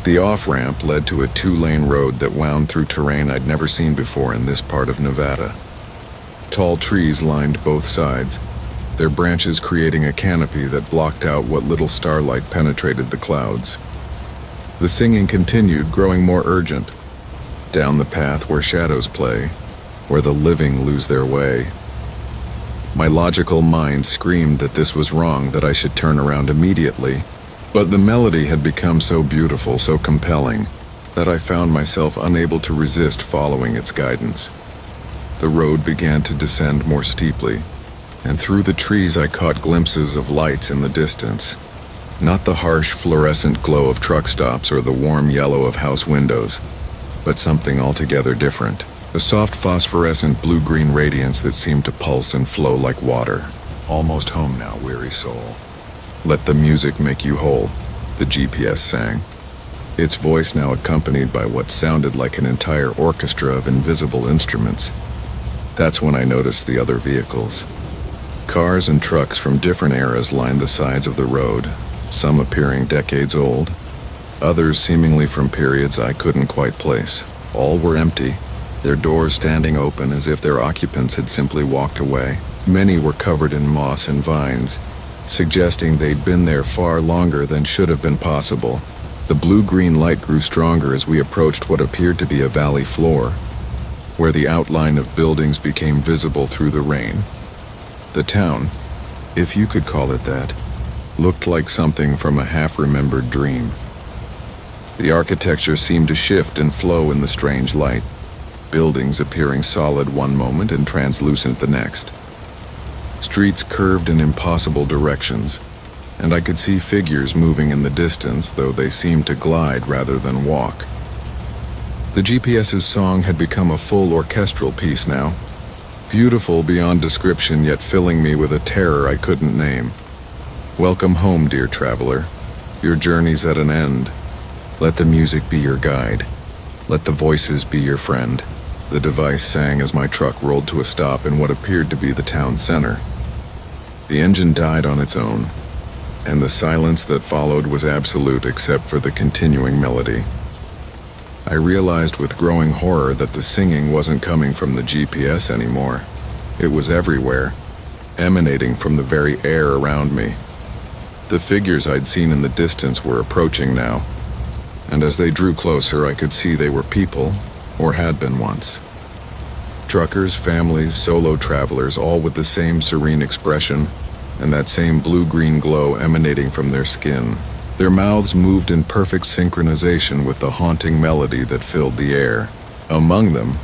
The off-ramp led to a 2-lane road that wound through terrain I'd never seen before in this part of Nevada. Tall trees lined both sides, their branches creating a canopy that blocked out what little starlight penetrated the clouds. The singing continued, growing more urgent. "Down the path where shadows play, where the living lose their way." My logical mind screamed that this was wrong, that I should turn around immediately. But the melody had become so beautiful, so compelling, that I found myself unable to resist following its guidance. The road began to descend more steeply, and through the trees I caught glimpses of lights in the distance. Not the harsh fluorescent glow of truck stops or the warm yellow of house windows, but something altogether different. A soft phosphorescent blue-green radiance that seemed to pulse and flow like water. "Almost home now, weary soul. Let the music make you whole," the GPS sang, its voice now accompanied by what sounded like an entire orchestra of invisible instruments. That's when I noticed the other vehicles. Cars and trucks from different eras lined the sides of the road, some appearing decades old, Others seemingly from periods I couldn't quite place. All were empty, their doors standing open as if their occupants had simply walked away. Many were covered in moss and vines, suggesting they'd been there far longer than should have been possible. The blue-green light grew stronger as we approached what appeared to be a valley floor, where the outline of buildings became visible through the rain. The town, if you could call it that, looked like something from a half-remembered dream. The architecture seemed to shift and flow in the strange light, buildings appearing solid one moment and translucent the next. Streets curved in impossible directions, and I could see figures moving in the distance, though they seemed to glide rather than walk. The GPS's song had become a full orchestral piece now, beautiful beyond description, yet filling me with a terror I couldn't name. Welcome home, dear traveler. Your journey's at an end. Let the music be your guide. Let the voices be your friend. The device sang as my truck rolled to a stop in what appeared to be the town center. The engine died on its own, and the silence that followed was absolute except for the continuing melody. I realized with growing horror that the singing wasn't coming from the GPS anymore. It was everywhere, emanating from the very air around me. The figures I'd seen in the distance were approaching now, and as they drew closer I could see they were people, or had been once. Truckers, families, solo travelers, all with the same serene expression, and that same blue-green glow emanating from their skin. Their mouths moved in perfect synchronization with the haunting melody that filled the air. Among them,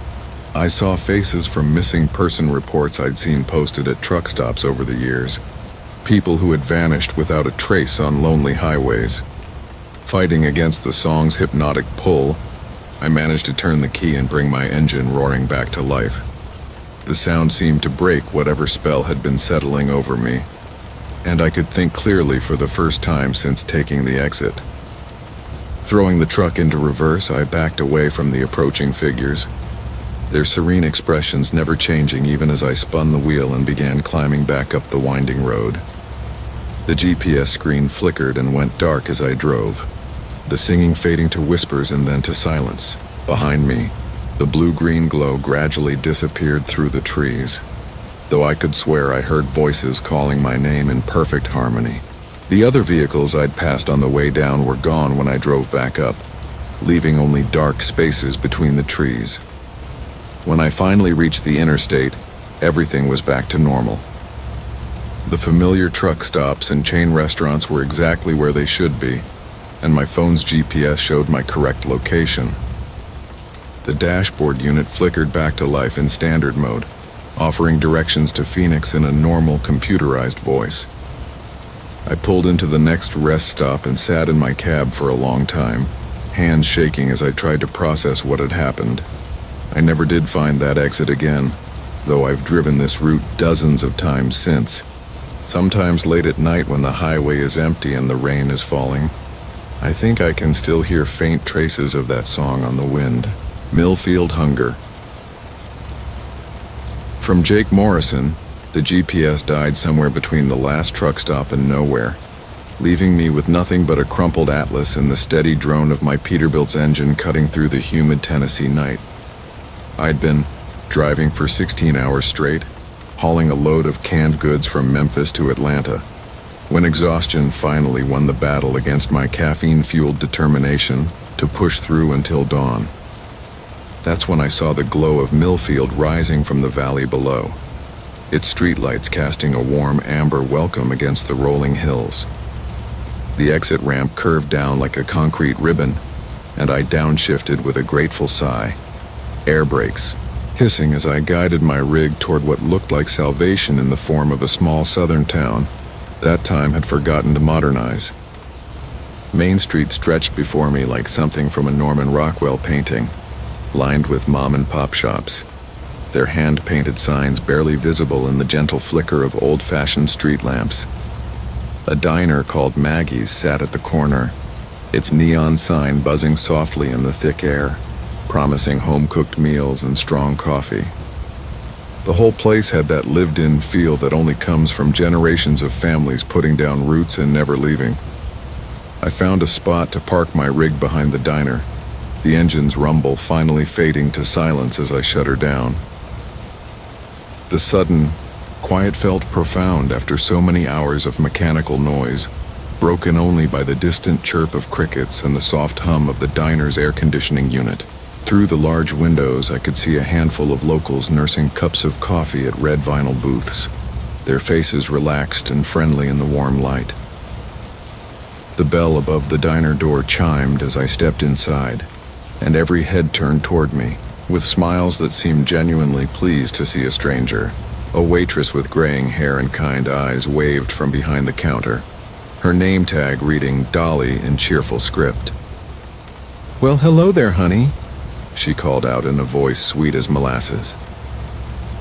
I saw faces from missing person reports I'd seen posted at truck stops over the years. People who had vanished without a trace on lonely highways. Fighting against the song's hypnotic pull, I managed to turn the key and bring my engine roaring back to life. The sound seemed to break whatever spell had been settling over me, and I could think clearly for the first time since taking the exit. Throwing the truck into reverse, I backed away from the approaching figures, their serene expressions never changing even as I spun the wheel and began climbing back up the winding road. The GPS screen flickered and went dark as I drove, the singing fading to whispers and then to silence. Behind me, the blue-green glow gradually disappeared through the trees, though I could swear I heard voices calling my name in perfect harmony. The other vehicles I'd passed on the way down were gone when I drove back up, leaving only dark spaces between the trees. When I finally reached the interstate, everything was back to normal. The familiar truck stops and chain restaurants were exactly where they should be, and my phone's GPS showed my correct location. The dashboard unit flickered back to life in standard mode, offering directions to Phoenix in a normal computerized voice. I pulled into the next rest stop and sat in my cab for a long time, hands shaking as I tried to process what had happened. I never did find that exit again, though I've driven this route dozens of times since. Sometimes late at night when the highway is empty and the rain is falling, I think I can still hear faint traces of that song on the wind. Millfield Hunger. From Jake Morrison, the GPS died somewhere between the last truck stop and nowhere, leaving me with nothing but a crumpled atlas and the steady drone of my Peterbilt's engine cutting through the humid Tennessee night. I'd been driving for 16 hours straight, hauling a load of canned goods from Memphis to Atlanta, when exhaustion finally won the battle against my caffeine-fueled determination to push through until dawn. That's when I saw the glow of Millfield rising from the valley below, its streetlights casting a warm amber welcome against the rolling hills. The exit ramp curved down like a concrete ribbon, and I downshifted with a grateful sigh. Air brakes, hissing as I guided my rig toward what looked like salvation in the form of a small southern town that time had forgotten to modernize. Main Street stretched before me like something from a Norman Rockwell painting, lined with mom-and-pop shops, their hand-painted signs barely visible in the gentle flicker of old-fashioned street lamps. A diner called Maggie's sat at the corner, its neon sign buzzing softly in the thick air, promising home-cooked meals and strong coffee. The whole place had that lived-in feel that only comes from generations of families putting down roots and never leaving. I found a spot to park my rig behind the diner, the engine's rumble finally fading to silence as I shut her down. The sudden quiet felt profound after so many hours of mechanical noise, broken only by the distant chirp of crickets and the soft hum of the diner's air conditioning unit. Through the large windows, I could see a handful of locals nursing cups of coffee at red vinyl booths, their faces relaxed and friendly in the warm light. The bell above the diner door chimed as I stepped inside, and every head turned toward me, with smiles that seemed genuinely pleased to see a stranger. A waitress with graying hair and kind eyes waved from behind the counter, her name tag reading Dolly in cheerful script. "Well, hello there, honey," she called out in a voice sweet as molasses.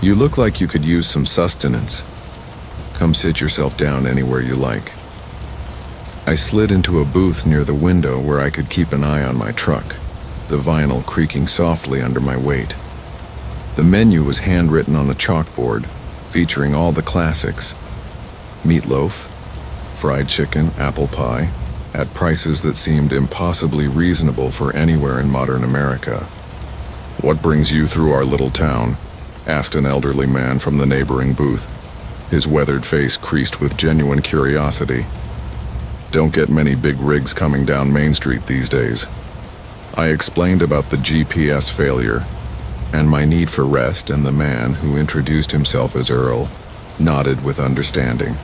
"You look like you could use some sustenance. Come sit yourself down anywhere you like." I slid into a booth near the window where I could keep an eye on my truck, the vinyl creaking softly under my weight. The menu was handwritten on a chalkboard, featuring all the classics: meatloaf, fried chicken, apple pie, at prices that seemed impossibly reasonable for anywhere in modern America. "What brings you through our little town?" asked an elderly man from the neighboring booth, his weathered face creased with genuine curiosity. "Don't get many big rigs coming down Main Street these days." I explained about the GPS failure and my need for rest, and the man, who introduced himself as Earl, nodded with understanding.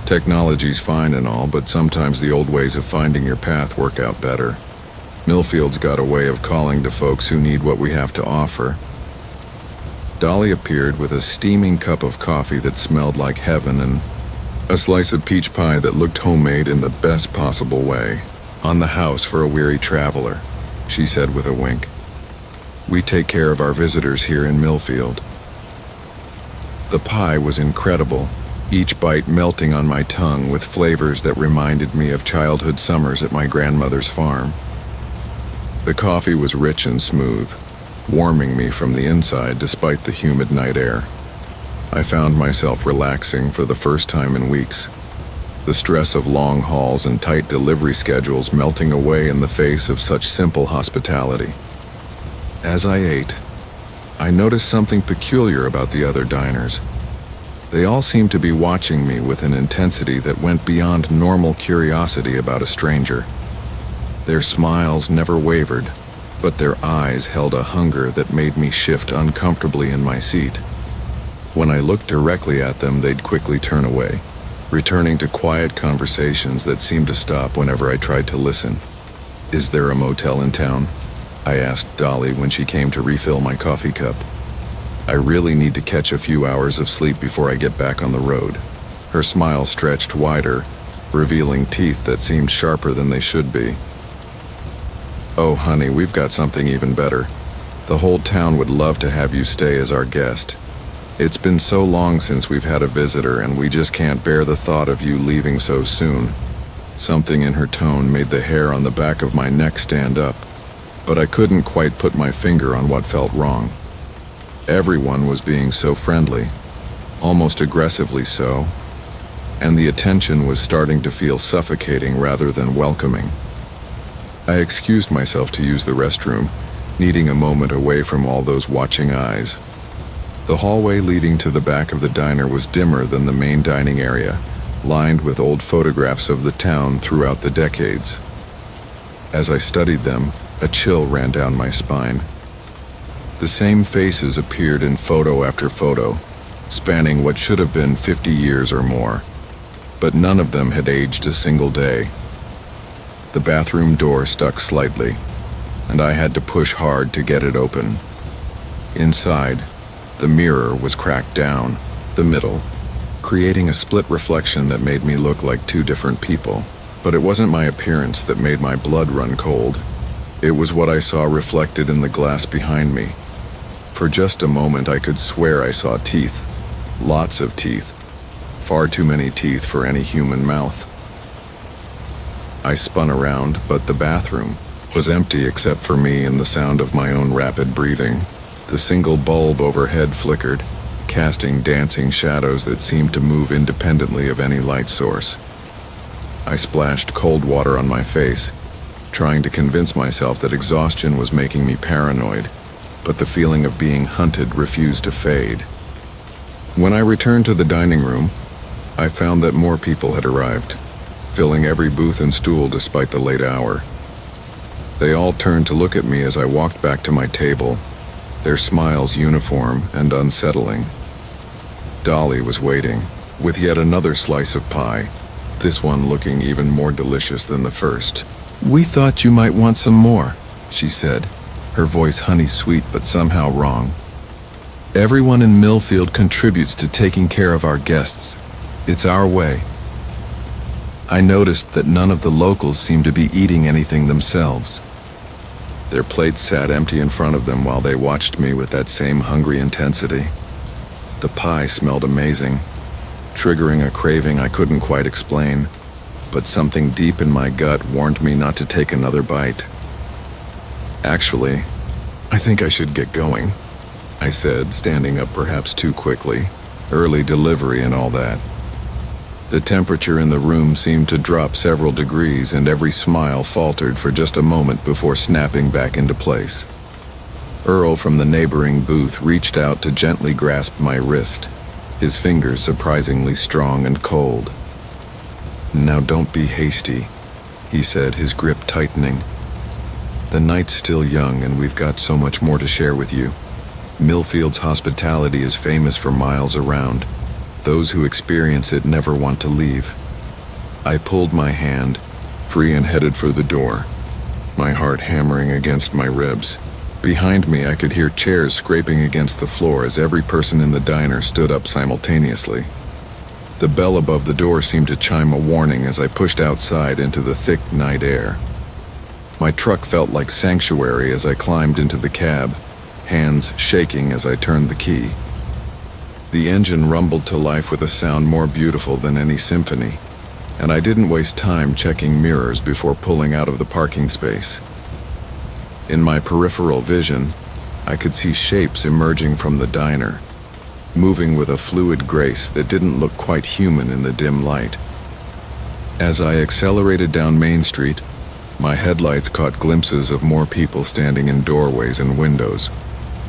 "Technology's fine and all, but sometimes the old ways of finding your path work out better. Millfield's got a way of calling to folks who need what we have to offer." Dolly appeared with a steaming cup of coffee that smelled like heaven and a slice of peach pie that looked homemade in the best possible way. "On the house for a weary traveler," she said with a wink. "We take care of our visitors here in Millfield." The pie was incredible, each bite melting on my tongue with flavors that reminded me of childhood summers at my grandmother's farm. The coffee was rich and smooth, warming me from the inside despite the humid night air. I found myself relaxing for the first time in weeks, the stress of long hauls and tight delivery schedules melting away in the face of such simple hospitality. As I ate, I noticed something peculiar about the other diners. They all seemed to be watching me with an intensity that went beyond normal curiosity about a stranger. Their smiles never wavered, but their eyes held a hunger that made me shift uncomfortably in my seat. When I looked directly at them, they'd quickly turn away, returning to quiet conversations that seemed to stop whenever I tried to listen. "Is there a motel in town?" I asked Dolly when she came to refill my coffee cup. "I really need to catch a few hours of sleep before I get back on the road." Her smile stretched wider, revealing teeth that seemed sharper than they should be. "Oh, honey, we've got something even better. The whole town would love to have you stay as our guest. It's been so long since we've had a visitor, and we just can't bear the thought of you leaving so soon." Something in her tone made the hair on the back of my neck stand up, but I couldn't quite put my finger on what felt wrong. Everyone was being so friendly, almost aggressively so, and the attention was starting to feel suffocating rather than welcoming. I excused myself to use the restroom, needing a moment away from all those watching eyes. The hallway leading to the back of the diner was dimmer than the main dining area, lined with old photographs of the town throughout the decades. As I studied them, a chill ran down my spine. The same faces appeared in photo after photo, spanning what should have been 50 years or more, but none of them had aged a single day. The bathroom door stuck slightly, and I had to push hard to get it open. Inside, the mirror was cracked down the middle, creating a split reflection that made me look like two different people. But it wasn't my appearance that made my blood run cold. It was what I saw reflected in the glass behind me. For just a moment, I could swear I saw teeth. Lots of teeth. Far too many teeth for any human mouth. I spun around, but the bathroom was empty except for me and the sound of my own rapid breathing. The single bulb overhead flickered, casting dancing shadows that seemed to move independently of any light source. I splashed cold water on my face, trying to convince myself that exhaustion was making me paranoid, but the feeling of being hunted refused to fade. When I returned to the dining room, I found that more people had arrived, filling every booth and stool despite the late hour. They all turned to look at me as I walked back to my table, their smiles uniform and unsettling. Dolly was waiting, with yet another slice of pie, this one looking even more delicious than the first. "We thought you might want some more," she said, her voice honey-sweet but somehow wrong. "Everyone in Millfield contributes to taking care of our guests. It's our way." I noticed that none of the locals seemed to be eating anything themselves. Their plates sat empty in front of them while they watched me with that same hungry intensity. The pie smelled amazing, triggering a craving I couldn't quite explain, but something deep in my gut warned me not to take another bite. "Actually, I think I should get going," I said, standing up perhaps too quickly. Early delivery and all that. The temperature in the room seemed to drop several degrees, and every smile faltered for just a moment before snapping back into place. Earl from the neighboring booth reached out to gently grasp my wrist, his fingers surprisingly strong and cold. "Now don't be hasty," he said, his grip tightening. "The night's still young and we've got so much more to share with you. Millfield's hospitality is famous for miles around. Those who experience it never want to leave." I pulled my hand, free and headed for the door, my heart hammering against my ribs. Behind me, I could hear chairs scraping against the floor as every person in the diner stood up simultaneously. The bell above the door seemed to chime a warning as I pushed outside into the thick night air. My truck felt like sanctuary as I climbed into the cab, hands shaking as I turned the key. The engine rumbled to life with a sound more beautiful than any symphony, and I didn't waste time checking mirrors before pulling out of the parking space. In my peripheral vision, I could see shapes emerging from the diner, moving with a fluid grace that didn't look quite human in the dim light. As I accelerated down Main Street, my headlights caught glimpses of more people standing in doorways and windows,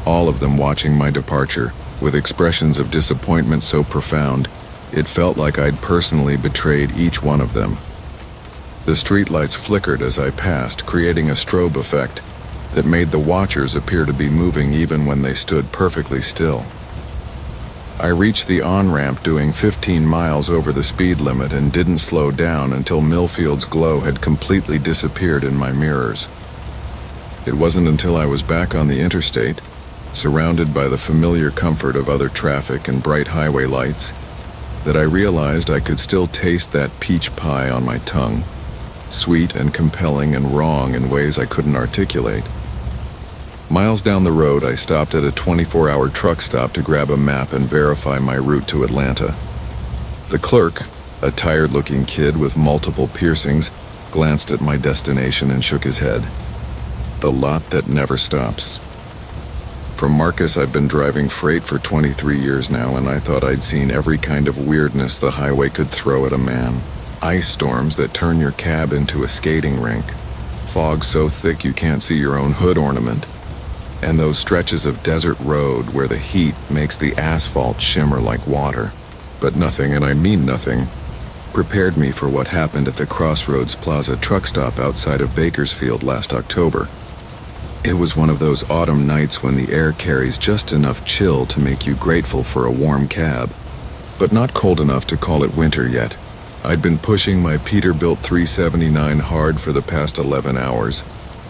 all of them watching my departure, with expressions of disappointment so profound, it felt like I'd personally betrayed each one of them. The streetlights flickered as I passed, creating a strobe effect that made the watchers appear to be moving even when they stood perfectly still. I reached the on-ramp doing 15 miles over the speed limit and didn't slow down until Millfield's glow had completely disappeared in my mirrors. It wasn't until I was back on the interstate, surrounded by the familiar comfort of other traffic and bright highway lights, that I realized I could still taste that peach pie on my tongue, sweet and compelling and wrong in ways I couldn't articulate. Miles down the road, I stopped at a 24-hour truck stop to grab a map and verify my route to Atlanta. The clerk, a tired-looking kid with multiple piercings, glanced at my destination and shook his head. The lot that never stops. From Marcus, I've been driving freight for 23 years now, and I thought I'd seen every kind of weirdness the highway could throw at a man. Ice storms that turn your cab into a skating rink, fog so thick you can't see your own hood ornament, and those stretches of desert road where the heat makes the asphalt shimmer like water. But nothing, and I mean nothing, prepared me for what happened at the Crossroads Plaza truck stop outside of Bakersfield last October. It was one of those autumn nights when the air carries just enough chill to make you grateful for a warm cab, but not cold enough to call it winter yet. I'd been pushing my Peterbilt 379 hard for the past 11 hours,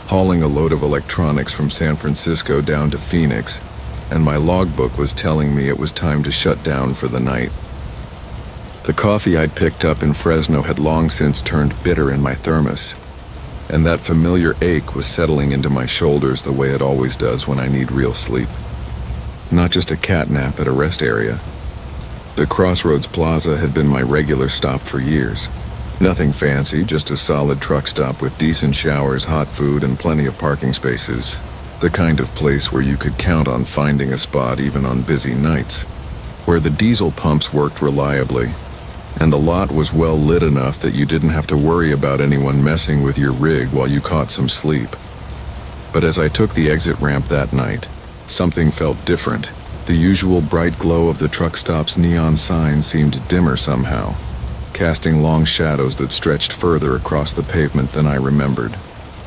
hauling a load of electronics from San Francisco down to Phoenix, and my logbook was telling me it was time to shut down for the night. The coffee I'd picked up in Fresno had long since turned bitter in my thermos, and that familiar ache was settling into my shoulders the way it always does when I need real sleep. Not just a cat nap at a rest area. The Crossroads Plaza had been my regular stop for years. Nothing fancy, just a solid truck stop with decent showers, hot food, and plenty of parking spaces. The kind of place where you could count on finding a spot even on busy nights. Where the diesel pumps worked reliably, and the lot was well lit enough that you didn't have to worry about anyone messing with your rig while you caught some sleep. But as I took the exit ramp that night, something felt different. The usual bright glow of the truck stop's neon sign seemed dimmer somehow, casting long shadows that stretched further across the pavement than I remembered.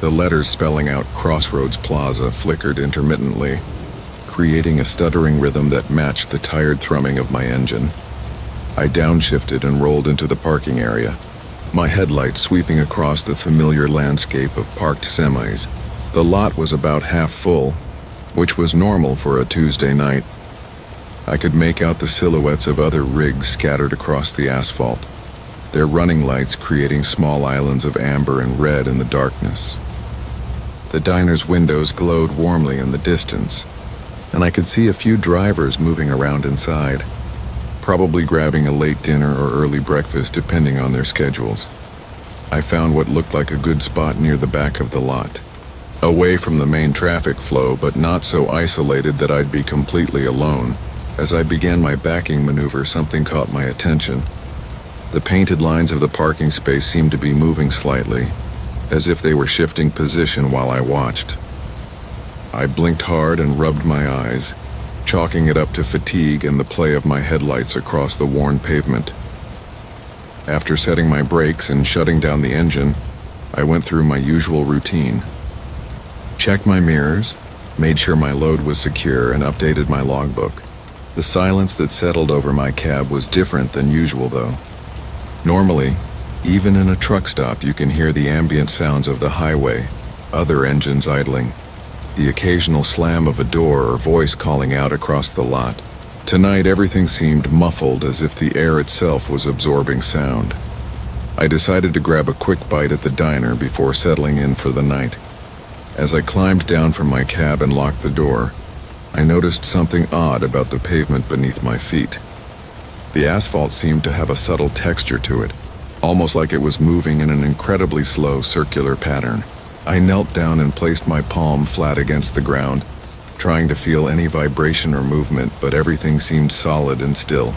The letters spelling out Crossroads Plaza flickered intermittently, creating a stuttering rhythm that matched the tired thrumming of my engine. I downshifted and rolled into the parking area, my headlights sweeping across the familiar landscape of parked semis. The lot was about half full, which was normal for a Tuesday night. I could make out the silhouettes of other rigs scattered across the asphalt, their running lights creating small islands of amber and red in the darkness. The diner's windows glowed warmly in the distance, and I could see a few drivers moving around inside, probably grabbing a late dinner or early breakfast depending on their schedules. I found what looked like a good spot near the back of the lot, away from the main traffic flow but not so isolated that I'd be completely alone. As I began my backing maneuver, something caught my attention. The painted lines of the parking space seemed to be moving slightly, as if they were shifting position while I watched. I blinked hard and rubbed my eyes, chalking it up to fatigue and the play of my headlights across the worn pavement. After setting my brakes and shutting down the engine, I went through my usual routine. Checked my mirrors, made sure my load was secure, and updated my logbook. The silence that settled over my cab was different than usual, though. Normally, even in a truck stop, you can hear the ambient sounds of the highway, other engines idling, the occasional slam of a door or voice calling out across the lot. Tonight, everything seemed muffled, as if the air itself was absorbing sound. I decided to grab a quick bite at the diner before settling in for the night. As I climbed down from my cab and locked the door, I noticed something odd about the pavement beneath my feet. The asphalt seemed to have a subtle texture to it, almost like it was moving in an incredibly slow circular pattern. I knelt down and placed my palm flat against the ground, trying to feel any vibration or movement, but everything seemed solid and still.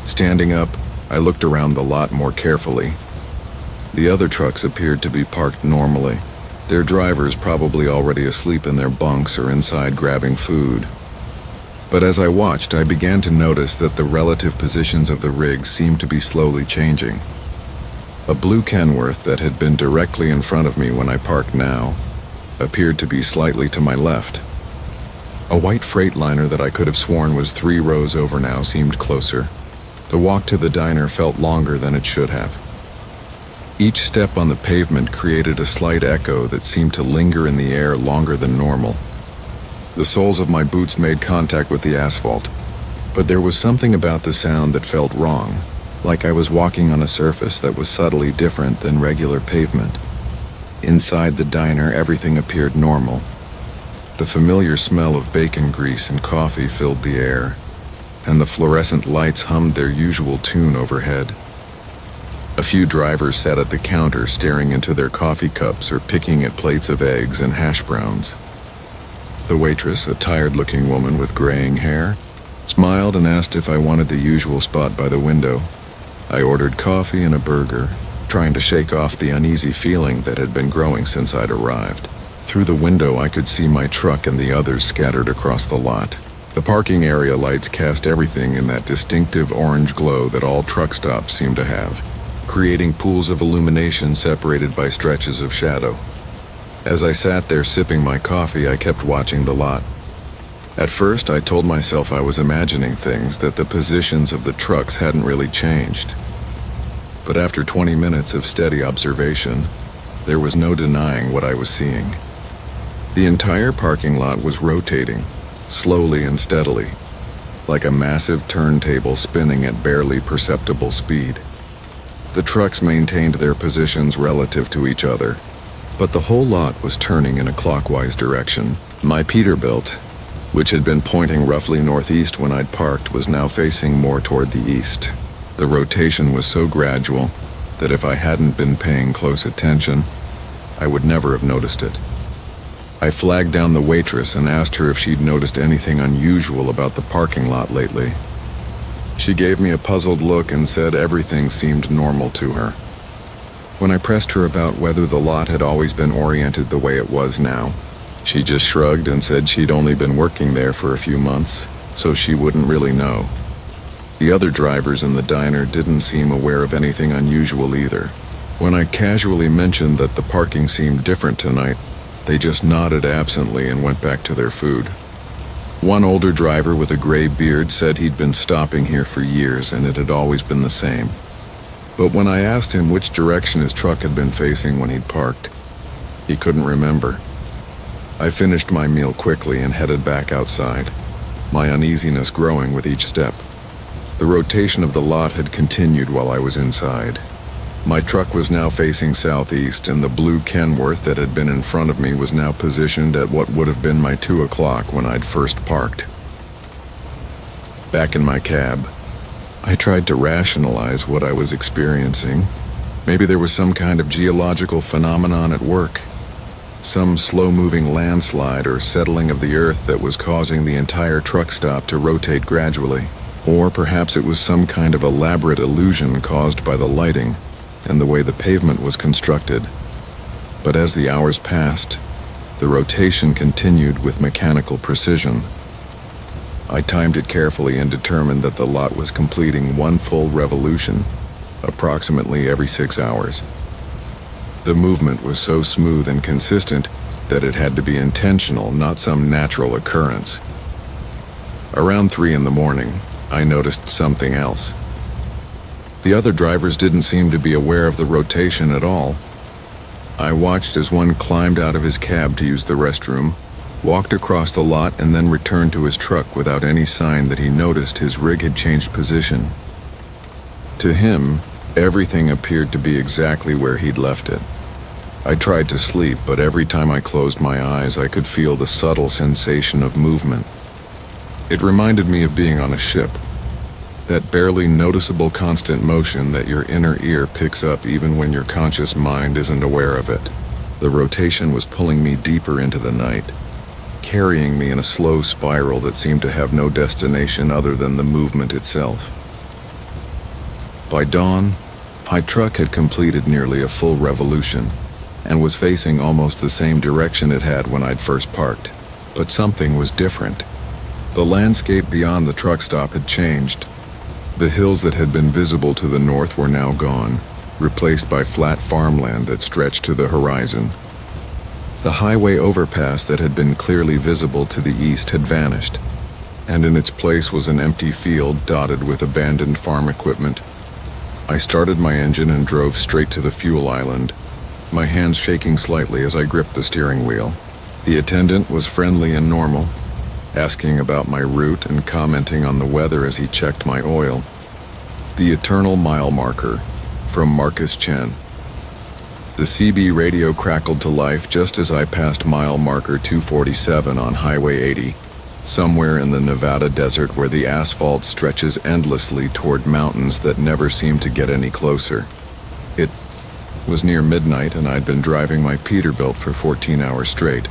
Standing up, I looked around the lot more carefully. The other trucks appeared to be parked normally, their drivers probably already asleep in their bunks or inside grabbing food. But as I watched, I began to notice that the relative positions of the rigs seemed to be slowly changing. A blue Kenworth that had been directly in front of me when I parked now appeared to be slightly to my left. A white Freightliner that I could have sworn was 3 rows over now seemed closer. The walk to the diner felt longer than it should have. Each step on the pavement created a slight echo that seemed to linger in the air longer than normal. The soles of my boots made contact with the asphalt, but there was something about the sound that felt wrong, like I was walking on a surface that was subtly different than regular pavement. Inside the diner, everything appeared normal. The familiar smell of bacon grease and coffee filled the air, and the fluorescent lights hummed their usual tune overhead. A few drivers sat at the counter staring into their coffee cups or picking at plates of eggs and hash browns. The waitress, a tired-looking woman with graying hair, smiled and asked if I wanted the usual spot by the window. I ordered coffee and a burger, trying to shake off the uneasy feeling that had been growing since I'd arrived. Through the window, I could see my truck and the others scattered across the lot. The parking area lights cast everything in that distinctive orange glow that all truck stops seem to have, creating pools of illumination separated by stretches of shadow. As I sat there sipping my coffee, I kept watching the lot. At first, I told myself I was imagining things, that the positions of the trucks hadn't really changed. But after 20 minutes of steady observation, there was no denying what I was seeing. The entire parking lot was rotating, slowly and steadily, like a massive turntable spinning at barely perceptible speed. The trucks maintained their positions relative to each other, but the whole lot was turning in a clockwise direction. My Peterbilt, which had been pointing roughly northeast when I'd parked, was now facing more toward the east. The rotation was so gradual that if I hadn't been paying close attention, I would never have noticed it. I flagged down the waitress and asked her if she'd noticed anything unusual about the parking lot lately. She gave me a puzzled look and said everything seemed normal to her. When I pressed her about whether the lot had always been oriented the way it was now, she just shrugged and said she'd only been working there for a few months, so she wouldn't really know. The other drivers in the diner didn't seem aware of anything unusual either. When I casually mentioned that the parking seemed different tonight, they just nodded absently and went back to their food. One older driver with a gray beard said he'd been stopping here for years and it had always been the same. But when I asked him which direction his truck had been facing when he'd parked, he couldn't remember. I finished my meal quickly and headed back outside, my uneasiness growing with each step. The rotation of the lot had continued while I was inside. My truck was now facing southeast, and the blue Kenworth that had been in front of me was now positioned at what would have been my 2 o'clock when I'd first parked. Back in my cab, I tried to rationalize what I was experiencing. Maybe there was some kind of geological phenomenon at work. Some slow-moving landslide or settling of the earth that was causing the entire truck stop to rotate gradually. Or perhaps it was some kind of elaborate illusion caused by the lighting and the way the pavement was constructed. But as the hours passed, the rotation continued with mechanical precision. I timed it carefully and determined that the lot was completing 1 full revolution, approximately every 6 hours. The movement was so smooth and consistent that it had to be intentional, not some natural occurrence. Around 3 in the morning, I noticed something else. The other drivers didn't seem to be aware of the rotation at all. I watched as one climbed out of his cab to use the restroom, walked across the lot, and then returned to his truck without any sign that he noticed his rig had changed position. To him, everything appeared to be exactly where he'd left it. I tried to sleep, but every time I closed my eyes, I could feel the subtle sensation of movement. It reminded me of being on a ship. That barely noticeable constant motion that your inner ear picks up even when your conscious mind isn't aware of it. The rotation was pulling me deeper into the night, carrying me in a slow spiral that seemed to have no destination other than the movement itself. By dawn, my truck had completed nearly a full revolution and was facing almost the same direction it had when I'd first parked. But something was different. The landscape beyond the truck stop had changed. The hills that had been visible to the north were now gone, replaced by flat farmland that stretched to the horizon. The highway overpass that had been clearly visible to the east had vanished, and in its place was an empty field dotted with abandoned farm equipment. I started my engine and drove straight to the fuel island, my hands shaking slightly as I gripped the steering wheel. The attendant was friendly and normal, asking about my route and commenting on the weather as he checked my oil. The Eternal Mile Marker, from Marcus Chen. The CB radio crackled to life just as I passed mile marker 247 on Highway 80, somewhere in the Nevada desert where the asphalt stretches endlessly toward mountains that never seem to get any closer. It was near midnight and I'd been driving my Peterbilt for 14 hours straight.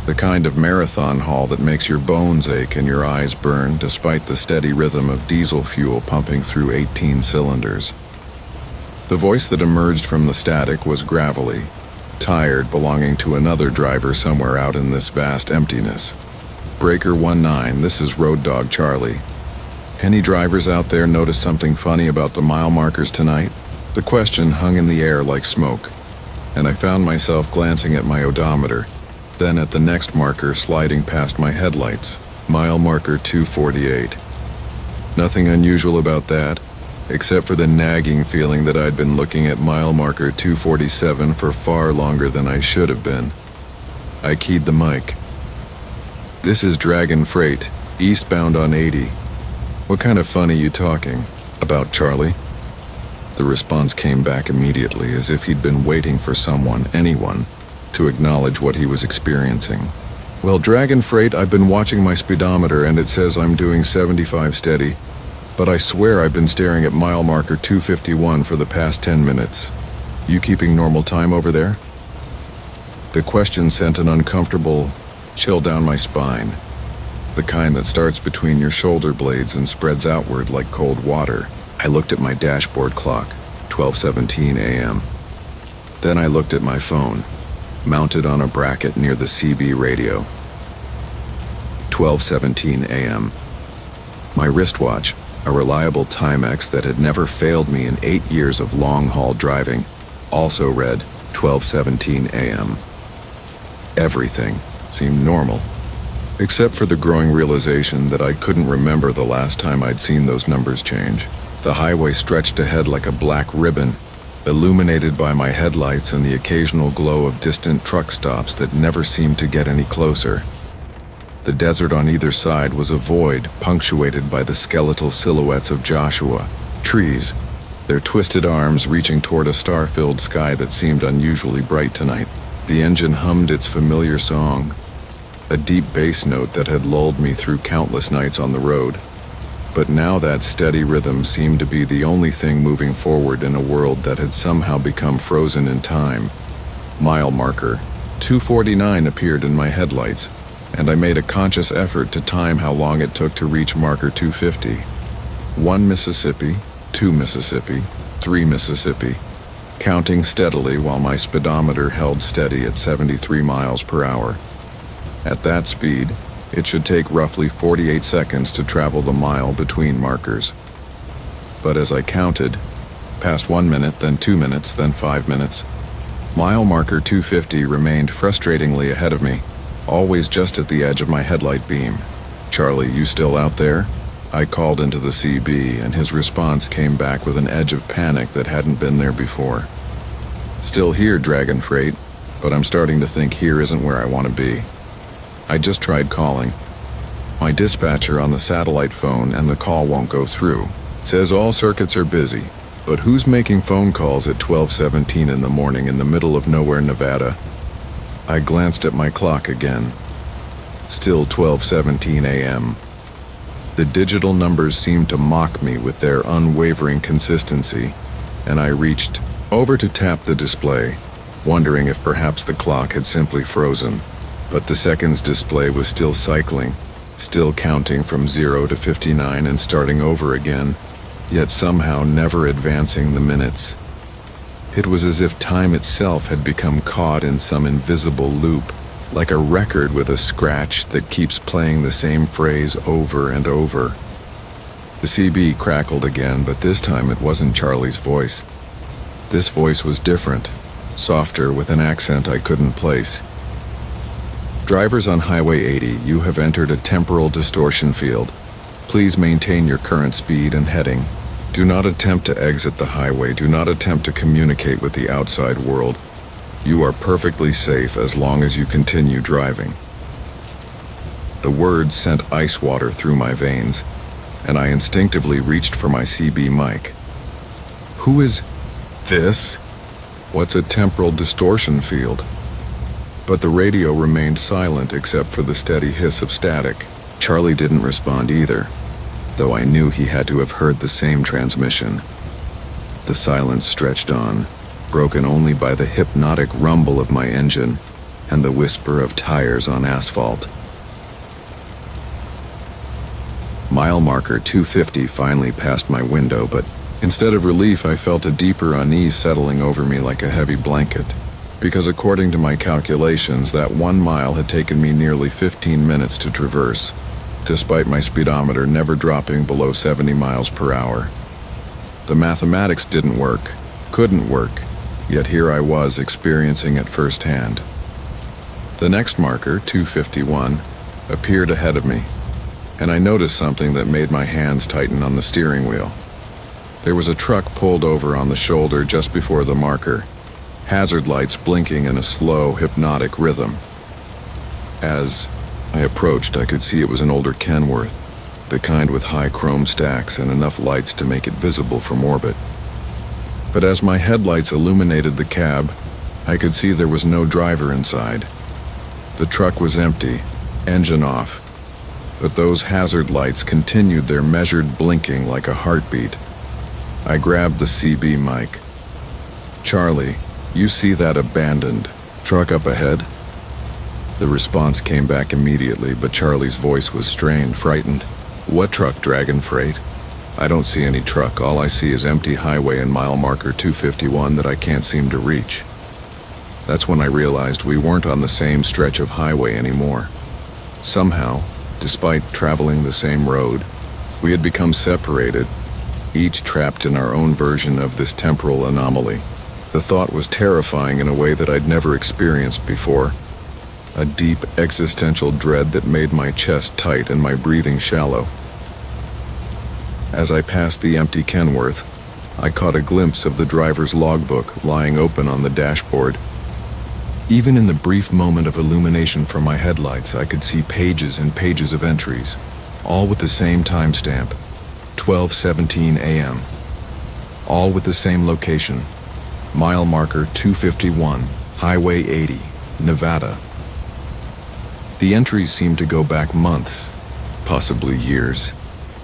The kind of marathon haul that makes your bones ache and your eyes burn despite the steady rhythm of diesel fuel pumping through 18 cylinders. The voice that emerged from the static was gravelly, tired, belonging to another driver somewhere out in this vast emptiness. Breaker 19, this is Road Dog Charlie. Any drivers out there notice something funny about the mile markers tonight? The question hung in the air like smoke, and I found myself glancing at my odometer, then at the next marker sliding past my headlights, mile marker 248. Nothing unusual about that, except for the nagging feeling that I'd been looking at mile marker 247 for far longer than I should have been. I keyed the mic. This is Dragon Freight, eastbound on 80. What kind of fun are you talking about, Charlie? The response came back immediately, as if he'd been waiting for someone, anyone, to acknowledge what he was experiencing. Well, Dragon Freight, I've been watching my speedometer and it says I'm doing 75 steady, but I swear I've been staring at mile marker 251 for the past 10 minutes. You keeping normal time over there? The question sent an uncomfortable chill down my spine. the kind that starts between your shoulder blades and spreads outward like cold water. I looked at my dashboard clock, 12:17 a.m. Then I looked at my phone, mounted on a bracket near the CB radio. 12:17 a.m. My wristwatch, a reliable Timex that had never failed me in 8 years of long-haul driving, also read 12:17 a.m. Everything seemed normal, except for the growing realization that I couldn't remember the last time I'd seen those numbers change. The highway stretched ahead like a black ribbon, illuminated by my headlights and the occasional glow of distant truck stops that never seemed to get any closer. The desert on either side was a void punctuated by the skeletal silhouettes of Joshua, trees, their twisted arms reaching toward a star-filled sky that seemed unusually bright tonight. The engine hummed its familiar song, a deep bass note that had lulled me through countless nights on the road. But now that steady rhythm seemed to be the only thing moving forward in a world that had somehow become frozen in time. Mile marker 249 appeared in my headlights, and I made a conscious effort to time how long it took to reach marker 250. 1 Mississippi, 2 Mississippi, 3 Mississippi, counting steadily while my speedometer held steady at 73 miles per hour. At that speed, it should take roughly 48 seconds to travel the mile between markers. But as I counted, past 1 minute, then 2 minutes, then 5 minutes, mile marker 250 remained frustratingly ahead of me, always just at the edge of my headlight beam. "Charlie, you still out there?" I called into the CB, and his response came back with an edge of panic that hadn't been there before. "Still here, Dragon Freight, but I'm starting to think here isn't where I want to be." I just tried calling my dispatcher on the satellite phone, and the call won't go through. Says all circuits are busy, but who's making phone calls at 12:17 in the morning in the middle of nowhere, Nevada? I glanced at my clock again. Still 12:17 a.m. The digital numbers seemed to mock me with their unwavering consistency, and I reached over to tap the display, wondering if perhaps the clock had simply frozen. But the seconds display was still cycling, still counting from 0 to 59 and starting over again, yet somehow never advancing the minutes. It was as if time itself had become caught in some invisible loop, like a record with a scratch that keeps playing the same phrase over and over. The CB crackled again, but this time it wasn't Charlie's voice. This voice was different, softer, with an accent I couldn't place. "Drivers on Highway 80, you have entered a temporal distortion field. Please maintain your current speed and heading. Do not attempt to exit the highway. Do not attempt to communicate with the outside world. You are perfectly safe as long as you continue driving." The words sent ice water through my veins, and I instinctively reached for my CB mic. "Who is this? What's a temporal distortion field?" But the radio remained silent except for the steady hiss of static. Charlie didn't respond either, though I knew he had to have heard the same transmission. The silence stretched on, broken only by the hypnotic rumble of my engine and the whisper of tires on asphalt. Mile marker 250 finally passed my window, but instead of relief, I felt a deeper unease settling over me like a heavy blanket, because according to my calculations, that 1 mile had taken me nearly 15 minutes to traverse, despite my speedometer never dropping below 70 miles per hour. The mathematics didn't work, couldn't work, yet here I was experiencing it firsthand. The next marker, 251, appeared ahead of me, and I noticed something that made my hands tighten on the steering wheel. There was a truck pulled over on the shoulder just before the marker, hazard lights blinking in a slow, hypnotic rhythm. As I approached, I could see it was an older Kenworth, the kind with high chrome stacks and enough lights to make it visible from orbit. But as my headlights illuminated the cab, I could see there was no driver inside. The truck was empty, engine off, but those hazard lights continued their measured blinking like a heartbeat. I grabbed the CB mic. "Charlie, you see that abandoned truck up ahead?" The response came back immediately, but Charlie's voice was strained, frightened. "What truck, Dragon Freight?" "I don't see any truck. All I see is empty highway and mile marker 251 that I can't seem to reach." That's when I realized we weren't on the same stretch of highway anymore. Somehow, despite traveling the same road, we had become separated, each trapped in our own version of this temporal anomaly. The thought was terrifying in a way that I'd never experienced before. A deep existential dread that made my chest tight and my breathing shallow. As I passed the empty Kenworth, I caught a glimpse of the driver's logbook lying open on the dashboard. Even in the brief moment of illumination from my headlights, I could see pages and pages of entries, all with the same timestamp, 12:17 a.m. All with the same location, mile marker 251, Highway 80, Nevada. The entries seemed to go back months, possibly years,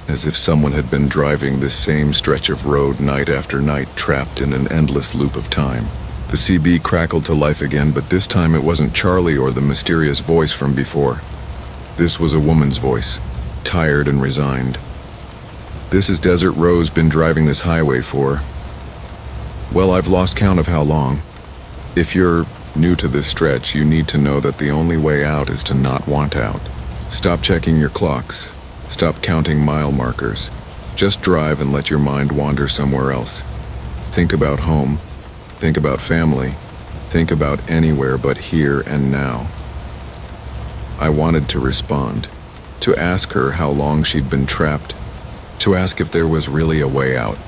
as if someone had been driving this same stretch of road night after night, trapped in an endless loop of time. The CB crackled to life again, but this time it wasn't Charlie or the mysterious voice from before. This was a woman's voice, tired and resigned. "This is Desert Rose, been driving this highway for... well, I've lost count of how long. If you're new to this stretch, you need to know that the only way out is to not want out. Stop checking your clocks. Stop counting mile markers. Just drive and let your mind wander somewhere else. Think about home. Think about family. Think about anywhere but here and now." I wanted to respond, to ask her how long she'd been trapped, to ask if there was really a way out.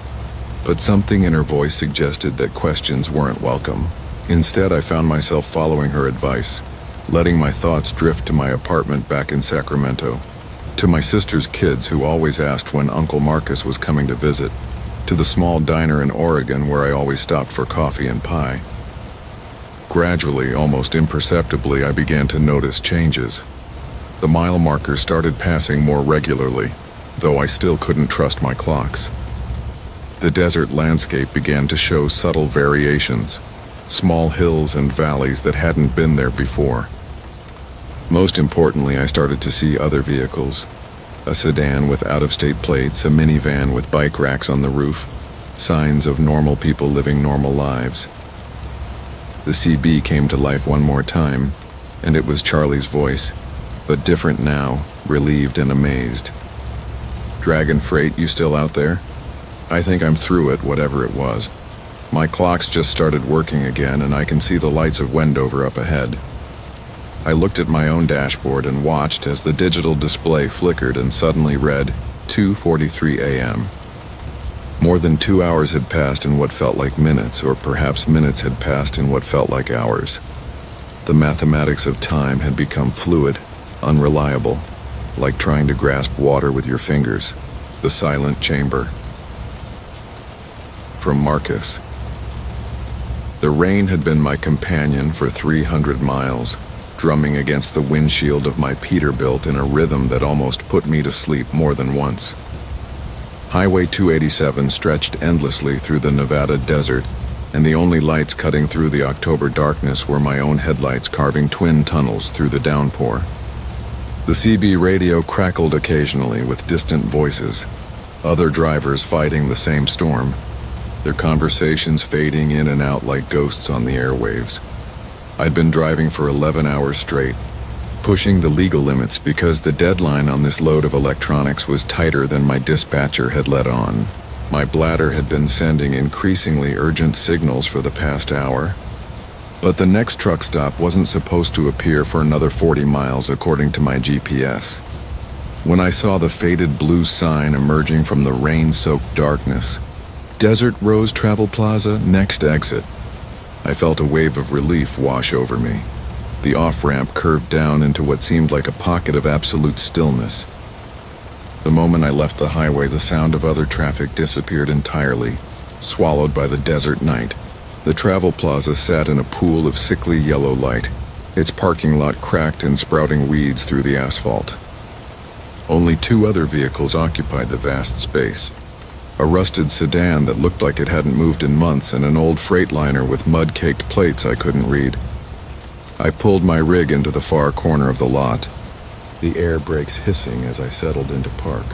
But something in her voice suggested that questions weren't welcome. Instead, I found myself following her advice, letting my thoughts drift to my apartment back in Sacramento, to my sister's kids who always asked when Uncle Marcus was coming to visit, to the small diner in Oregon where I always stopped for coffee and pie. Gradually, almost imperceptibly, I began to notice changes. The mile markers started passing more regularly, though I still couldn't trust my clocks. The desert landscape began to show subtle variations, small hills and valleys that hadn't been there before. Most importantly, I started to see other vehicles. A sedan with out-of-state plates, a minivan with bike racks on the roof, signs of normal people living normal lives. The CB came to life one more time, and it was Charlie's voice, but different now, relieved and amazed. "Dragon Freight, you still out there? I think I'm through it, whatever it was. My clocks just started working again, and I can see the lights of Wendover up ahead." I looked at my own dashboard and watched as the digital display flickered and suddenly read 2:43 a.m. More than 2 hours had passed in what felt like minutes, or perhaps minutes had passed in what felt like hours. The mathematics of time had become fluid, unreliable, like trying to grasp water with your fingers. The silent chamber. From Marcus. The rain had been my companion for 300 miles. Drumming against the windshield of my Peterbilt in a rhythm that almost put me to sleep more than once. Highway 287 stretched endlessly through the Nevada desert, and the only lights cutting through the October darkness were my own headlights carving twin tunnels through the downpour. The CB radio crackled occasionally with distant voices, other drivers fighting the same storm, their conversations fading in and out like ghosts on the airwaves. I'd been driving for 11 hours straight, pushing the legal limits because the deadline on this load of electronics was tighter than my dispatcher had let on. My bladder had been sending increasingly urgent signals for the past hour. But the next truck stop wasn't supposed to appear for another 40 miles according to my GPS. When I saw the faded blue sign emerging from the rain-soaked darkness, Desert Rose Travel Plaza, next exit, I felt a wave of relief wash over me. The off-ramp curved down into what seemed like a pocket of absolute stillness. The moment I left the highway, the sound of other traffic disappeared entirely, swallowed by the desert night. The travel plaza sat in a pool of sickly yellow light, its parking lot cracked and sprouting weeds through the asphalt. Only 2 other vehicles occupied the vast space. A rusted sedan that looked like it hadn't moved in months, and an old Freightliner with mud-caked plates I couldn't read. I pulled my rig into the far corner of the lot, the air brakes hissing as I settled into park.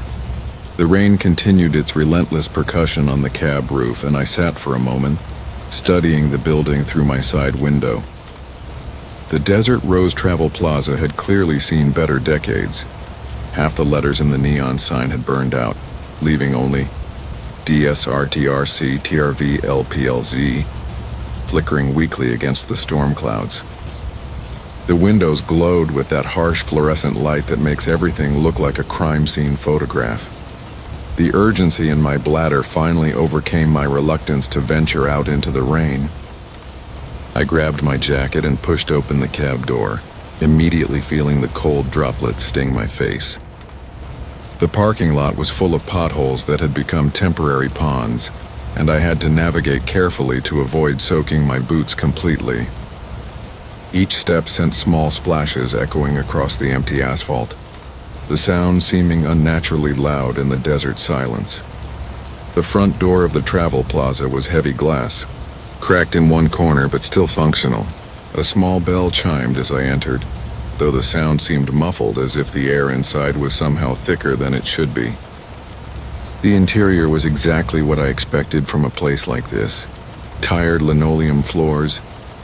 The rain continued its relentless percussion on the cab roof, and I sat for a moment, studying the building through my side window. The Desert Rose Travel Plaza had clearly seen better decades. Half the letters in the neon sign had burned out, leaving only DSRTRC TRV LPLZ flickering weakly against the storm clouds. The windows glowed with that harsh fluorescent light that makes everything look like a crime scene photograph. The urgency in my bladder finally overcame my reluctance to venture out into the rain. I grabbed my jacket and pushed open the cab door, immediately feeling the cold droplets sting my face. The parking lot was full of potholes that had become temporary ponds, and I had to navigate carefully to avoid soaking my boots completely. Each step sent small splashes echoing across the empty asphalt, the sound seeming unnaturally loud in the desert silence. The front door of the travel plaza was heavy glass, cracked in one corner but still functional. A small bell chimed as I entered, though the sound seemed muffled as if the air inside was somehow thicker than it should be. The interior was exactly what I expected from a place like this. Tired linoleum floors,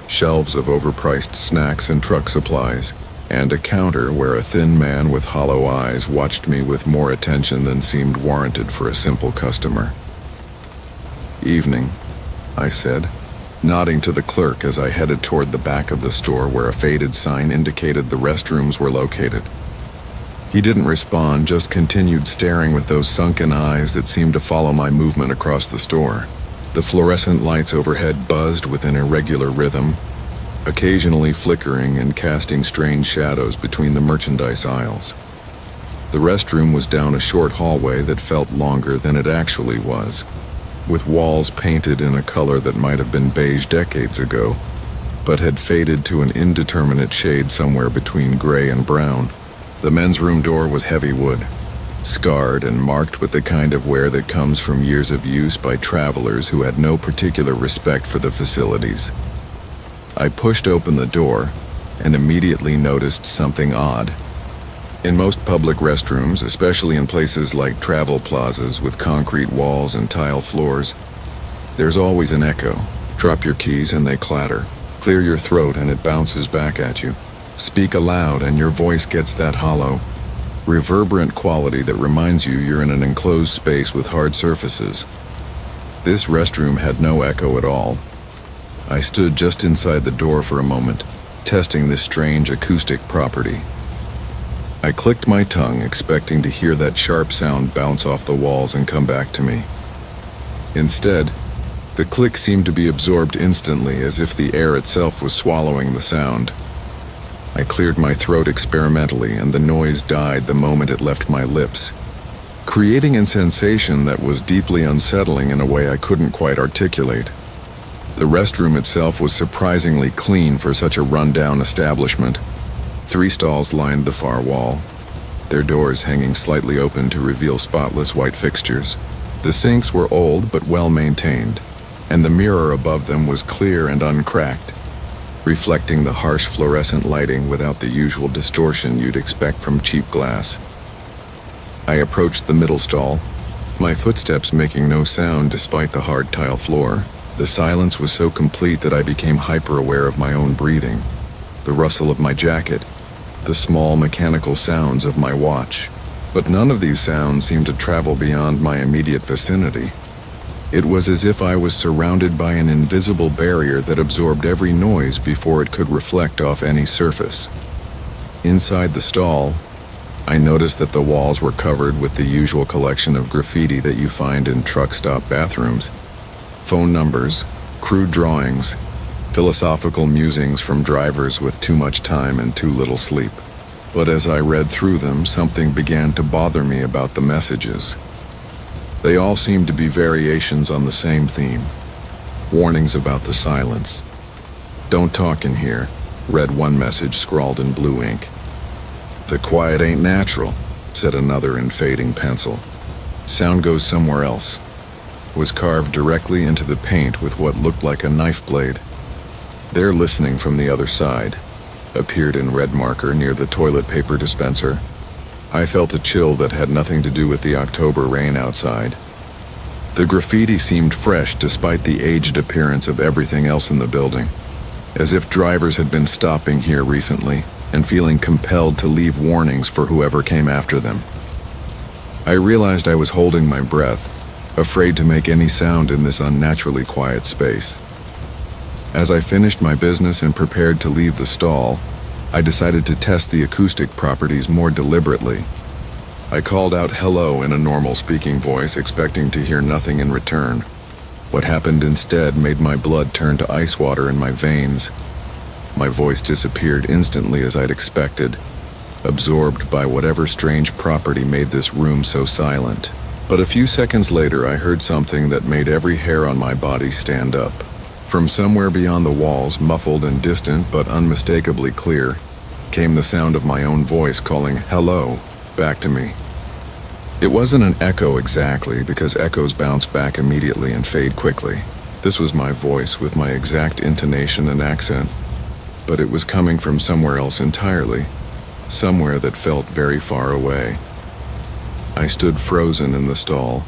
shelves of overpriced snacks and truck supplies, and a counter where a thin man with hollow eyes watched me with more attention than seemed warranted for a simple customer. "Evening," I said, nodding to the clerk as I headed toward the back of the store where a faded sign indicated the restrooms were located. He didn't respond, just continued staring with those sunken eyes that seemed to follow my movement across the store. The fluorescent lights overhead buzzed with an irregular rhythm, occasionally flickering and casting strange shadows between the merchandise aisles. The restroom was down a short hallway that felt longer than it actually was, with walls painted in a color that might have been beige decades ago, but had faded to an indeterminate shade somewhere between gray and brown. The men's room door was heavy wood, scarred and marked with the kind of wear that comes from years of use by travelers who had no particular respect for the facilities. I pushed open the door and immediately noticed something odd. In most public restrooms, especially in places like travel plazas with concrete walls and tile floors, there's always an echo. Drop your keys and they clatter. Clear your throat and it bounces back at you. Speak aloud and your voice gets that hollow, reverberant quality that reminds you you're in an enclosed space with hard surfaces. This restroom had no echo at all. I stood just inside the door for a moment, testing this strange acoustic property. I clicked my tongue, expecting to hear that sharp sound bounce off the walls and come back to me. Instead, the click seemed to be absorbed instantly, as if the air itself was swallowing the sound. I cleared my throat experimentally, and the noise died the moment it left my lips, creating a sensation that was deeply unsettling in a way I couldn't quite articulate. The restroom itself was surprisingly clean for such a run-down establishment. 3 stalls lined the far wall, their doors hanging slightly open to reveal spotless white fixtures. The sinks were old but well-maintained, and the mirror above them was clear and uncracked, reflecting the harsh fluorescent lighting without the usual distortion you'd expect from cheap glass. I approached the middle stall, my footsteps making no sound despite the hard tile floor. The silence was so complete that I became hyper-aware of my own breathing, the rustle of my jacket, the small mechanical sounds of my watch. But none of these sounds seemed to travel beyond my immediate vicinity. It was as if I was surrounded by an invisible barrier that absorbed every noise before it could reflect off any surface. Inside the stall, I noticed that the walls were covered with the usual collection of graffiti that you find in truck stop bathrooms. Phone numbers, crude drawings, philosophical musings from drivers with too much time and too little sleep. But as I read through them, something began to bother me about the messages. They all seemed to be variations on the same theme. Warnings about the silence. "Don't talk in here," read one message scrawled in blue ink. "The quiet ain't natural," said another in fading pencil. "Sound goes somewhere else," was carved directly into the paint with what looked like a knife blade. "They're listening from the other side," appeared in red marker near the toilet paper dispenser. I felt a chill that had nothing to do with the October rain outside. The graffiti seemed fresh despite the aged appearance of everything else in the building, as if drivers had been stopping here recently and feeling compelled to leave warnings for whoever came after them. I realized I was holding my breath, afraid to make any sound in this unnaturally quiet space. As I finished my business and prepared to leave the stall, I decided to test the acoustic properties more deliberately. I called out hello in a normal speaking voice, expecting to hear nothing in return. What happened instead made my blood turn to ice water in my veins. My voice disappeared instantly as I'd expected, absorbed by whatever strange property made this room so silent. But a few seconds later, I heard something that made every hair on my body stand up. From somewhere beyond the walls, muffled and distant but unmistakably clear, came the sound of my own voice calling hello back to me. It wasn't an echo exactly, because echoes bounce back immediately and fade quickly. This was my voice with my exact intonation and accent, but it was coming from somewhere else entirely, somewhere that felt very far away. I stood frozen in the stall,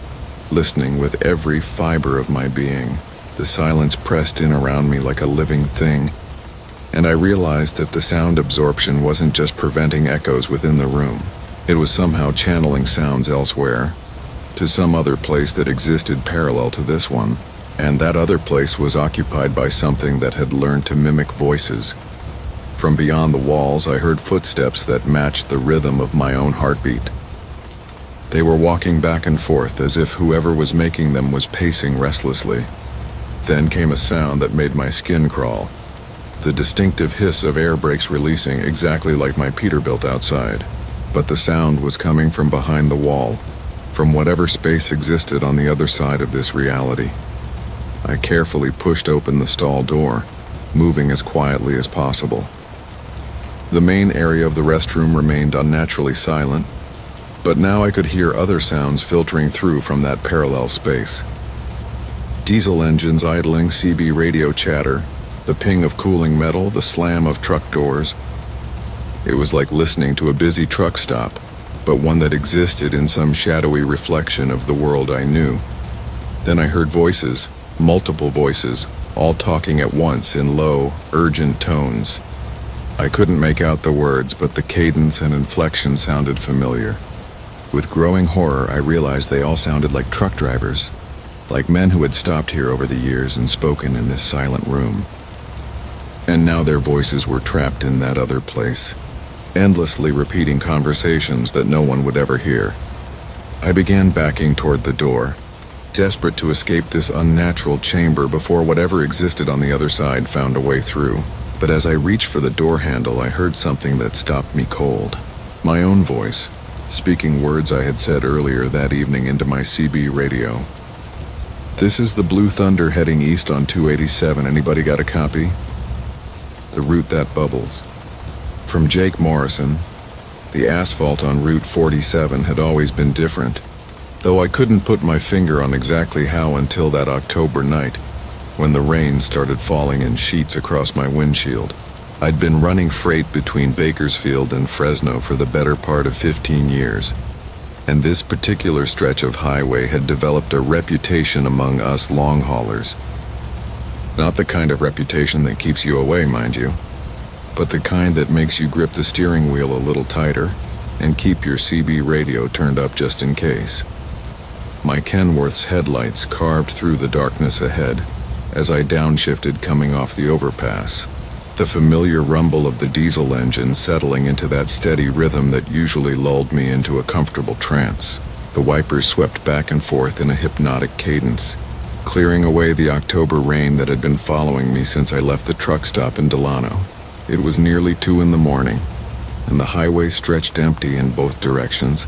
listening with every fiber of my being. The silence pressed in around me like a living thing, and I realized that the sound absorption wasn't just preventing echoes within the room. It was somehow channeling sounds elsewhere, to some other place that existed parallel to this one, and that other place was occupied by something that had learned to mimic voices. From beyond the walls, I heard footsteps that matched the rhythm of my own heartbeat. They were walking back and forth as if whoever was making them was pacing restlessly. Then came a sound that made my skin crawl, the distinctive hiss of air brakes releasing, exactly like my Peterbilt outside. But the sound was coming from behind the wall, from whatever space existed on the other side of this reality. I carefully pushed open the stall door, moving as quietly as possible. The main area of the restroom remained unnaturally silent, but now I could hear other sounds filtering through from that parallel space. Diesel engines idling, CB radio chatter, the ping of cooling metal, the slam of truck doors. It was like listening to a busy truck stop, but one that existed in some shadowy reflection of the world I knew. Then I heard voices, multiple voices, all talking at once in low, urgent tones. I couldn't make out the words, but the cadence and inflection sounded familiar. With growing horror, I realized they all sounded like truck drivers, like men who had stopped here over the years and spoken in this silent room. And now their voices were trapped in that other place, endlessly repeating conversations that no one would ever hear. I began backing toward the door, desperate to escape this unnatural chamber before whatever existed on the other side found a way through. But as I reached for the door handle, I heard something that stopped me cold. My own voice, speaking words I had said earlier that evening into my CB radio. "This is the Blue Thunder heading east on 287. Anybody got a copy?" The route that bubbles. From Jake Morrison. The asphalt on Route 47 had always been different, though I couldn't put my finger on exactly how until that October night, when the rain started falling in sheets across my windshield. I'd been running freight between Bakersfield and Fresno for the better part of 15 years, and this particular stretch of highway had developed a reputation among us long haulers. Not the kind of reputation that keeps you away, mind you, but the kind that makes you grip the steering wheel a little tighter and keep your CB radio turned up just in case. My Kenworth's headlights carved through the darkness ahead as I downshifted coming off the overpass, the familiar rumble of the diesel engine settling into that steady rhythm that usually lulled me into a comfortable trance. The wipers swept back and forth in a hypnotic cadence, clearing away the October rain that had been following me since I left the truck stop in Delano. It was nearly 2 a.m, and the highway stretched empty in both directions,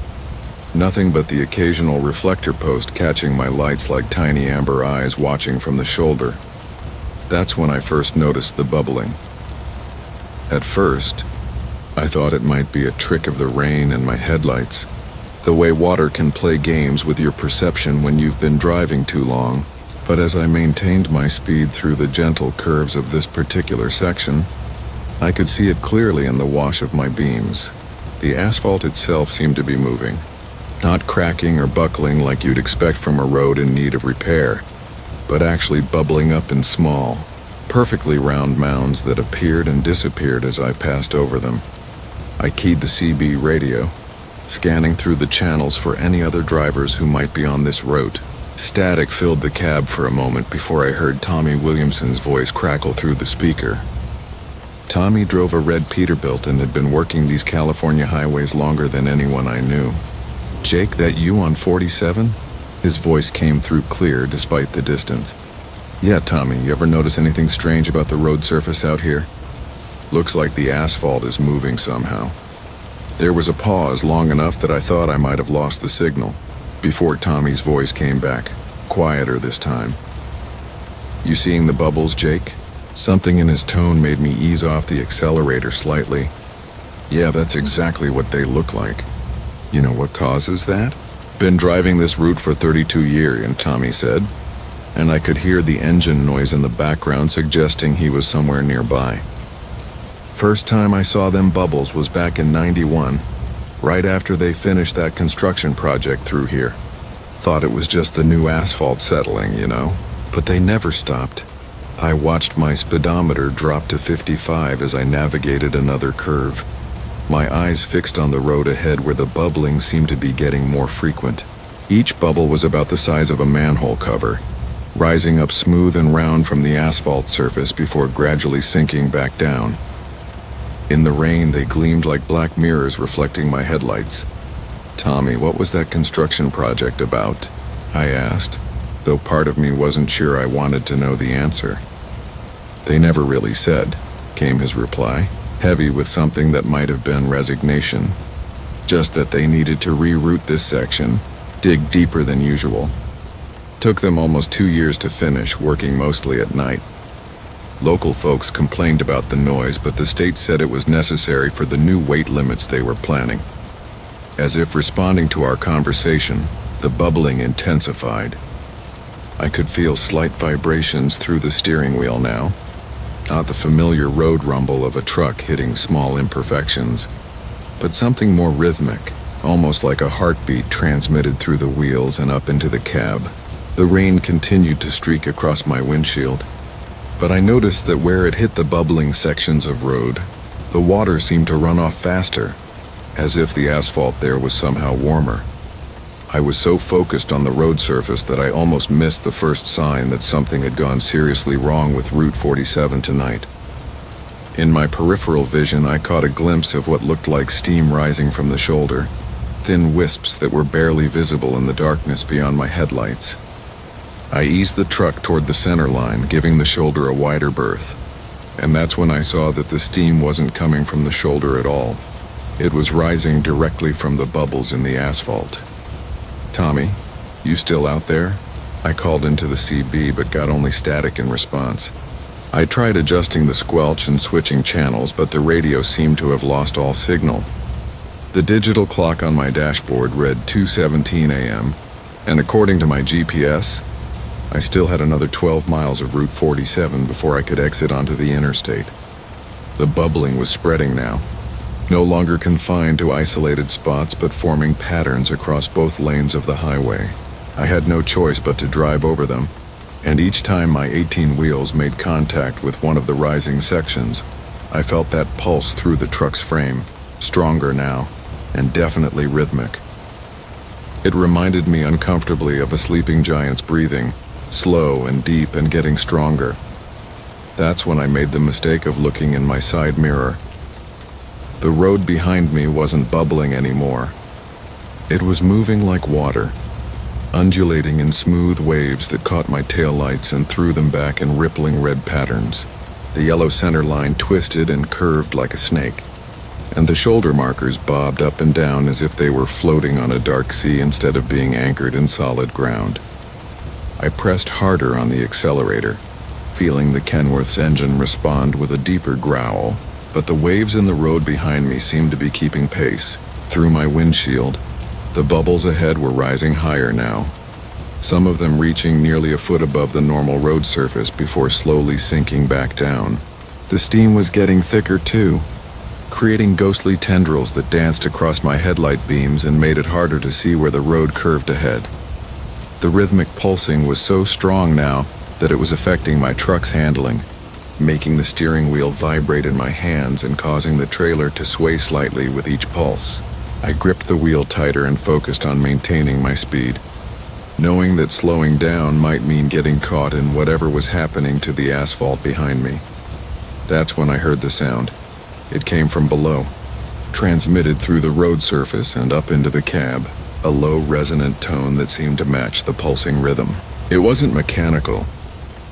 nothing but the occasional reflector post catching my lights like tiny amber eyes watching from the shoulder. That's when I first noticed the bubbling. At first, I thought it might be a trick of the rain and my headlights, the way water can play games with your perception when you've been driving too long. But as I maintained my speed through the gentle curves of this particular section, I could see it clearly in the wash of my beams. The asphalt itself seemed to be moving, not cracking or buckling like you'd expect from a road in need of repair, but actually bubbling up in small, perfectly round mounds that appeared and disappeared as I passed over them. I keyed the CB radio, scanning through the channels for any other drivers who might be on this route. Static filled the cab for a moment before I heard Tommy Williamson's voice crackle through the speaker. Tommy drove a red Peterbilt and had been working these California highways longer than anyone I knew. "Jake, that you on 47? His voice came through clear despite the distance. "Yeah, Tommy, you ever notice anything strange about the road surface out here? Looks like the asphalt is moving somehow." There was a pause long enough that I thought I might have lost the signal, before Tommy's voice came back, quieter this time. "You seeing the bubbles, Jake?" Something in his tone made me ease off the accelerator slightly. "Yeah, that's exactly what they look like." "You know what causes that?" "Been driving this route for 32 years, Tommy said, and I could hear the engine noise in the background suggesting he was somewhere nearby. "First time I saw them bubbles was back in '91, right after they finished that construction project through here. Thought it was just the new asphalt settling, you know, but they never stopped. I watched my speedometer drop to 55 as I navigated another curve, my eyes fixed on the road ahead where the bubbling seemed to be getting more frequent. Each bubble was about the size of a manhole cover, rising up smooth and round from the asphalt surface before gradually sinking back down. In the rain, they gleamed like black mirrors reflecting my headlights. "Tommy, what was that construction project about?" I asked, though part of me wasn't sure I wanted to know the answer. "They never really said," came his reply, heavy with something that might have been resignation. "Just that they needed to reroute this section, dig deeper than usual. Took them almost 2 years to finish, working mostly at night. Local folks complained about the noise, but the state said it was necessary for the new weight limits they were planning." As if responding to our conversation, the bubbling intensified. I could feel slight vibrations through the steering wheel now, not the familiar road rumble of a truck hitting small imperfections, but something more rhythmic, almost like a heartbeat transmitted through the wheels and up into the cab. The rain continued to streak across my windshield, but I noticed that where it hit the bubbling sections of road, the water seemed to run off faster, as if the asphalt there was somehow warmer. I was so focused on the road surface that I almost missed the first sign that something had gone seriously wrong with Route 47 tonight. In my peripheral vision, I caught a glimpse of what looked like steam rising from the shoulder, thin wisps that were barely visible in the darkness beyond my headlights. I eased the truck toward the center line, giving the shoulder a wider berth, and that's when I saw that the steam wasn't coming from the shoulder at all. It was rising directly from the bubbles in the asphalt. "Tommy, you still out there?" I called into the CB but got only static in response. I tried adjusting the squelch and switching channels, but the radio seemed to have lost all signal. The digital clock on my dashboard read 2:17 a.m., and according to my GPS, I still had another 12 miles of Route 47 before I could exit onto the interstate. The bubbling was spreading now, no longer confined to isolated spots but forming patterns across both lanes of the highway. I had no choice but to drive over them, and each time my 18 wheels made contact with one of the rising sections, I felt that pulse through the truck's frame, stronger now, and definitely rhythmic. It reminded me uncomfortably of a sleeping giant's breathing, slow and deep and getting stronger. That's when I made the mistake of looking in my side mirror. The road behind me wasn't bubbling anymore. It was moving like water, undulating in smooth waves that caught my taillights and threw them back in rippling red patterns. The yellow center line twisted and curved like a snake, and the shoulder markers bobbed up and down as if they were floating on a dark sea instead of being anchored in solid ground. I pressed harder on the accelerator, feeling the Kenworth's engine respond with a deeper growl, but the waves in the road behind me seemed to be keeping pace. Through my windshield, the bubbles ahead were rising higher now, some of them reaching nearly a foot above the normal road surface before slowly sinking back down. The steam was getting thicker too, creating ghostly tendrils that danced across my headlight beams and made it harder to see where the road curved ahead. The rhythmic pulsing was so strong now that it was affecting my truck's handling, making the steering wheel vibrate in my hands and causing the trailer to sway slightly with each pulse. I gripped the wheel tighter and focused on maintaining my speed, knowing that slowing down might mean getting caught in whatever was happening to the asphalt behind me. That's when I heard the sound. It came from below, transmitted through the road surface and up into the cab, a low resonant tone that seemed to match the pulsing rhythm. It wasn't mechanical,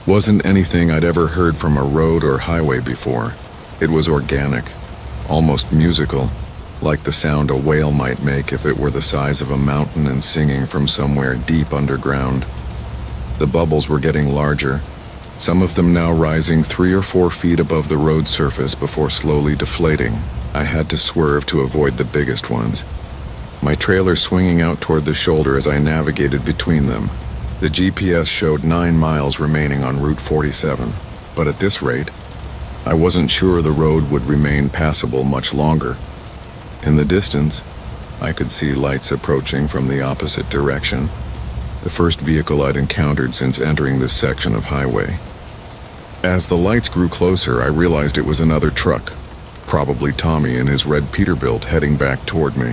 wasn't anything I'd ever heard from a road or highway before. It was organic, almost musical, like the sound a whale might make if it were the size of a mountain and singing from somewhere deep underground. The bubbles were getting larger, some of them now rising 3 or 4 feet above the road surface before slowly deflating. I had to swerve to avoid the biggest ones, my trailer swinging out toward the shoulder as I navigated between them. The GPS showed 9 miles remaining on Route 47, but at this rate, I wasn't sure the road would remain passable much longer. In the distance, I could see lights approaching from the opposite direction, the first vehicle I'd encountered since entering this section of highway. As the lights grew closer, I realized it was another truck, probably Tommy in his red Peterbilt heading back toward me.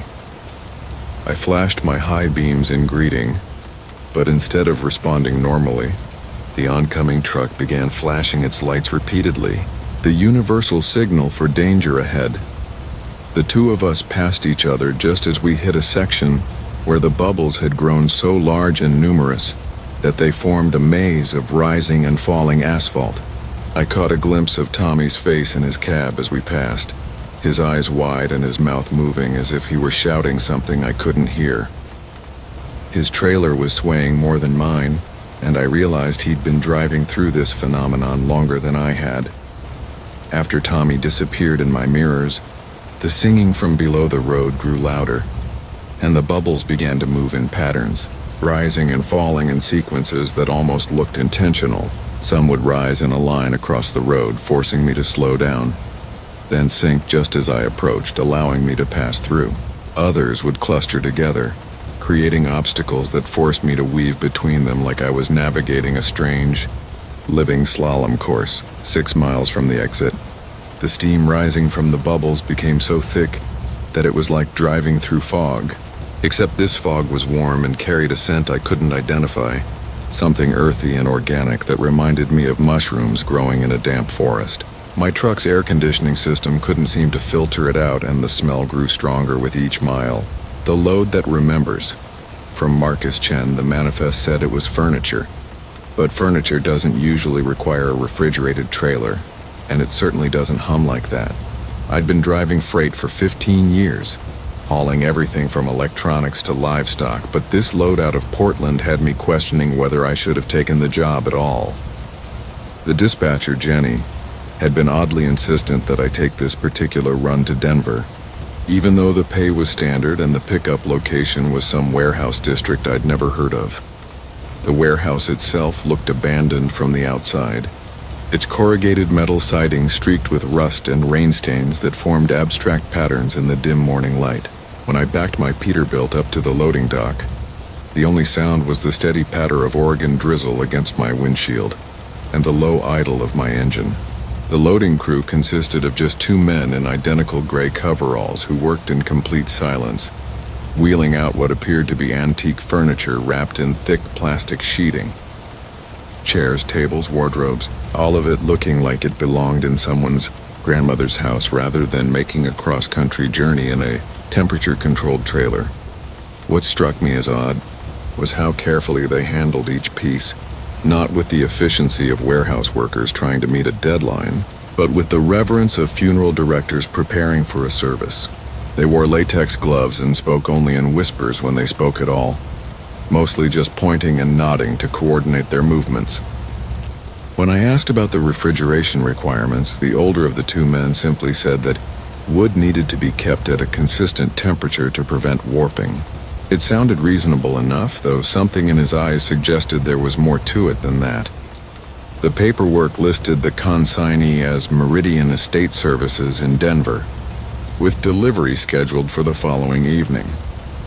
I flashed my high beams in greeting, but instead of responding normally, the oncoming truck began flashing its lights repeatedly, the universal signal for danger ahead. The two of us passed each other just as we hit a section where the bubbles had grown so large and numerous that they formed a maze of rising and falling asphalt. I caught a glimpse of Tommy's face in his cab as we passed, his eyes wide and his mouth moving as if he were shouting something I couldn't hear. His trailer was swaying more than mine, and I realized he'd been driving through this phenomenon longer than I had. After Tommy disappeared in my mirrors, the singing from below the road grew louder, and the bubbles began to move in patterns, rising and falling in sequences that almost looked intentional. Some would rise in a line across the road, forcing me to slow down, then sink just as I approached, allowing me to pass through. Others would cluster together, creating obstacles that forced me to weave between them like I was navigating a strange, living slalom course. 6 miles from the exit, the steam rising from the bubbles became so thick that it was like driving through fog, except this fog was warm and carried a scent I couldn't identify, something earthy and organic that reminded me of mushrooms growing in a damp forest. My truck's air conditioning system couldn't seem to filter it out, and the smell grew stronger with each mile. The load that remembers. From Marcus Chen, the manifest said it was furniture. But furniture doesn't usually require a refrigerated trailer, and it certainly doesn't hum like that. I'd been driving freight for 15 years, hauling everything from electronics to livestock, but this load out of Portland had me questioning whether I should have taken the job at all. The dispatcher, Jenny, had been oddly insistent that I take this particular run to Denver, even though the pay was standard and the pickup location was some warehouse district I'd never heard of. The warehouse itself looked abandoned from the outside, its corrugated metal siding streaked with rust and rain stains that formed abstract patterns in the dim morning light. When I backed my Peterbilt up to the loading dock, the only sound was the steady patter of Oregon drizzle against my windshield and the low idle of my engine. The loading crew consisted of just 2 men in identical gray coveralls who worked in complete silence, wheeling out what appeared to be antique furniture wrapped in thick plastic sheeting. Chairs, tables, wardrobes, all of it looking like it belonged in someone's grandmother's house rather than making a cross-country journey in a temperature-controlled trailer. What struck me as odd was how carefully they handled each piece, not with the efficiency of warehouse workers trying to meet a deadline, but with the reverence of funeral directors preparing for a service. They wore latex gloves and spoke only in whispers when they spoke at all, mostly just pointing and nodding to coordinate their movements. When I asked about the refrigeration requirements, the older of the 2 men simply said that wood needed to be kept at a consistent temperature to prevent warping. It sounded reasonable enough, though something in his eyes suggested there was more to it than that. The paperwork listed the consignee as Meridian Estate Services in Denver, with delivery scheduled for the following evening.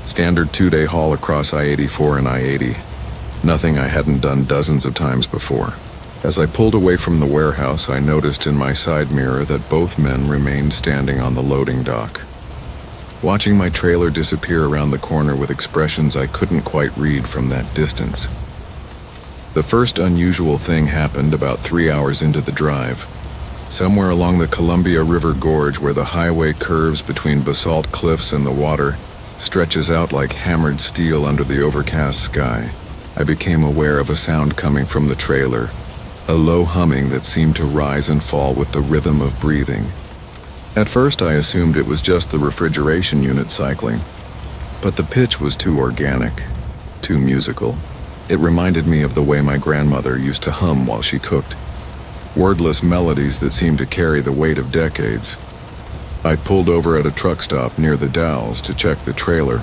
Standard 2-day haul across I-84 and I-80. Nothing I hadn't done dozens of times before. As I pulled away from the warehouse, I noticed in my side mirror that both men remained standing on the loading dock, watching my trailer disappear around the corner with expressions I couldn't quite read from that distance. The first unusual thing happened about 3 hours into the drive. Somewhere along the Columbia River Gorge, where the highway curves between basalt cliffs and the water, stretches out like hammered steel under the overcast sky, I became aware of a sound coming from the trailer, a low humming that seemed to rise and fall with the rhythm of breathing. At first I assumed it was just the refrigeration unit cycling, but the pitch was too organic, too musical. It reminded me of the way my grandmother used to hum while she cooked, wordless melodies that seemed to carry the weight of decades. I pulled over at a truck stop near the Dalles to check the trailer,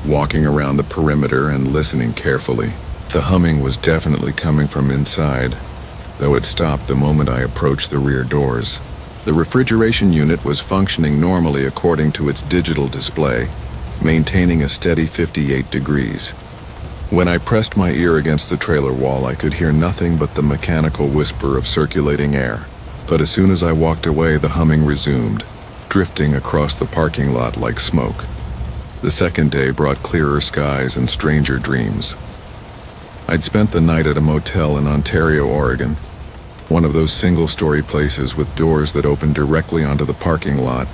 walking around the perimeter and listening carefully. The humming was definitely coming from inside, though it stopped the moment I approached the rear doors. The refrigeration unit was functioning normally according to its digital display, maintaining a steady 58 degrees. When I pressed my ear against the trailer wall, I could hear nothing but the mechanical whisper of circulating air. But as soon as I walked away, the humming resumed, drifting across the parking lot like smoke. The second day brought clearer skies and stranger dreams. I'd spent the night at a motel in Ontario, Oregon, one of those single-story places with doors that open directly onto the parking lot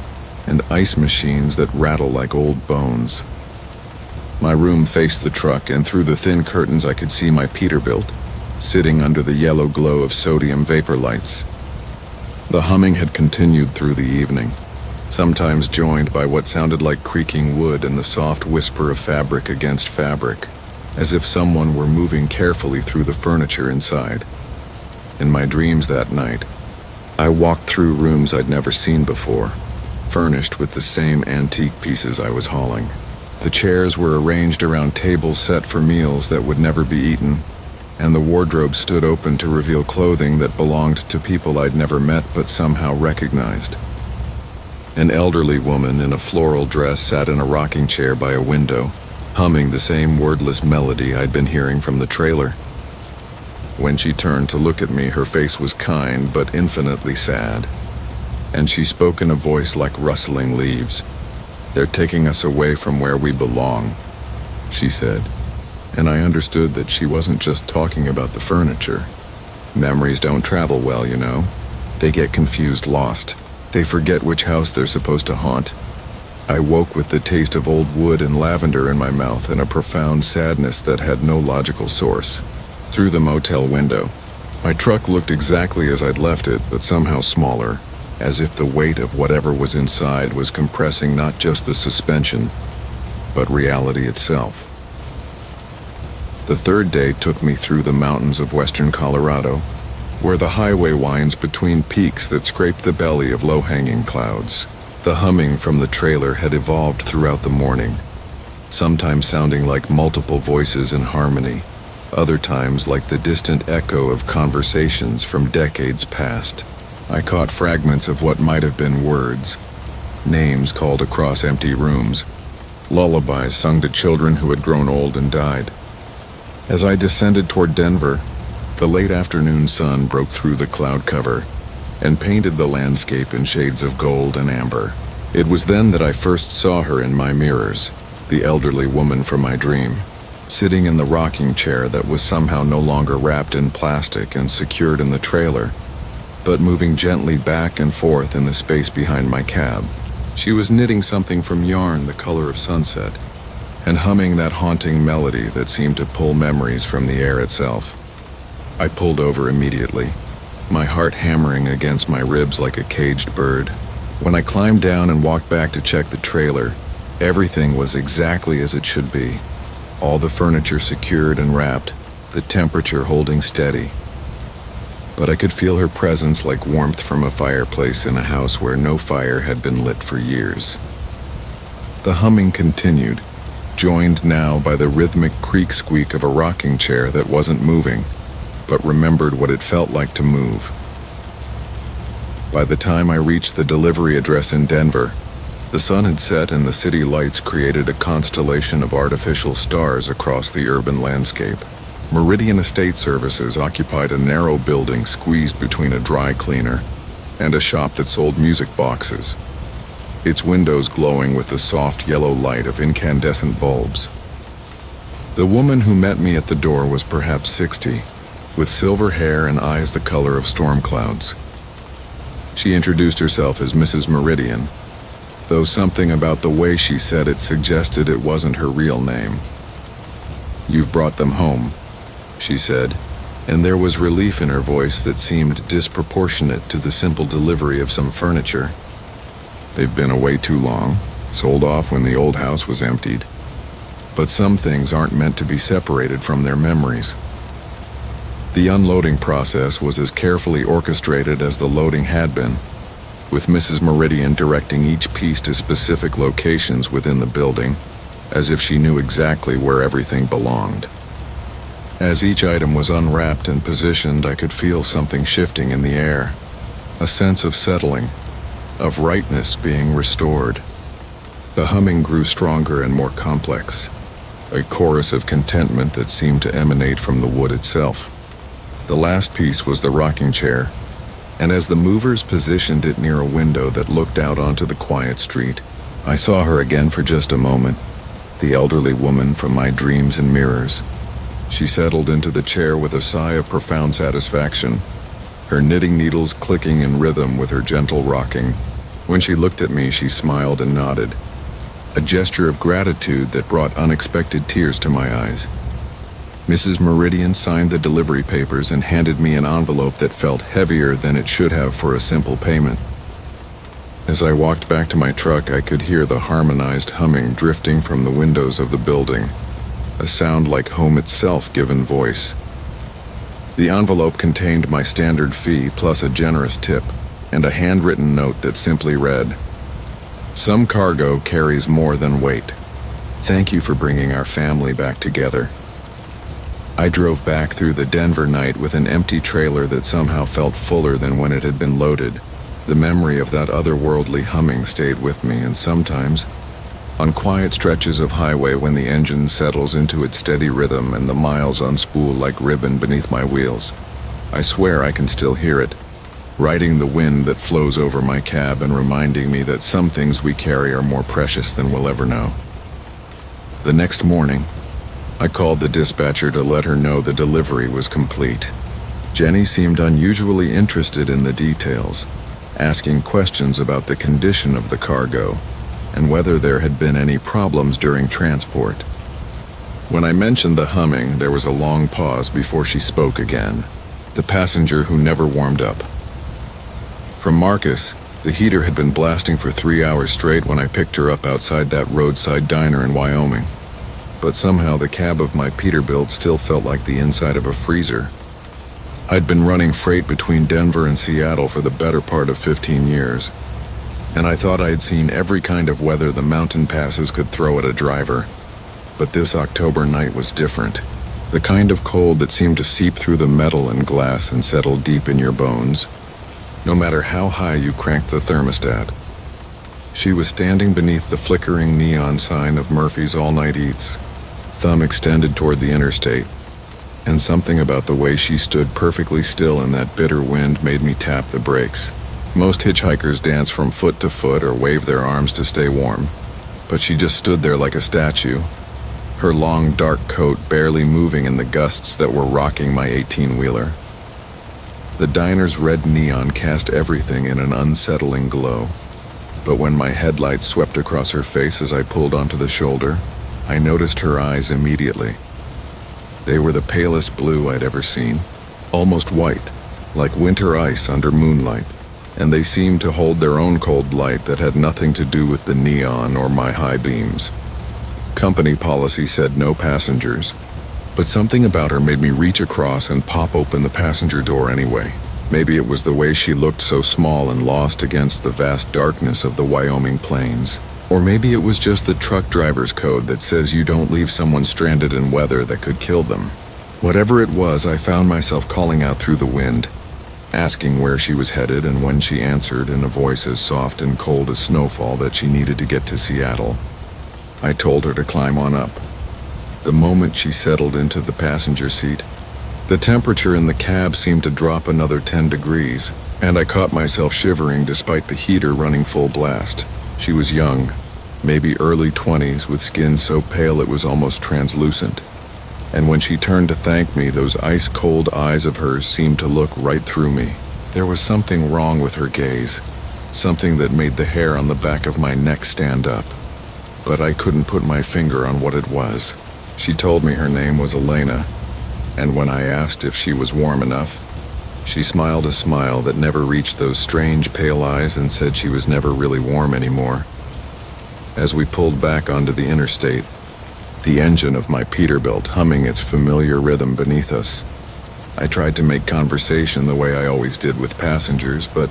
and ice machines that rattle like old bones. My room faced the truck, and through the thin curtains I could see my Peterbilt, sitting under the yellow glow of sodium vapor lights. The humming had continued through the evening, sometimes joined by what sounded like creaking wood and the soft whisper of fabric against fabric, as if someone were moving carefully through the furniture inside. In my dreams that night, I walked through rooms I'd never seen before, furnished with the same antique pieces I was hauling. The chairs were arranged around tables set for meals that would never be eaten, and the wardrobe stood open to reveal clothing that belonged to people I'd never met but somehow recognized. An elderly woman in a floral dress sat in a rocking chair by a window, humming the same wordless melody I'd been hearing from the trailer. When she turned to look at me, her face was kind but infinitely sad, and she spoke in a voice like rustling leaves. "They're taking us away from where we belong," she said, and I understood that she wasn't just talking about the furniture. Memories don't travel well, you know. They get confused, lost. They forget which house they're supposed to haunt. I woke with the taste of old wood and lavender in my mouth and a profound sadness that had no logical source. Through the motel window, my truck looked exactly as I'd left it, but somehow smaller, as if the weight of whatever was inside was compressing not just the suspension, but reality itself. The third day took me through the mountains of western Colorado, where the highway winds between peaks that scraped the belly of low-hanging clouds. The humming from the trailer had evolved throughout the morning, sometimes sounding like multiple voices in harmony, other times like the distant echo of conversations from decades past. I caught fragments of what might have been words, names called across empty rooms, lullabies sung to children who had grown old and died. As I descended toward Denver, the late afternoon sun broke through the cloud cover and painted the landscape in shades of gold and amber. It was then that I first saw her in my mirrors, the elderly woman from my dream, sitting in the rocking chair that was somehow no longer wrapped in plastic and secured in the trailer, but moving gently back and forth in the space behind my cab. She was knitting something from yarn the color of sunset, and humming that haunting melody that seemed to pull memories from the air itself. I pulled over immediately, my heart hammering against my ribs like a caged bird. When I climbed down and walked back to check the trailer, everything was exactly as it should be. All the furniture secured and wrapped, the temperature holding steady. But I could feel her presence like warmth from a fireplace in a house where no fire had been lit for years. The humming continued, joined now by the rhythmic creak-squeak of a rocking chair that wasn't moving, but remembered what it felt like to move. By the time I reached the delivery address in Denver, the sun had set and the city lights created a constellation of artificial stars across the urban landscape. Meridian Estate Services occupied a narrow building squeezed between a dry cleaner and a shop that sold music boxes, its windows glowing with the soft yellow light of incandescent bulbs. The woman who met me at the door was perhaps 60, with silver hair and eyes the color of storm clouds. She introduced herself as Mrs. Meridian, though something about the way she said it suggested it wasn't her real name. "You've brought them home," she said, and there was relief in her voice that seemed disproportionate to the simple delivery of some furniture. "They've been away too long, sold off when the old house was emptied. But some things aren't meant to be separated from their memories." The unloading process was as carefully orchestrated as the loading had been, with Mrs. Meridian directing each piece to specific locations within the building, as if she knew exactly where everything belonged. As each item was unwrapped and positioned, I could feel something shifting in the air, a sense of settling, of rightness being restored. The humming grew stronger and more complex, a chorus of contentment that seemed to emanate from the wood itself. The last piece was the rocking chair, and as the movers positioned it near a window that looked out onto the quiet street, I saw her again for just a moment, the elderly woman from my dreams and mirrors. She settled into the chair with a sigh of profound satisfaction, her knitting needles clicking in rhythm with her gentle rocking. When she looked at me, she smiled and nodded, a gesture of gratitude that brought unexpected tears to my eyes. Mrs. Meridian signed the delivery papers and handed me an envelope that felt heavier than it should have for a simple payment. As I walked back to my truck, I could hear the harmonized humming drifting from the windows of the building, a sound like home itself given voice. The envelope contained my standard fee plus a generous tip and a handwritten note that simply read, "Some cargo carries more than weight. Thank you for bringing our family back together." I drove back through the Denver night with an empty trailer that somehow felt fuller than when it had been loaded. The memory of that otherworldly humming stayed with me, and sometimes, on quiet stretches of highway when the engine settles into its steady rhythm and the miles unspool like ribbon beneath my wheels, I swear I can still hear it, riding the wind that flows over my cab and reminding me that some things we carry are more precious than we'll ever know. The next morning, I called the dispatcher to let her know the delivery was complete. Jenny seemed unusually interested in the details, asking questions about the condition of the cargo and whether there had been any problems during transport. When I mentioned the humming, there was a long pause before she spoke again, the passenger who never warmed up. From Marcus, the heater had been blasting for 3 hours straight when I picked her up outside that roadside diner in Wyoming. But somehow the cab of my Peterbilt still felt like the inside of a freezer. I'd been running freight between Denver and Seattle for the better part of 15 years, and I thought I had seen every kind of weather the mountain passes could throw at a driver. But this October night was different, the kind of cold that seemed to seep through the metal and glass and settle deep in your bones, no matter how high you cranked the thermostat. She was standing beneath the flickering neon sign of Murphy's All Night Eats, thumb extended toward the interstate, and something about the way she stood perfectly still in that bitter wind made me tap the brakes. Most hitchhikers dance from foot to foot or wave their arms to stay warm, but she just stood there like a statue, her long dark coat barely moving in the gusts that were rocking my 18-wheeler. The diner's red neon cast everything in an unsettling glow, but when my headlights swept across her face as I pulled onto the shoulder, I noticed her eyes immediately. They were the palest blue I'd ever seen, almost white, like winter ice under moonlight, and they seemed to hold their own cold light that had nothing to do with the neon or my high beams. Company policy said no passengers, but something about her made me reach across and pop open the passenger door anyway. Maybe it was the way she looked so small and lost against the vast darkness of the Wyoming plains. Or maybe it was just the truck driver's code that says you don't leave someone stranded in weather that could kill them. Whatever it was, I found myself calling out through the wind, asking where she was headed, and when she answered in a voice as soft and cold as snowfall that she needed to get to Seattle, I told her to climb on up. The moment she settled into the passenger seat, the temperature in the cab seemed to drop another 10 degrees, and I caught myself shivering despite the heater running full blast. She was young, maybe early 20s, with skin so pale it was almost translucent. And when she turned to thank me, those ice-cold eyes of hers seemed to look right through me. There was something wrong with her gaze, something that made the hair on the back of my neck stand up. But I couldn't put my finger on what it was. She told me her name was Elena, and when I asked if she was warm enough, she smiled a smile that never reached those strange pale eyes and said she was never really warm anymore. As we pulled back onto the interstate, the engine of my Peterbilt humming its familiar rhythm beneath us, I tried to make conversation the way I always did with passengers, but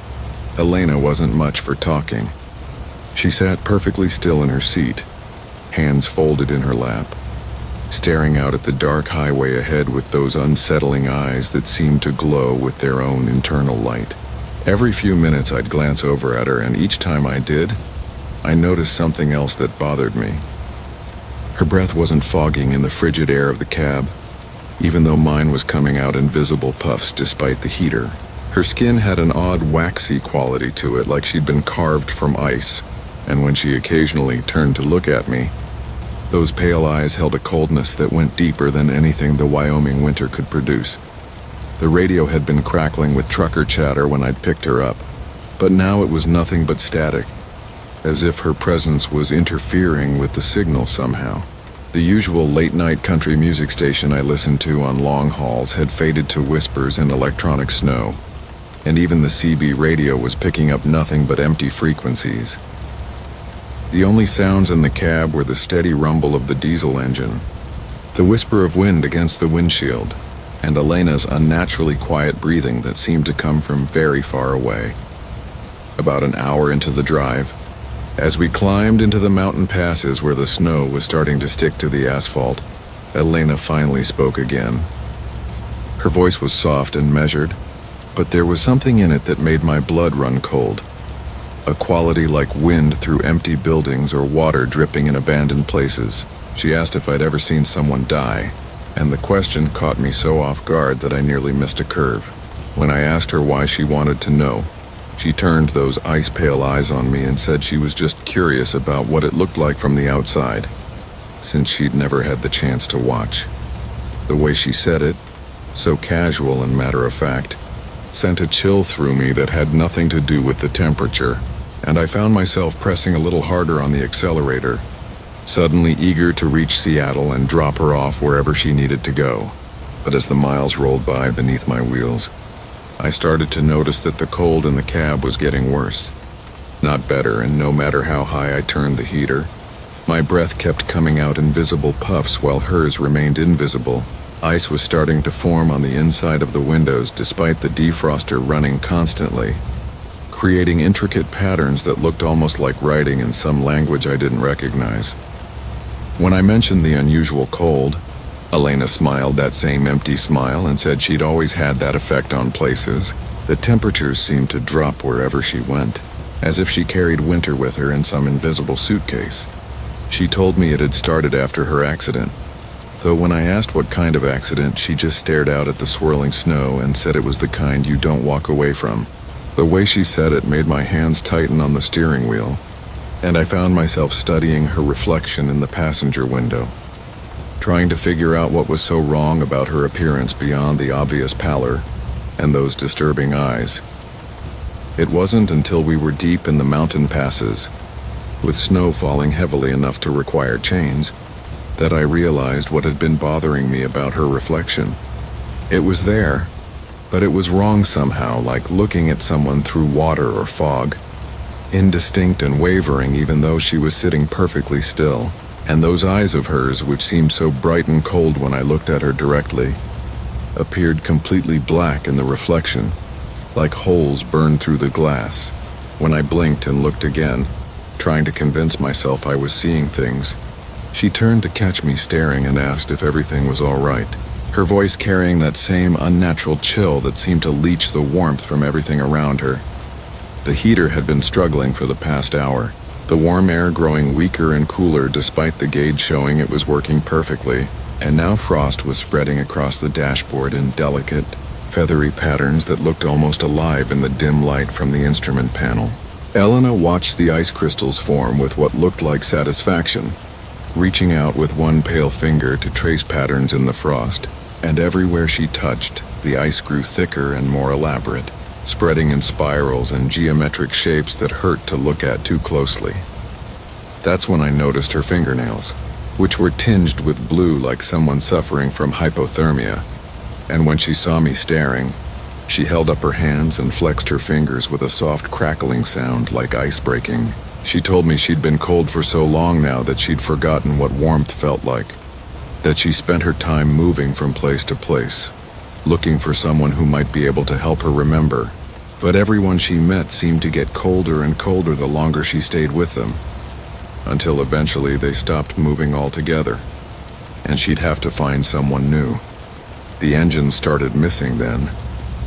Elena wasn't much for talking. She sat perfectly still in her seat, hands folded in her lap, staring out at the dark highway ahead with those unsettling eyes that seemed to glow with their own internal light. Every few minutes I'd glance over at her, and each time I did, I noticed something else that bothered me. Her breath wasn't fogging in the frigid air of the cab, even though mine was coming out in visible puffs despite the heater. Her skin had an odd waxy quality to it, like she'd been carved from ice, and when she occasionally turned to look at me, those pale eyes held a coldness that went deeper than anything the Wyoming winter could produce. The radio had been crackling with trucker chatter when I'd picked her up, but now it was nothing but static, as if her presence was interfering with the signal somehow. The usual late-night country music station I listened to on long hauls had faded to whispers and electronic snow, and even the CB radio was picking up nothing but empty frequencies. The only sounds in the cab were the steady rumble of the diesel engine, the whisper of wind against the windshield, and Elena's unnaturally quiet breathing that seemed to come from very far away. About an hour into the drive, as we climbed into the mountain passes where the snow was starting to stick to the asphalt, Elena finally spoke again. Her voice was soft and measured, but there was something in it that made my blood run cold. A quality like wind through empty buildings or water dripping in abandoned places. She asked if I'd ever seen someone die, and the question caught me so off guard that I nearly missed a curve. When I asked her why she wanted to know, she turned those ice-pale eyes on me and said she was just curious about what it looked like from the outside, since she'd never had the chance to watch. The way she said it, so casual and matter-of-fact, sent a chill through me that had nothing to do with the temperature, and I found myself pressing a little harder on the accelerator, suddenly eager to reach Seattle and drop her off wherever she needed to go. But as the miles rolled by beneath my wheels, I started to notice that the cold in the cab was getting worse, not better, and no matter how high I turned the heater, my breath kept coming out in visible puffs while hers remained invisible. Ice was starting to form on the inside of the windows despite the defroster running constantly, creating intricate patterns that looked almost like writing in some language I didn't recognize. When I mentioned the unusual cold, Elena smiled that same empty smile and said she'd always had that effect on places. The temperatures seemed to drop wherever she went, as if she carried winter with her in some invisible suitcase. She told me it had started after her accident, though when I asked what kind of accident, she just stared out at the swirling snow and said it was the kind you don't walk away from. The way she said it made my hands tighten on the steering wheel, and I found myself studying her reflection in the passenger window, trying to figure out what was so wrong about her appearance beyond the obvious pallor and those disturbing eyes. It wasn't until we were deep in the mountain passes, with snow falling heavily enough to require chains, that I realized what had been bothering me about her reflection. It was there, but it was wrong somehow, like looking at someone through water or fog, indistinct and wavering even though she was sitting perfectly still. And those eyes of hers, which seemed so bright and cold when I looked at her directly, appeared completely black in the reflection, like holes burned through the glass. When I blinked and looked again, trying to convince myself I was seeing things, she turned to catch me staring and asked if everything was all right. her voice carrying that same unnatural chill that seemed to leach the warmth from everything around her. The heater had been struggling for the past hour, the warm air growing weaker and cooler despite the gauge showing it was working perfectly, and now frost was spreading across the dashboard in delicate, feathery patterns that looked almost alive in the dim light from the instrument panel. Elena watched the ice crystals form with what looked like satisfaction, reaching out with one pale finger to trace patterns in the frost, and everywhere she touched, the ice grew thicker and more elaborate, spreading in spirals and geometric shapes that hurt to look at too closely. That's when I noticed her fingernails, which were tinged with blue like someone suffering from hypothermia, and when she saw me staring, she held up her hands and flexed her fingers with a soft crackling sound like ice breaking. She told me she'd been cold for so long now that she'd forgotten what warmth felt like, that she spent her time moving from place to place, looking for someone who might be able to help her remember. But everyone she met seemed to get colder and colder the longer she stayed with them, until eventually they stopped moving altogether, and she'd have to find someone new. The engine started missing then,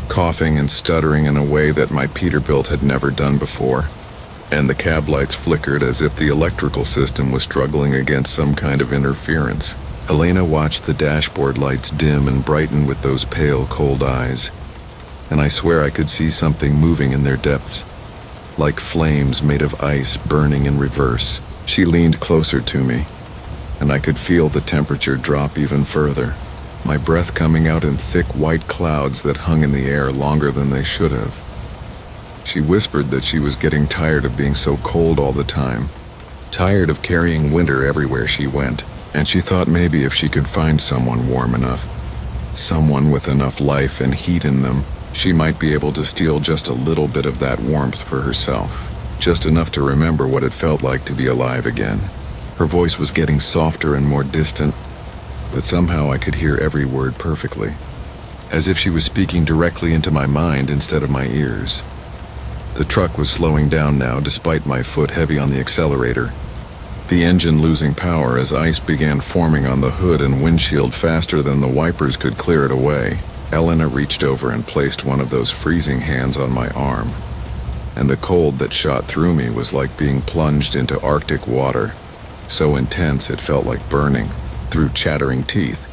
coughing and stuttering in a way that my Peterbilt had never done before, and the cab lights flickered as if the electrical system was struggling against some kind of interference. Elena watched the dashboard lights dim and brighten with those pale, cold eyes, and I swear I could see something moving in their depths, like flames made of ice burning in reverse. She leaned closer to me, and I could feel the temperature drop even further, my breath coming out in thick white clouds that hung in the air longer than they should have. She whispered that she was getting tired of being so cold all the time, tired of carrying winter everywhere she went, and she thought maybe if she could find someone warm enough, someone with enough life and heat in them, she might be able to steal just a little bit of that warmth for herself, just enough to remember what it felt like to be alive again. Her voice was getting softer and more distant, but somehow I could hear every word perfectly, as if she was speaking directly into my mind instead of my ears. The truck was slowing down now despite my foot heavy on the accelerator, the engine losing power as ice began forming on the hood and windshield faster than the wipers could clear it away. Elena reached over and placed one of those freezing hands on my arm, and the cold that shot through me was like being plunged into Arctic water, so intense it felt like burning through chattering teeth.